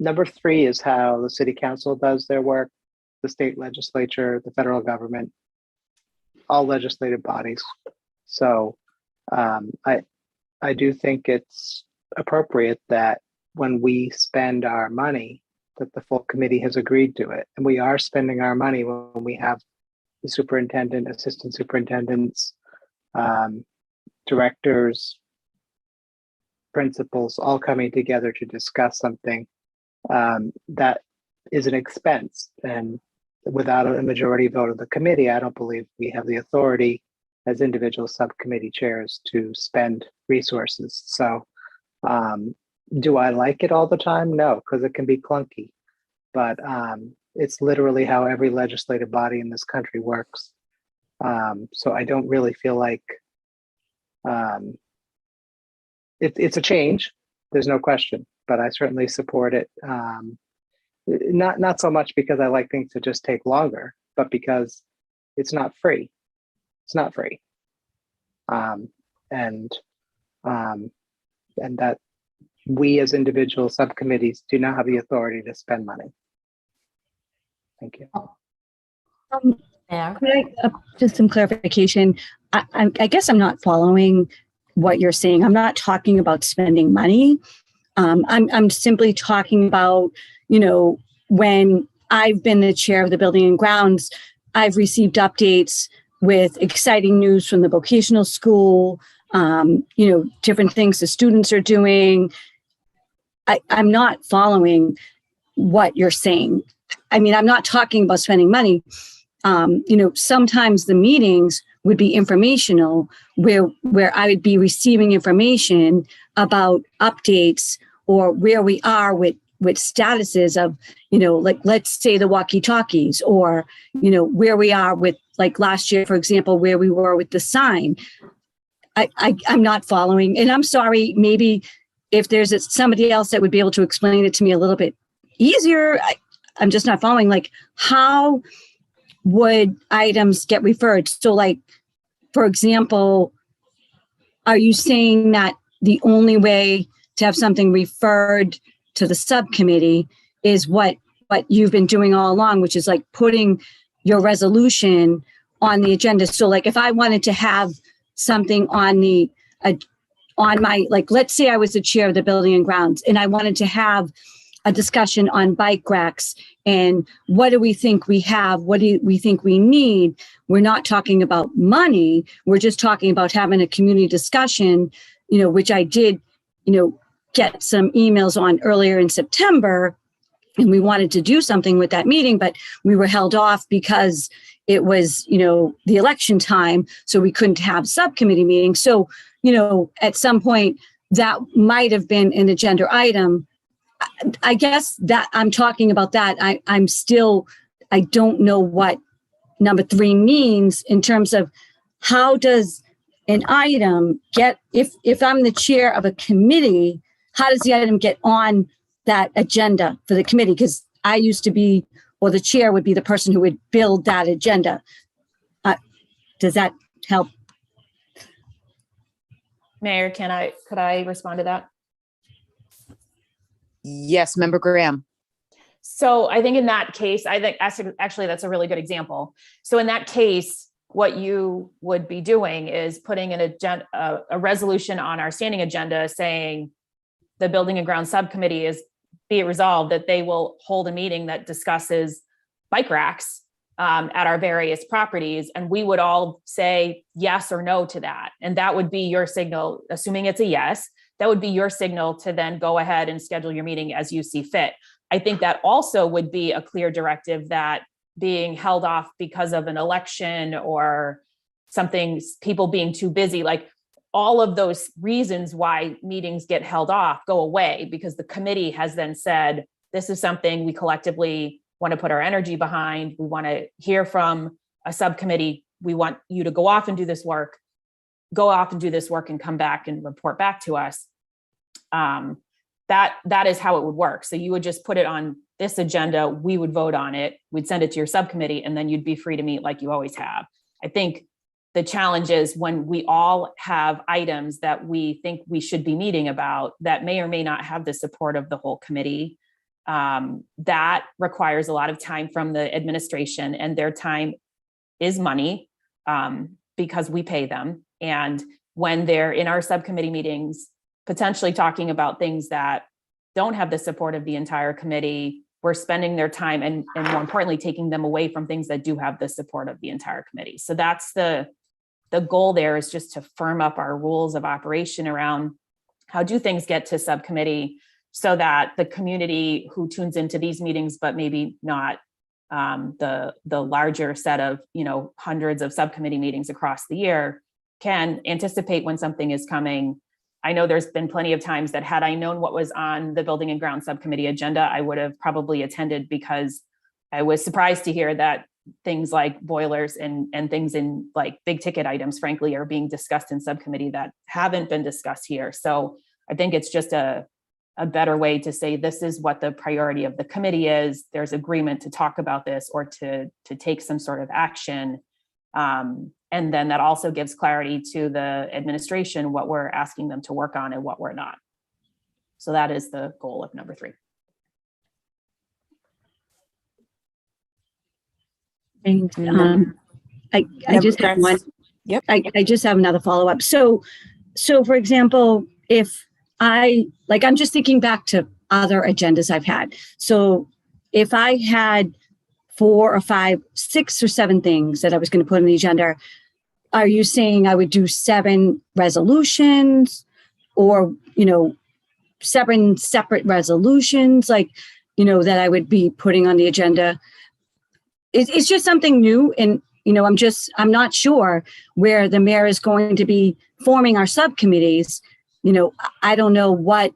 I: Number 3 is how the city council does their work, the state legislature, the federal government, all legislative bodies. So I do think it's appropriate that when we spend our money, that the full committee has agreed to it. And we are spending our money when we have the superintendent, assistant superintendents, directors, principals, all coming together to discuss something that is an expense. And without a majority vote of the committee, I don't believe we have the authority as individual subcommittee chairs to spend resources. So do I like it all the time? No, because it can be clunky, but it's literally how every legislative body in this country works. So I don't really feel like it's a change. There's no question, but I certainly support it. Not so much because I like things to just take longer, but because it's not free. It's not free. And that we as individual subcommittees do not have the authority to spend money. Thank you.
E: Just some clarification. I guess I'm not following what you're saying. I'm not talking about spending money. I'm simply talking about, when I've been the chair of the Building and Grounds, I've received updates with exciting news from the vocational school, different things the students are doing. I'm not following, what you're saying. I mean, I'm not talking about spending money. Sometimes the meetings would be informational where I would be receiving information about updates or where we are with statuses of, like, let's say the walkie-talkies, or, where we are with, like last year, for example, where we were with the sign. I'm not following, and I'm sorry, maybe if there's somebody else that would be able to explain it to me a little bit easier, I'm just not following. Like, how would items get referred? So, like, for example, are you saying that the only way to have something referred to the subcommittee is what you've been doing all along, which is like putting your resolution on the agenda? So, like, if I wanted to have something on my, like, let's say I was the chair of the Building and Grounds and I wanted to have a discussion on bike racks and what do we think we have? What do we think we need? We're not talking about money. We're just talking about having a community discussion, which I did, get some emails on earlier in September. And we wanted to do something with that meeting, but we were held off because it was, the election time. So we couldn't have subcommittee meetings. So, at some point that might have been an agenda item. I guess that I'm talking about that. I don't know what number 3 means in terms of how does an item get, if I'm the chair of a committee, how does the item get on that agenda for the committee? Because I used to be, or the chair would be the person who would build that agenda. Does that help?
C: Mayor, could I respond to that?
B: Yes, Member Graham.
C: So I think in that case, I think actually that's a really good example. So in that case, what you would be doing is putting a resolution on our standing agenda saying the Building and Grounds Subcommittee be it resolved that they will hold a meeting that discusses bike racks at our various properties. And we would all say yes or no to that. And that would be your signal, assuming it's a yes, that would be your signal to then go ahead and schedule your meeting as you see fit. I think that also would be a clear directive that being held off because of an election or something, people being too busy, like all of those reasons why meetings get held off go away, because the committee has then said, this is something we collectively want to put our energy behind. We want to hear from a subcommittee. We want you to go off and do this work and come back and report back to us. That is how it would work. So you would just put it on this agenda. We would vote on it. We'd send it to your subcommittee, and then you'd be free to meet like you always have. I think the challenge is when we all have items that we think we should be meeting about that may or may not have the support of the whole committee. That requires a lot of time from the administration, and their time is money because we pay them. And when they're in our subcommittee meetings, potentially talking about things that don't have the support of the entire committee, we're spending their time and more importantly, taking them away from things that do have the support of the entire committee. So that's the goal there, is just to firm up our rules of operation around how do things get to subcommittee so that the community who tunes into these meetings, but maybe not the larger set of, hundreds of subcommittee meetings across the year, can anticipate when something is coming. I know there's been plenty of times that had I known what was on the Building and Grounds Subcommittee agenda, I would have probably attended, because I was surprised to hear that things like boilers and things in like big ticket items, frankly, are being discussed in subcommittee that haven't been discussed here. So I think it's just a better way to say, this is what the priority of the committee is. There's agreement to talk about this or to take some sort of action. And then that also gives clarity to the administration, what we're asking them to work on and what we're not. So that is the goal of number 3.
E: And I just have one.
B: Yep.
E: I just have another follow-up. So for example, if I'm just thinking back to other agendas I've had. So if I had 4 or 5, 6 or 7 things that I was going to put on the agenda, are you saying I would do 7 resolutions or, 7 separate resolutions? Like, that I would be putting on the agenda. It's just something new. And, I'm not sure where the mayor is going to be forming our subcommittees. I don't know what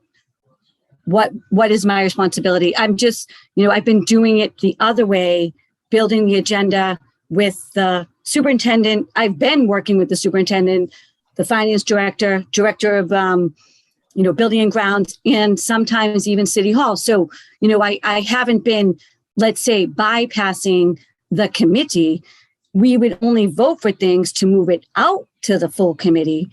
E: is my responsibility. I'm just, I've been doing it the other way, building the agenda with the superintendent. I've been working with the superintendent, the finance director of, building and grounds, and sometimes even city hall. So, I haven't been, let's say, bypassing the committee. We would only vote for things to move it out to the full committee,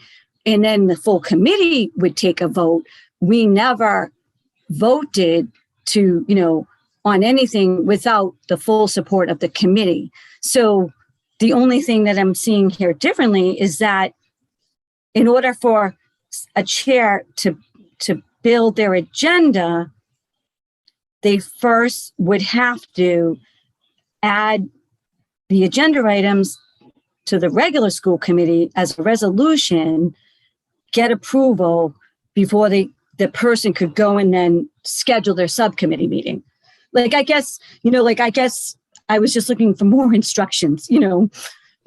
E: and then the full committee would take a vote. We never voted to, on anything without the full support of the committee. So the only thing that I'm seeing here differently is that in order for a chair to build their agenda, they first would have to add the agenda items to the regular school committee as a resolution, get approval before the person could go and then schedule their subcommittee meeting. I guess I was just looking for more instructions,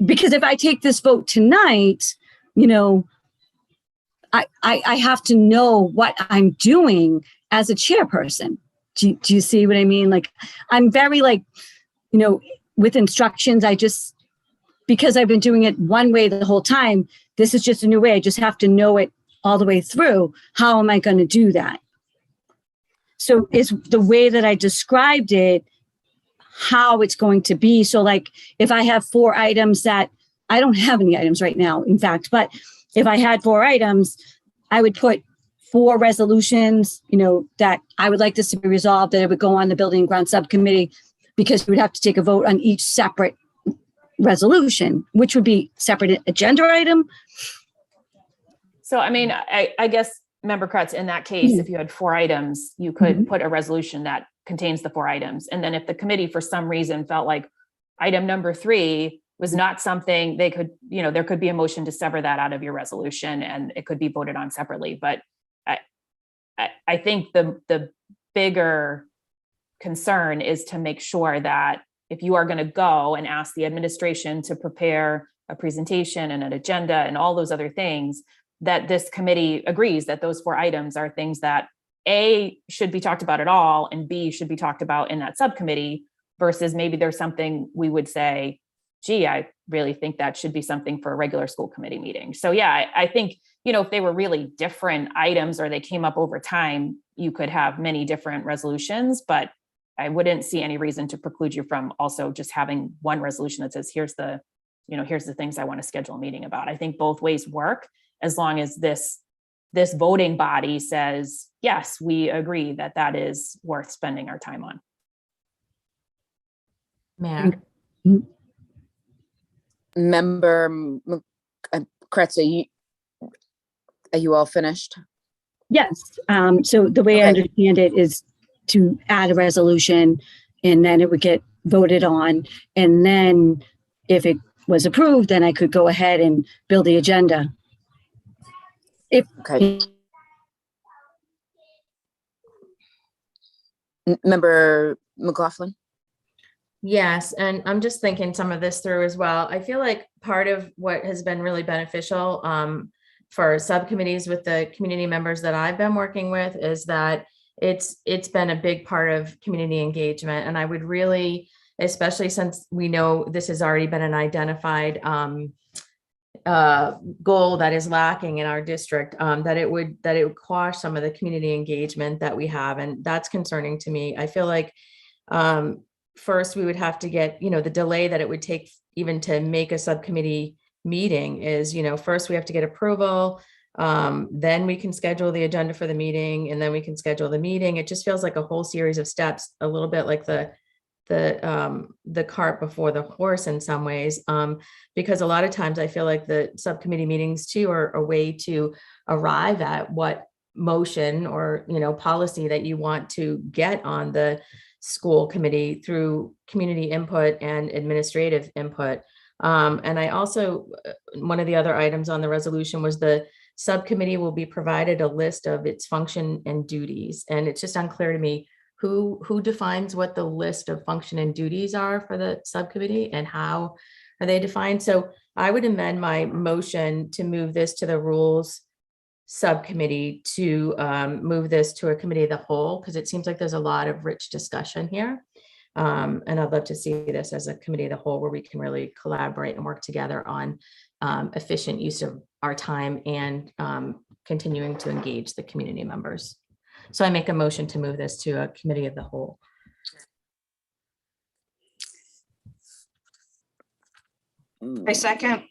E: because if I take this vote tonight, I have to know what I'm doing as a chairperson. Do you see what I mean? I'm very with instructions, because I've been doing it one way the whole time, this is just a new way. I just have to know it all the way through. How am I going to do that? So is the way that I described it, how it's going to be. So if I have 4 items that I don't have any items right now, in fact, but if I had 4 items, I would put 4 resolutions, that I would like this to be resolved, that it would go on the building and ground subcommittee, because we would have to take a vote on each separate resolution, which would be separate agenda item.
C: So, I guess, Member Kretz, in that case, if you had 4 items, you could put a resolution that contains the 4 items. And then if the committee for some reason felt like item number 3 was not something they could, there could be a motion to sever that out of your resolution and it could be voted on separately. But I think the bigger concern is to make sure that if you are going to go and ask the administration to prepare a presentation and an agenda and all those other things, that this committee agrees that those 4 items are things that A, should be talked about at all, and B, should be talked about in that subcommittee, versus maybe there's something we would say, gee, I really think that should be something for a regular school committee meeting. So yeah, I think, if they were really different items or they came up over time, you could have many different resolutions, but I wouldn't see any reason to preclude you from also just having one resolution that says, here's the things I want to schedule a meeting about. I think both ways work, as long as this voting body says, yes, we agree that that is worth spending our time on.
A: Mayor.
B: Member Kretz, are you all finished?
E: Yes. So the way I understand it is to add a resolution, and then it would get voted on. And then if it was approved, then I could go ahead and build the agenda.
B: Okay. Member McLaughlin?
A: Yes, and I'm just thinking some of this through as well. I feel like part of what has been really beneficial for subcommittees with the community members that I've been working with is that it's been a big part of community engagement. And I would really, especially since we know this has already been an identified goal that is lacking in our district, that it would quash some of the community engagement that we have. And that's concerning to me. I feel like first we would have to get, the delay that it would take even to make a subcommittee meeting is, first we have to get approval. Then we can schedule the agenda for the meeting, and then we can schedule the meeting. It just feels like a whole series of steps, a little bit like the cart before the horse in some ways, because a lot of times I feel like the subcommittee meetings too are a way to arrive at what motion or policy that you want to get on the school committee through community input and administrative input. And I also, one of the other items on the resolution was the subcommittee will be provided a list of its function and duties. And it's just unclear to me who defines what the list of function and duties are for the subcommittee and how are they defined? So I would amend my motion to move this to the rules subcommittee to move this to a committee of the whole, because it seems like there's a lot of rich discussion here. And I'd love to see this as a committee of the whole where we can really collaborate and work together on efficient use of our time and continuing to engage the community members. So I make a motion to move this to a committee of the whole.
M: I second.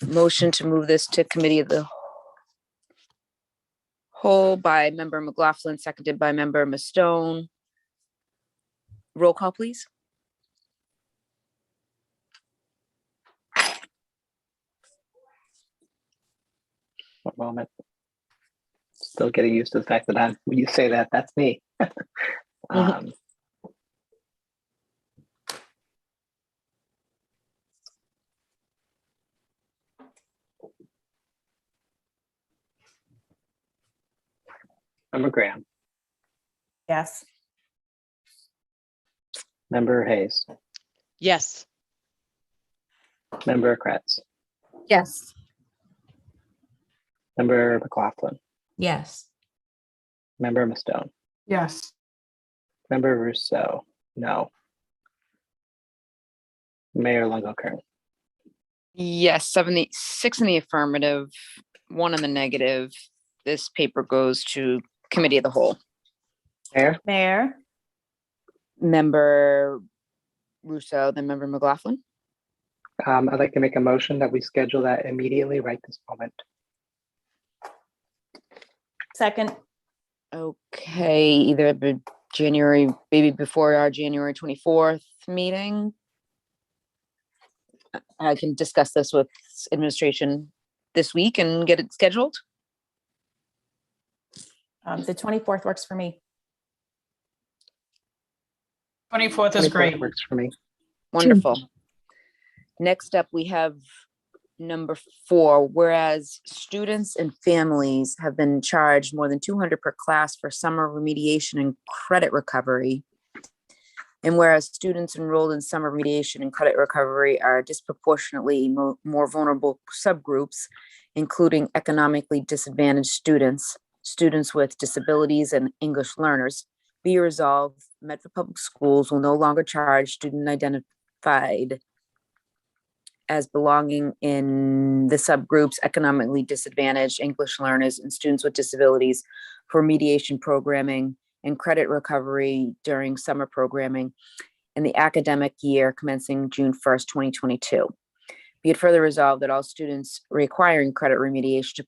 B: Motion to move this to committee of the whole by member McLaughlin, seconded by member Mastone. Roll call, please.
I: One moment. Still getting used to the fact that when you say that, that's me. Member Graham.
C: Yes.
I: Member Hayes.
J: Yes.
I: Member Kretz.
E: Yes.
I: Member McLaughlin.
A: Yes.
I: Member Mastone.
M: Yes.
I: Member Rousseau. No. Mayor Longo-Kern.
B: Yes, 76 in the affirmative, 1 in the negative. This paper goes to committee of the whole.
C: Mayor.
B: Member Rousseau, then member McLaughlin.
I: I'd like to make a motion that we schedule that immediately right this moment.
C: Second.
B: Okay, either January, maybe before our January 24th meeting. I can discuss this with administration this week and get it scheduled.
C: The 24th works for me.
M: 24th is great.
I: Works for me.
B: Wonderful. Next up, we have number 4, whereas students and families have been charged more than $200 per class for summer remediation and credit recovery. And whereas students enrolled in summer remediation and credit recovery are disproportionately more vulnerable subgroups, including economically disadvantaged students, students with disabilities, and English learners, be resolved, Medford Public Schools will no longer charge student identified as belonging in the subgroups economically disadvantaged, English learners, and students with disabilities for mediation programming and credit recovery during summer programming in the academic year commencing June 1st, 2022. Be it further resolved that all students requiring credit remediation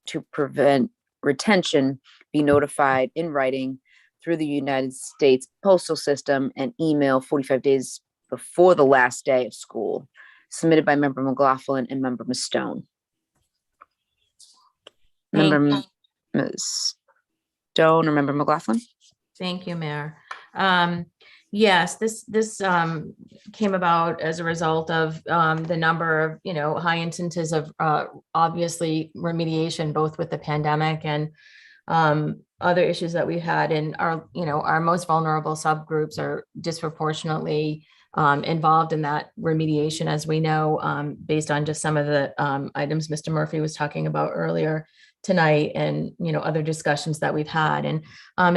B: to prevent retention be notified in writing through the United States Postal System and email 45 days before the last day of school, submitted by member McLaughlin and member Mastone. Member Mastone or member McLaughlin?
A: Thank you, Mayor. Yes, this came about as a result of the number of, high instances of obviously remediation, both with the pandemic and other issues that we had. And our most vulnerable subgroups are disproportionately involved in that remediation, as we know, based on just some of the items Mr. Murphy was talking about earlier tonight and, other discussions that we've had. And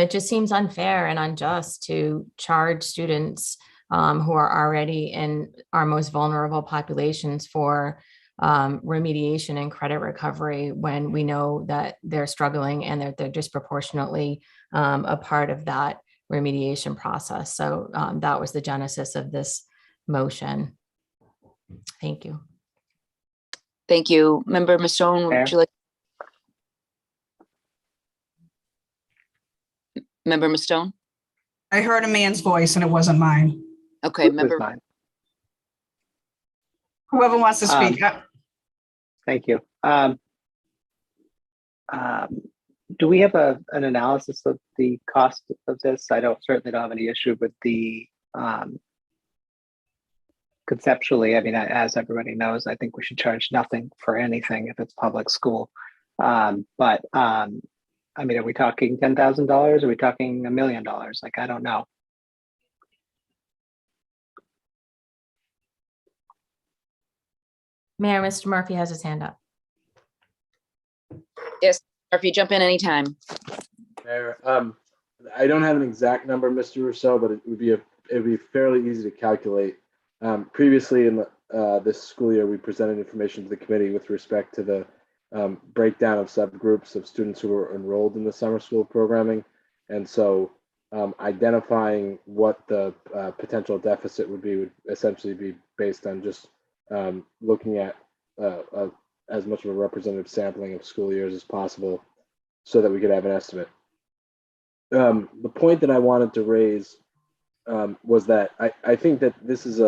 A: it just seems unfair and unjust to charge students who are already in our most vulnerable populations for remediation and credit recovery when we know that they're struggling and they're disproportionately a part of that remediation process. So that was the genesis of this motion. Thank you.
B: Thank you. Member Mastone, would you like? Member Mastone?
M: I heard a man's voice and it wasn't mine.
B: Okay, member.
I: Mine.
M: Whoever wants to speak.
I: Thank you. Do we have an analysis of the cost of this? I certainly don't have any issue with the conceptually. I mean, as everybody knows, I think we should charge nothing for anything if it's public school. But I mean, are we talking $10,000? Are we talking $1 million? Like, I don't know.
A: Mayor, Mr. Murphy has his hand up.
B: Yes, Murphy, jump in anytime.
G: Mayor, I don't have an exact number, Mr. Rousseau, but it would be fairly easy to calculate. Previously in this school year, we presented information to the committee with respect to the breakdown of subgroups of students who were enrolled in the summer school programming. And so identifying what the potential deficit would be would essentially be based on just looking at as much of a representative sampling of school years as possible so that we could have an estimate. The point that I wanted to raise was that I think that this is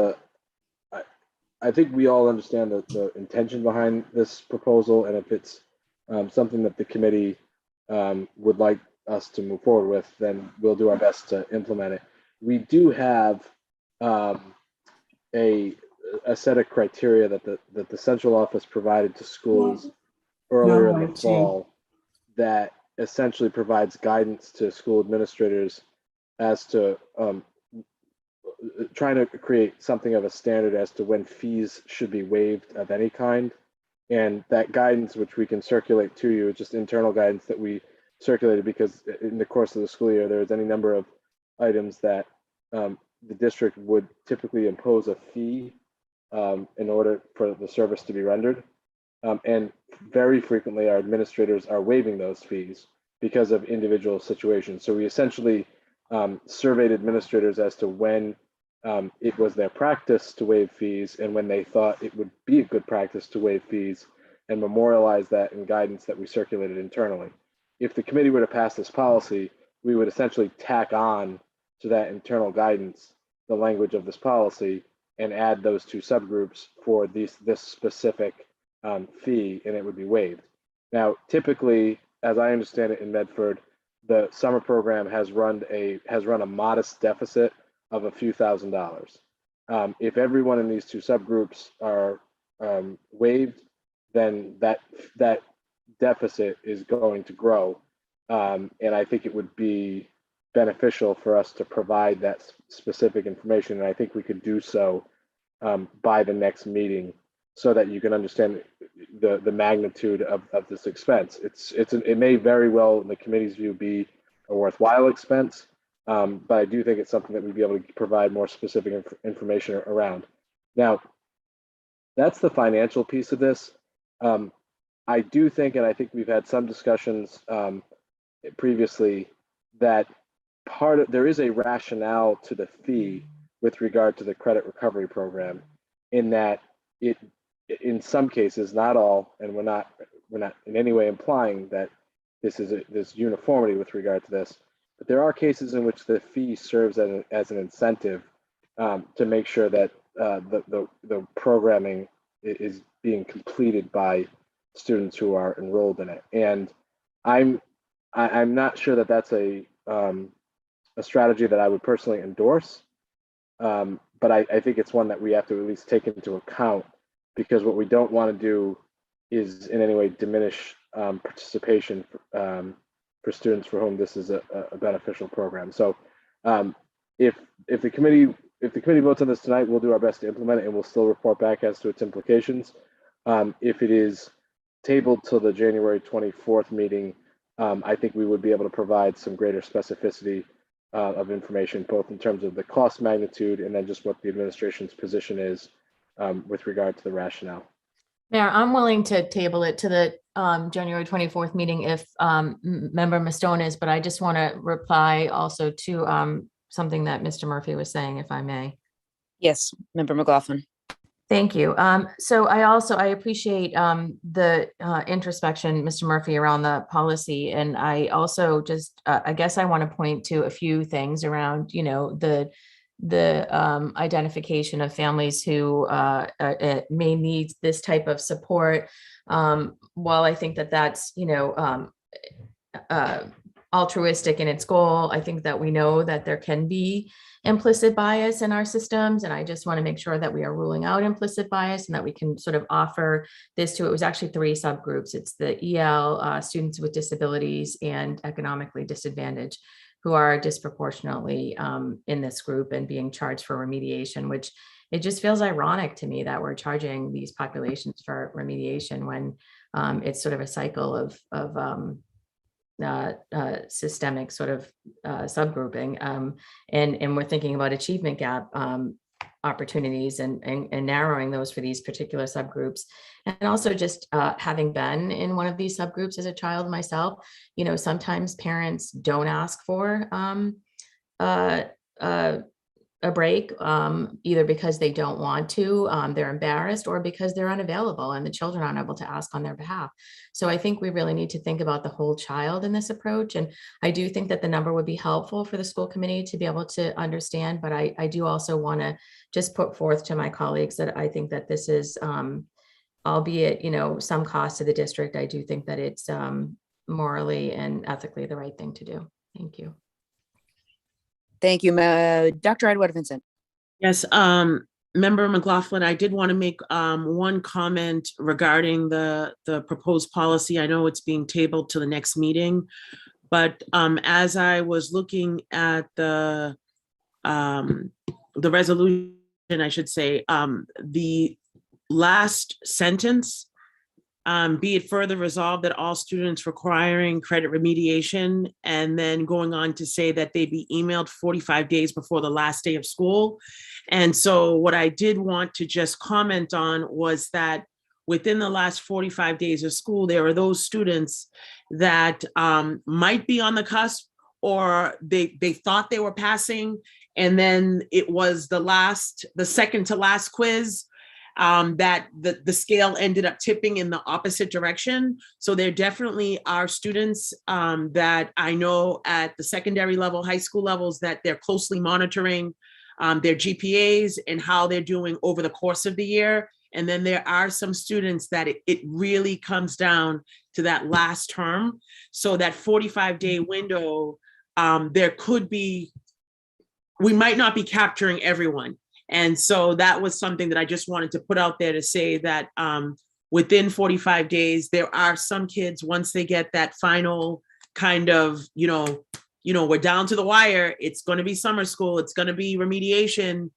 G: I think we all understand the intention behind this proposal, and if it's something that the committee would like us to move forward with, then we'll do our best to implement it. We do have a set of criteria that the central office provided to schools earlier in the fall that essentially provides guidance to school administrators as to trying to create something of a standard as to when fees should be waived of any kind. And that guidance, which we can circulate to you, is just internal guidance that we circulated because in the course of the school year, there's any number of items that the district would typically impose a fee in order for the service to be rendered. And very frequently, our administrators are waiving those fees because of individual situations. So we essentially surveyed administrators as to when it was their practice to waive fees and when they thought it would be a good practice to waive fees, and memorialize that in guidance that we circulated internally. If the committee were to pass this policy, we would essentially tack on to that internal guidance the language of this policy and add those two subgroups for this specific fee, and it would be waived. Now, typically, as I understand it in Medford, the summer program has run a modest deficit of a few $1,000s. If everyone in these two subgroups are waived, then that deficit is going to grow, and I think it would be beneficial for us to provide that specific information, and I think we could do so by the next meeting, so that you can understand the magnitude of this expense. It may very well, in the committee's view, be a worthwhile expense, but I do think it's something that we'd be able to provide more specific information around. Now, that's the financial piece of this. I do think, and I think we've had some discussions previously, that there is a rationale to the fee with regard to the credit recovery program, in that it, in some cases, not all, and we're not in any way implying that this uniformity with regard to this, but there are cases in which the fee serves as an incentive to make sure that the programming is being completed by students who are enrolled in it. And I'm not sure that that's a strategy that I would personally endorse, but I think it's one that we have to at least take into account, because what we don't want to do is in any way diminish participation for students for whom this is a beneficial program. So if the committee votes on this tonight, we'll do our best to implement it, and we'll still report back as to its implications. If it is tabled till the January 24th meeting, I think we would be able to provide some greater specificity of information, both in terms of the cost magnitude and then just what the administration's position is with regard to the rationale.
A: Mayor, I'm willing to table it to the January 24th meeting if Member Mastone is, but I just want to reply also to something that Mr. Murphy was saying, if I may.
B: Yes, Member McLaughlin.
A: Thank you. So I appreciate the introspection, Mr. Murphy, around the policy. And I also just, I guess I want to point to a few things around, the identification of families who may need this type of support. While I think that that's, altruistic in its goal. I think that we know that there can be implicit bias in our systems. And I just want to make sure that we are ruling out implicit bias and that we can sort of offer this to, it was actually 3 subgroups. It's the EL, students with disabilities, and economically disadvantaged, who are disproportionately in this group and being charged for remediation, which it just feels ironic to me that we're charging these populations for remediation when it's sort of a cycle of systemic sort of subgrouping, and we're thinking about achievement gap opportunities and narrowing those for these particular subgroups. And also just having been in one of these subgroups as a child myself, you know, sometimes parents don't ask for a break, either because they don't want to, they're embarrassed, or because they're unavailable and the children aren't able to ask on their behalf. So I think we really need to think about the whole child in this approach. And I do think that the number would be helpful for the school committee to be able to understand, but I do also want to just put forth to my colleagues that I think that this is, albeit, you know, some cost to the district, I do think that it's morally and ethically the right thing to do. Thank you.
B: Thank you, Dr. Edward Vincent.
F: Yes, Member McLaughlin, I did want to make one comment regarding the proposed policy. I know it's being tabled to the next meeting, but as I was looking at the resolution, I should say, the last sentence, be it further resolved that all students requiring credit remediation, and then going on to say that they be emailed 45 days before the last day of school. And so what I did want to just comment on was that within the last 45 days of school, there are those students that might be on the cusp, or they thought they were passing, and then it was the second to last quiz that the scale ended up tipping in the opposite direction. So there definitely are students that I know at the secondary level, high school levels, that they're closely monitoring their GPAs and how they're doing over the course of the year. And then there are some students that it really comes down to that last term. So that 45-day window, there could be, we might not be capturing everyone. And so that was something that I just wanted to put out there to say that within 45 days, there are some kids, once they get that final kind of, we're down to the wire, it's going to be summer school, it's going to be remediation.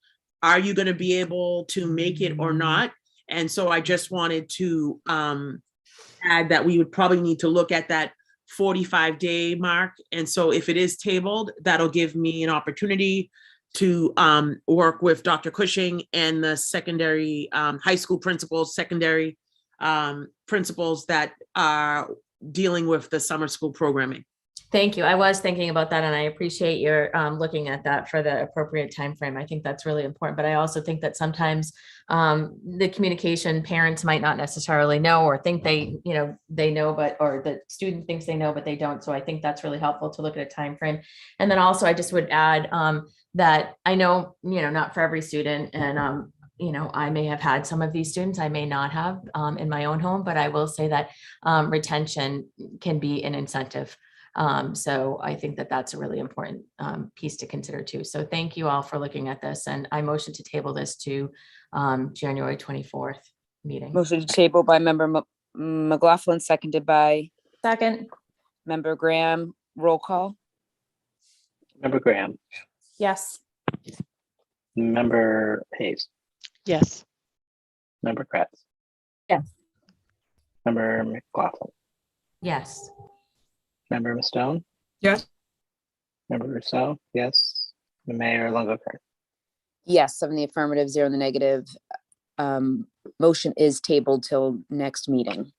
F: Are you going to be able to make it or not? And so I just wanted to add that we would probably need to look at that 45-day mark. And so if it is tabled, that'll give me an opportunity to work with Dr. Cushing and the secondary high school principals, secondary principals that are dealing with the summer school programming.
A: Thank you. I was thinking about that, and I appreciate your looking at that for the appropriate time frame. I think that's really important, but I also think that sometimes the communication, parents might not necessarily know or think they know, or the student thinks they know, but they don't. So I think that's really helpful to look at a time frame. And then also I just would add that I know, not for every student, and I may have had some of these students, I may not have in my own home, but I will say that retention can be an incentive. So I think that that's a really important piece to consider too. So thank you all for looking at this, and I motion to table this to January 24th meeting.
B: Motion to table by Member McLaughlin, seconded by
A: Second.
B: Member Graham. Roll call.
I: Member Graham,
A: Yes.
I: Member Hayes,
J: Yes.
I: Member Kratz.
E: Yes.
I: Member McLaughlin,
A: Yes.
I: Member Stone,
M: Yes.
I: Member Rousseau, yes. The Mayor Longo-Kern.
B: Yes, 7 in the affirmative, 0 in the negative. Motion is tabled till next meeting.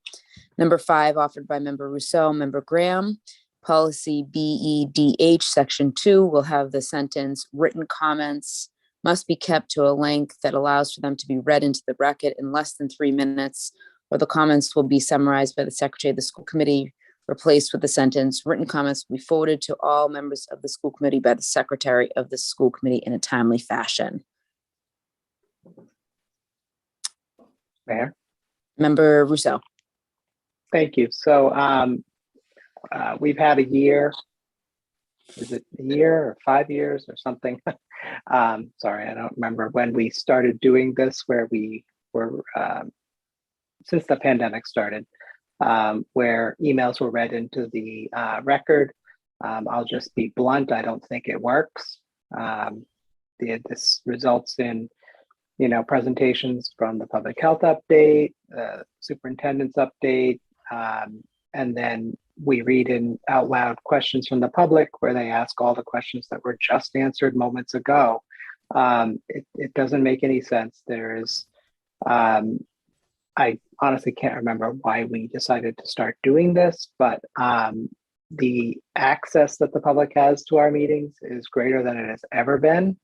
B: Number 5, offered by Member Rousseau, Member Graham. Policy BEDH, Section 2 will have the sentence, written comments must be kept to a length that allows for them to be read into the record in less than 3 minutes, or the comments will be summarized by the Secretary of the School Committee, replaced with the sentence, written comments will be forwarded to all members of the school committee by the Secretary of the School Committee in a timely fashion.
I: Mayor.
B: Member Rousseau.
I: Thank you. So we've had a year is it a year or 5 years or something? Sorry, I don't remember when we started doing this, where we were, since the pandemic started, where emails were read into the record. I'll just be blunt, I don't think it works. This results in, presentations from the public health update, superintendent's update, and then we read in out loud questions from the public where they ask all the questions that were just answered moments ago. It doesn't make any sense. I honestly can't remember why we decided to start doing this, but the access that the public has to our meetings is greater than it has ever been.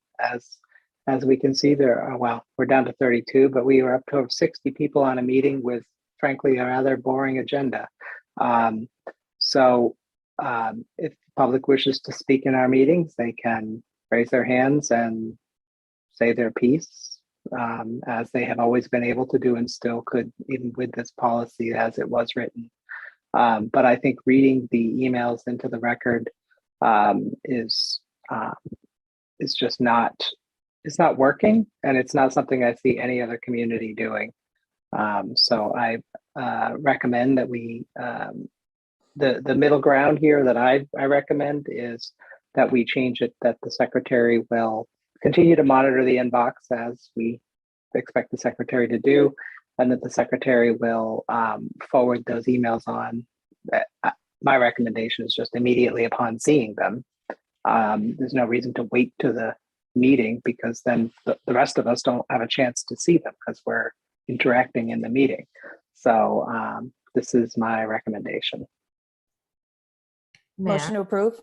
I: As we can see, we're down to 32, but we were up to over 60 people on a meeting with, frankly, a rather boring agenda. So if the public wishes to speak in our meetings, they can raise their hands and say their piece, as they have always been able to do and still could, even with this policy as it was written. But I think reading the emails into the record is just it's not working, and it's not something I see any other community doing. So I recommend that we, the middle ground here that I recommend is that we change it, that the secretary will continue to monitor the inbox as we expect the secretary to do, and that the secretary will forward those emails on. My recommendation is just immediately upon seeing them. There's no reason to wait to the meeting, because then the rest of us don't have a chance to see them because we're interacting in the meeting. So this is my recommendation.
C: Motion to approve.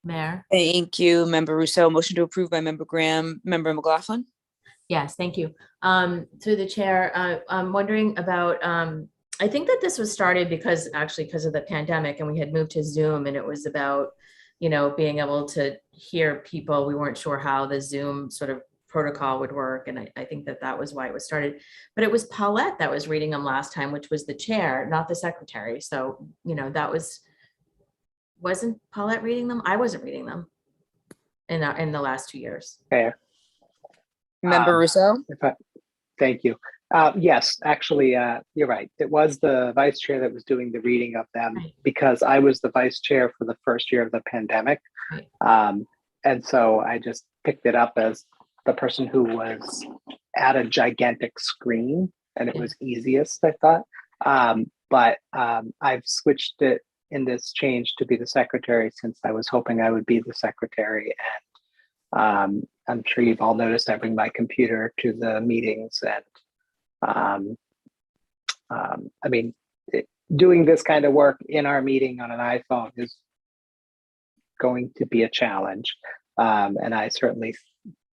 A: Mayor.
B: Thank you, Member Rousseau. Motion to approve by Member Graham. Member McLaughlin?
A: Yes, thank you. Through the chair, I'm wondering about, I think that this was started because of the pandemic, and we had moved to Zoom, and it was about, being able to hear people. We weren't sure how the Zoom sort of protocol would work. And I think that was why it was started, but it was Paulette that was reading them last time, which was the chair, not the secretary. So, wasn't Paulette reading them? I wasn't reading them in the last 2 years.
I: Fair.
B: Member Rousseau?
I: Thank you. Yes, actually, you're right. It was the vice chair that was doing the reading of them, right, because I was the vice chair for the first year of the pandemic. Right. And so I just picked it up as the person who was at a gigantic screen, and it was easiest, I thought. But I've switched it in this change to be the secretary, since I was hoping I would be the secretary. And I'm sure you've all noticed I bring my computer to the meetings, and I mean, doing this kind of work in our meeting on an iPhone is going to be a challenge. And I certainly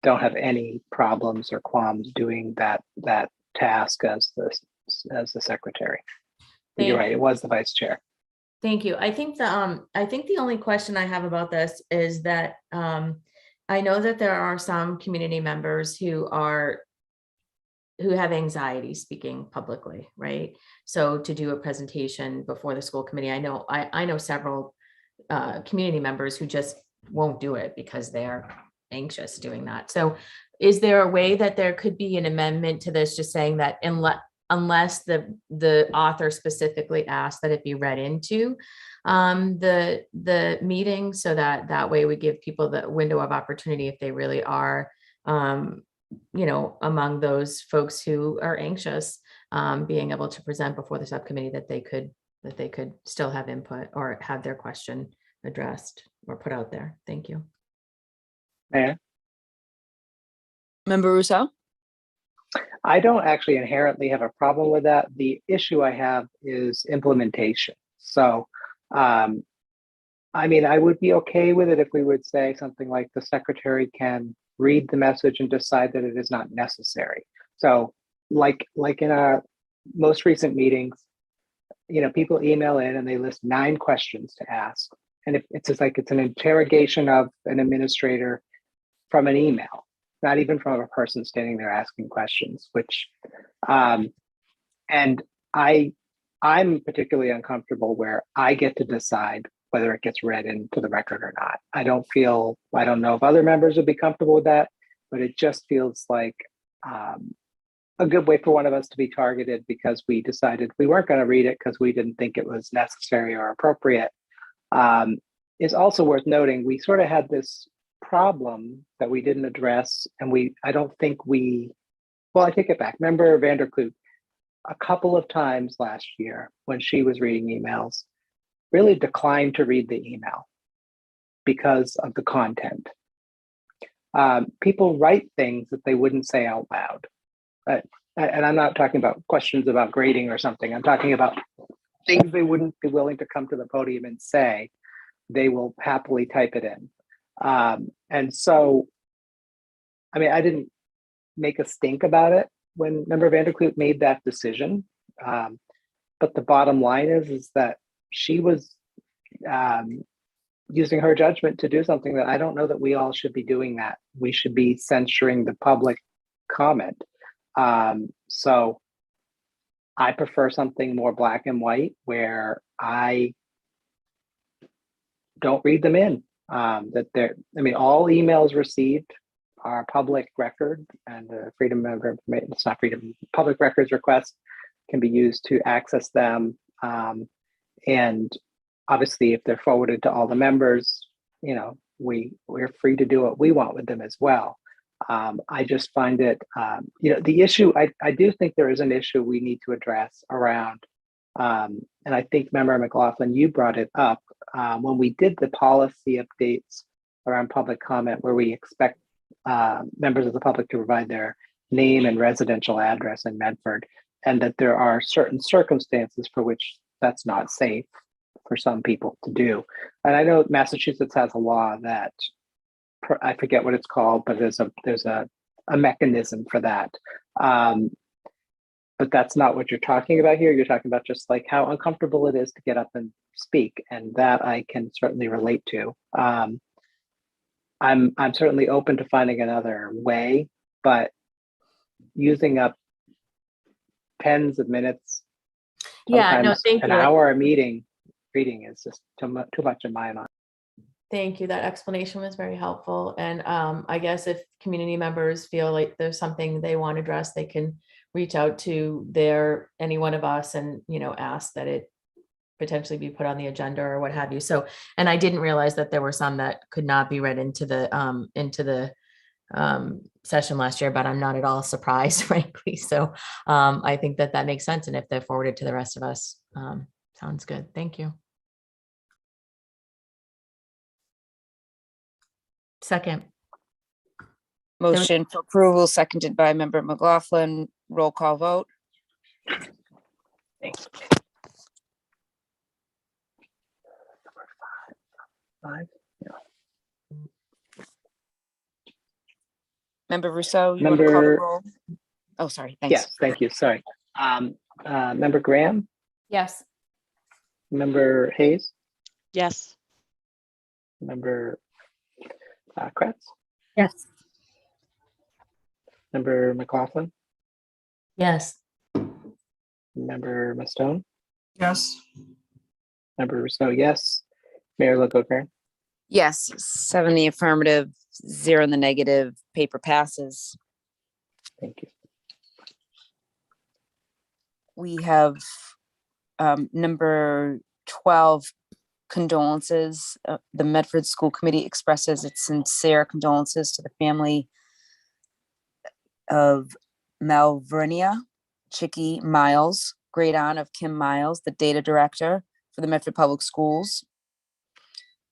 I: don't have any problems or qualms doing that task as the secretary. But you're right, it was the vice chair.
A: Thank you. I think the only question I have about this is that I know that there are some community members who have anxiety speaking publicly, right? So to do a presentation before the school committee, I know several community members who just won't do it because they're anxious doing that. So is there a way that there could be an amendment to this, just saying that unless the author specifically asked that it be read into the meeting, so that way we give people the window of opportunity, if they really are among those folks who are anxious, being able to present before the subcommittee, that they could still have input or have their question addressed or put out there. Thank you.
I: Yeah.
B: Member Rousseau?
I: I don't actually inherently have a problem with that. The issue I have is implementation. So, I mean, I would be okay with it if we would say something like the secretary can read the message and decide that it is not necessary. So like in our most recent meetings, people email in and they list 9 questions to ask. And it's just like, it's an interrogation of an administrator from an email, not even from a person standing there asking questions, which, and I'm particularly uncomfortable where I get to decide whether it gets read into the record or not. I don't know if other members would be comfortable with that, but it just feels like a good way for one of us to be targeted because we decided we weren't going to read it because we didn't think it was necessary or appropriate. Is also worth noting, we sort of had this problem that we didn't address, and I take it back. Member Vanderklut, a couple of times last year when she was reading emails, really declined to read the email because of the content. People write things that they wouldn't say out loud. And I'm not talking about questions about grading or something. I'm talking about things they wouldn't be willing to come to the podium and say. They will happily type it in. And so, I mean, I didn't make a stink about it when Member Vanderklut made that decision. But the bottom line is that she was using her judgment to do something that I don't know that we all should be doing that. We should be censoring the public comment. So I prefer something more black and white where I don't read them in. All emails received are public record, and the Freedom of Information, it's not freedom, public records request can be used to access them. And obviously if they're forwarded to all the members, we're free to do what we want with them as well. I just find it, the issue, I do think there is an issue we need to address around, and I think Member McLaughlin, you brought it up, when we did the policy updates around public comment, where we expect members of the public to provide their name and residential address in Medford, and that there are certain circumstances for which that's not safe for some people to do. And I know Massachusetts has a law that, I forget what it's called, but there's a mechanism for that. But that's not what you're talking about here. You're talking about just like how uncomfortable it is to get up and speak, and that I can certainly relate to. I'm certainly open to finding another way, but using up tens of minutes,
A: Yeah, no, thank
I: an
A: you.
I: hour a meeting reading is just too much in my mind.
A: Thank you. That explanation was very helpful. And I guess if community members feel like there's something they want addressed, they can reach out to any one of us and, ask that it potentially be put on the agenda or what have you. So, and I didn't realize that there were some that could not be read into the session last year, but I'm not at all surprised, frankly. So I think that makes sense. And if they're forwarded to the rest of us, sounds good. Thank you. Second.
B: Motion for approval, seconded by Member McLaughlin. Roll call vote.
I: Thanks. Five. Yeah.
B: Member Rousseau, you want to call the roll? Oh, sorry. Thanks.
I: Yes, thank you. Sorry. Member Graham?
A: Yes.
I: Member Hayes?
J: Yes.
I: Member Kretz?
E: Yes.
I: Member McLaughlin?
A: Yes.
I: Member Mastone?
M: Yes.
I: Member Rousseau, yes. Mayor Locock-Graham?
B: Yes, 7 in the affirmative, 0 in the negative. Paper passes.
I: Thank you.
B: We have number 12, condolences. The Medford School Committee expresses its sincere condolences to the family of Malvernia Chicky Miles, great aunt of Kim Miles, the data director for the Medford Public Schools.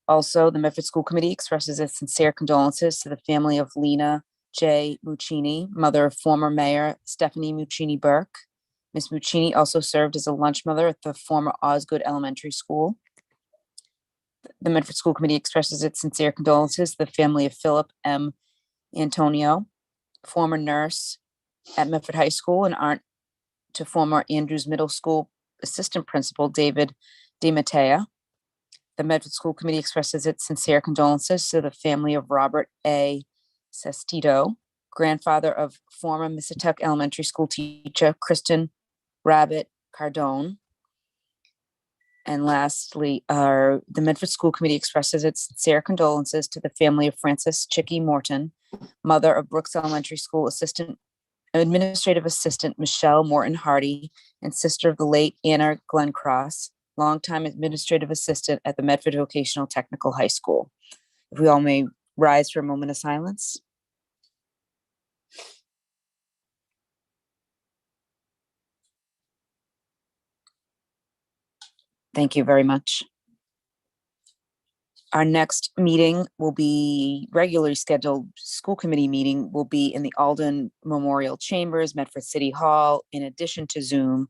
B: Also, the Medford School Committee expresses its sincere condolences to the family of Lena J. Muccini, mother of former Mayor Stephanie Muccini Burke. Ms. Muccini also served as a lunch mother at the former Osgood Elementary School. The Medford School Committee expresses its sincere condolences to the family of Philip M. Antonio, former nurse at Medford High School and aunt to former Andrews Middle School assistant principal David DiMattea. The Medford School Committee expresses its sincere condolences to the family of Robert A. Sestito, grandfather of former Missatuck Elementary School teacher Kristen Rabbit Cardone. And lastly, the Medford School Committee expresses its sincere condolences to the family of Frances Chicky Morton, mother of Brooks Elementary School Administrative Assistant Michelle Morton Hardy, and sister of the late Anna Glencross, longtime administrative assistant at the Medford Vocational Technical High School. If we all may rise for a moment of silence. Thank you very much. Our next meeting will be regularly scheduled school committee meeting will be in the Alden Memorial Chambers, Medford City Hall, in addition to Zoom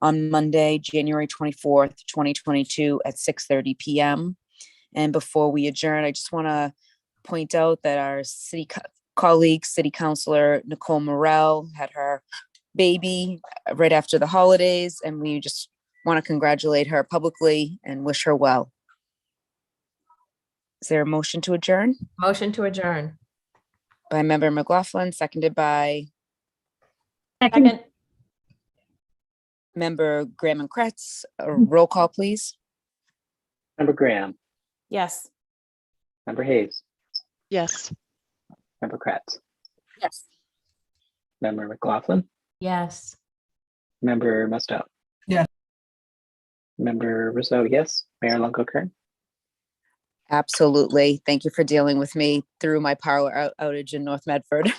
B: on Monday, January 24th, 2022 at 6:30 p.m. And before we adjourn, I just want to point out that our colleague, City Councilor Nicole Morrell, had her baby right after the holidays, and we just want to congratulate her publicly and wish her well. Is there a motion to adjourn?
A: Motion to adjourn.
B: By Member McLaughlin, seconded by
E: Second.
B: Member Graham and Kretz. A roll call, please.
I: Member Graham,
C: Yes.
I: Member Hayes,
J: Yes.
I: Member Kratz,
B: Yes.
I: Member McLaughlin,
A: Yes.
I: Member Musto.
M: Yes.
I: Member Rousseau, yes. Mayor Longo-Kern.
B: Absolutely. Thank you for dealing with me through my power outage in North Medford.